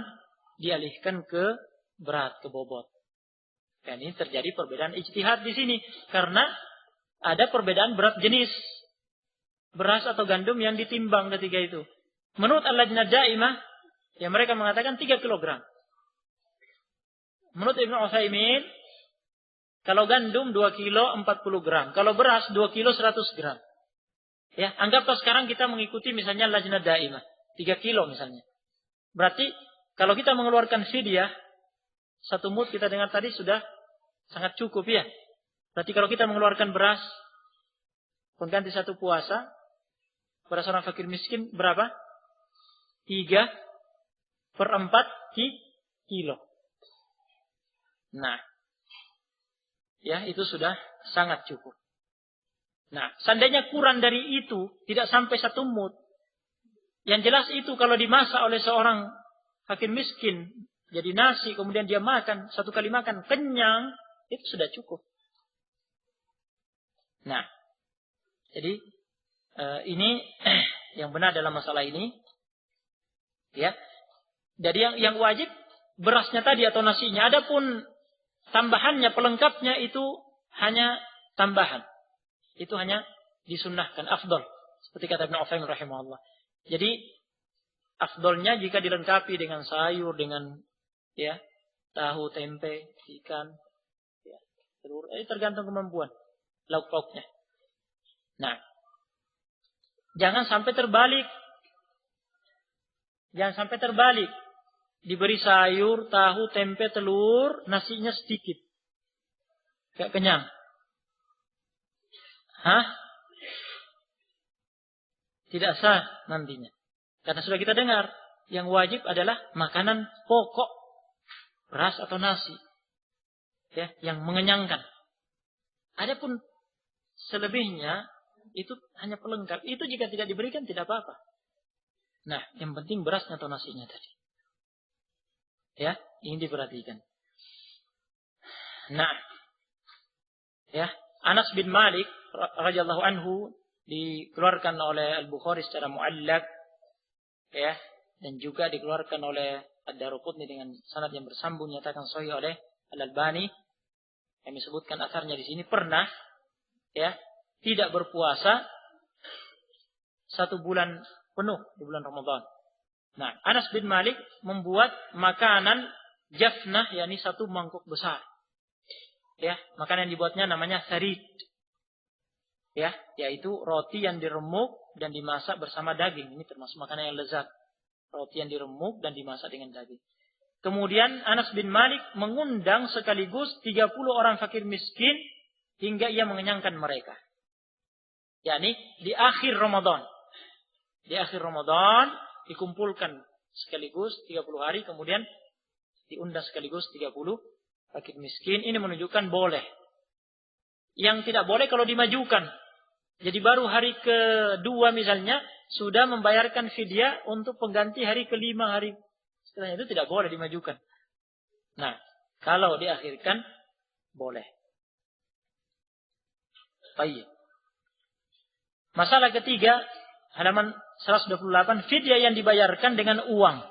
dialihkan ke berat, ke bobot. Dan ini terjadi perbedaan ijtihad di sini karena ada perbedaan berat jenis beras atau gandum yang ditimbang ketika itu. Menurut Al-Lajnah Daimah, ya mereka mengatakan 3 kilogram. Menurut Ibnu Utsaimin, kalau gandum 2 kilo 40 gram. Kalau beras 2 kilo 100 gram. Ya, anggaplah sekarang kita mengikuti misalnya Lajnah Daimah. 3 kilo misalnya. Berarti kalau kita mengeluarkan fidyah, 1 mud kita dengar tadi sudah sangat cukup ya. Berarti kalau kita mengeluarkan beras pengganti 1 puasa pada seorang fakir miskin berapa? 3/4 kilo. Nah, ya itu sudah sangat cukup. Nah, seandainya kurang dari itu, tidak sampai 1 mud. Yang jelas itu kalau dimasak oleh seorang fakir miskin, jadi nasi, kemudian dia makan, 1 kali makan, kenyang, itu sudah cukup. Nah, jadi ini yang benar dalam masalah ini. Ya. Jadi yang wajib berasnya tadi atau nasinya. Adapun tambahannya, pelengkapnya itu hanya tambahan. Itu hanya disunnahkan, afdol. Seperti kata Ibnu Utsaimin rahimahullah. Jadi afdolnya jika dilengkapi dengan sayur, dengan ya tahu, tempe, ikan, ya, telur. Tergantung kemampuan lauk pauknya. Nah, jangan sampai terbalik. Jangan sampai terbalik. Diberi sayur, tahu, tempe, telur, nasinya sedikit. Gak kenyang. Tidak sah nantinya. Karena sudah kita dengar, yang wajib adalah makanan pokok, beras atau nasi, ya, yang mengenyangkan. Adapun selebihnya itu hanya pelengkap. Itu jika tidak diberikan tidak apa-apa. Nah, yang penting berasnya atau nasinya tadi. Ya, ini diperhatikan. Nah, ya, Anas bin Malik radhiyallahu anhu dikeluarkan oleh Al-Bukhari secara muallaq, ya, dan juga dikeluarkan oleh Ad-Daruqutni dengan sanad yang bersambung, nyatakan sahih oleh Al-Albani. Kami sebutkan asarnya di sini, pernah ya tidak berpuasa 1 bulan penuh di bulan Ramadan. Nah, Anas bin Malik membuat makanan jafnah, yakni 1 mangkuk besar. Ya, makanan yang dibuatnya namanya sarid. Ya, yaitu roti yang diremuk dan dimasak bersama daging. Ini termasuk makanan yang lezat. Roti yang diremuk dan dimasak dengan daging. Kemudian Anas bin Malik mengundang sekaligus 30 orang fakir miskin hingga ia mengenyangkan mereka. Yakni di akhir Ramadan. Di akhir Ramadan dikumpulkan sekaligus 30 hari, kemudian diundang sekaligus 30 fakir miskin. Ini menunjukkan boleh. Yang tidak boleh kalau dimajukan. Jadi baru hari kedua misalnya sudah membayarkan fidyah untuk pengganti hari kelima, hari setelahnya, itu tidak boleh dimajukan. Nah, kalau diakhirkan boleh. Baik. Masalah ketiga, halaman 128, fidyah yang dibayarkan dengan uang,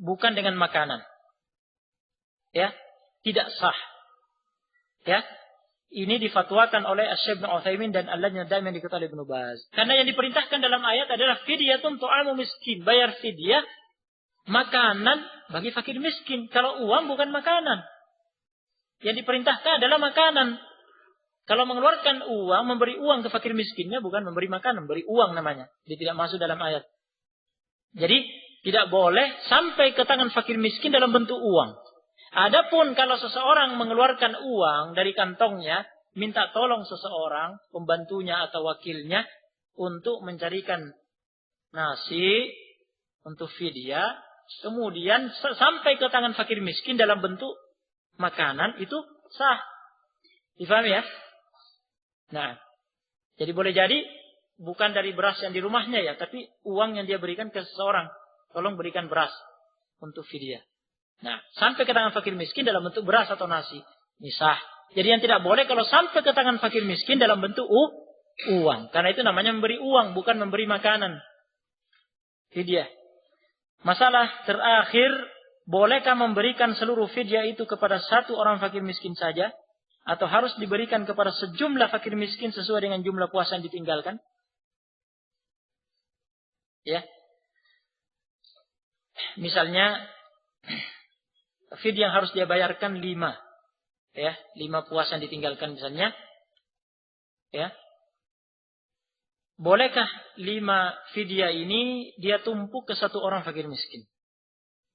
bukan dengan makanan. Ya, tidak sah. Ya, ini difatwakan oleh Syekh Ibnu Utsaimin dan Al-Lajnah Daimah yang diketahui Ibnu Baz. Karena yang diperintahkan dalam ayat adalah fidyatun tu'amu miskin, bayar fidyah makanan bagi fakir miskin. Kalau uang bukan makanan. Yang diperintahkan adalah makanan. Kalau mengeluarkan uang, memberi uang ke fakir miskinnya bukan memberi makanan, memberi uang namanya. Dia tidak masuk dalam ayat. Jadi tidak boleh sampai ke tangan fakir miskin dalam bentuk uang. Adapun kalau seseorang mengeluarkan uang dari kantongnya, minta tolong seseorang, pembantunya atau wakilnya untuk mencarikan nasi untuk fidyah, kemudian sampai ke tangan fakir miskin dalam bentuk makanan, itu sah. Difahami ya? Nah, jadi boleh jadi bukan dari beras yang di rumahnya ya, tapi uang yang dia berikan ke seseorang. Tolong berikan beras untuk fidyah. Nah, sampai ke tangan fakir miskin dalam bentuk beras atau nasi, ini sah. Jadi yang tidak boleh kalau sampai ke tangan fakir miskin dalam bentuk uang. Karena itu namanya memberi uang, bukan memberi makanan. Fidyah. Masalah terakhir, bolehkah memberikan seluruh fidyah itu kepada 1 orang fakir miskin saja? Atau harus diberikan kepada sejumlah fakir miskin sesuai dengan jumlah puasa yang ditinggalkan? Ya. Misalnya, fidyah yang harus dia bayarkan 5. Ya, 5 puasa yang ditinggalkan misalnya. Ya. Bolehkah 5 fidyah ini dia tumpuk ke 1 orang fakir miskin?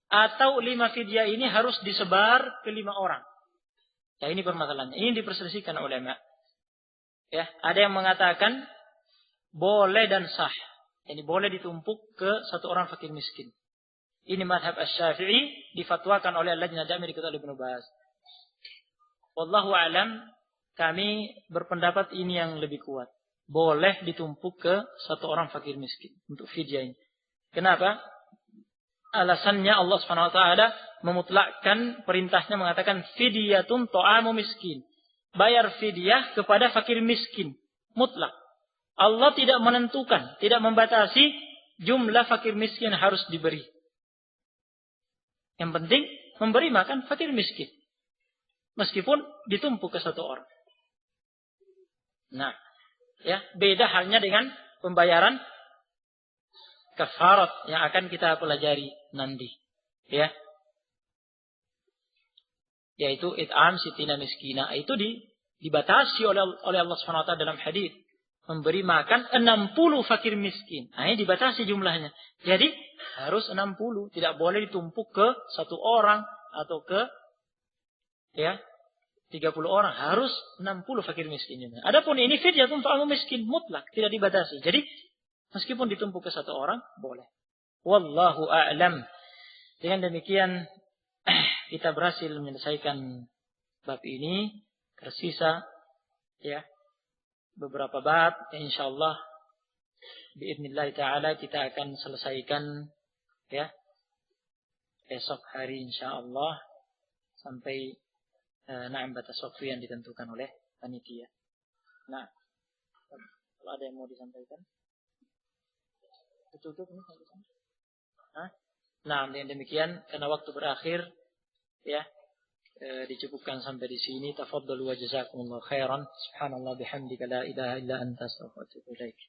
Atau 5 fidyah ini harus disebar ke 5 orang? Ya, ini permasalahannya. Ini diperselisihkan ulama. Ya, ada yang mengatakan boleh dan sah. Ini boleh ditumpuk ke 1 orang fakir miskin. Ini madhab Asy-Syafi'i, difatwakan oleh Al-Lajnah Daimah diketahui Ibnu Baz. wallahu a'lam, kami berpendapat ini yang lebih kuat. Boleh ditumpuk ke satu orang fakir miskin untuk fidyah ini. Kenapa? Alasannya Allah Subhanahu wa taala memutlakkan perintahnya mengatakan fidyatun ta'amu miskin. Bayar fidyah kepada fakir miskin, mutlak. Allah tidak menentukan, tidak membatasi jumlah fakir miskin harus diberi. Yang penting memberi makan fakir miskin. Meskipun ditumpuk ke satu orang. Nah, ya, beda halnya dengan pembayaran kafarat yang akan kita pelajari nanti, ya. Yaitu it'am sitina miskina, itu dibatasi oleh Allah Subhanahu wa taala dalam hadis, memberi makan 60 fakir miskin. Nah, ini dibatasi jumlahnya. Jadi harus 60, tidak boleh ditumpuk ke satu orang atau ke 30 orang, harus 60 fakir miskin. Adapun ini fidyatun ta'amu miskin, mutlak, tidak dibatasi. Jadi meskipun ditumpuk ke satu orang, boleh. Wallahu a'lam. Dengan demikian kita berhasil menyelesaikan bab ini. Tersisa beberapa bab yang insyaallah biidznillah taala kita akan selesaikan besok hari insyaallah sampai batas waktu yang ditentukan oleh panitia. Nah, kalau ada yang mau disampaikan, tutup ini sampai sana. Nah, dengan demikian karena waktu berakhir, dicukupkan sampai di sini. Tafadhalu wa jazakumullahu khairan. Subhanallah bihamdika la ilaha illa anta astaghfiruka wa atubu ilaik.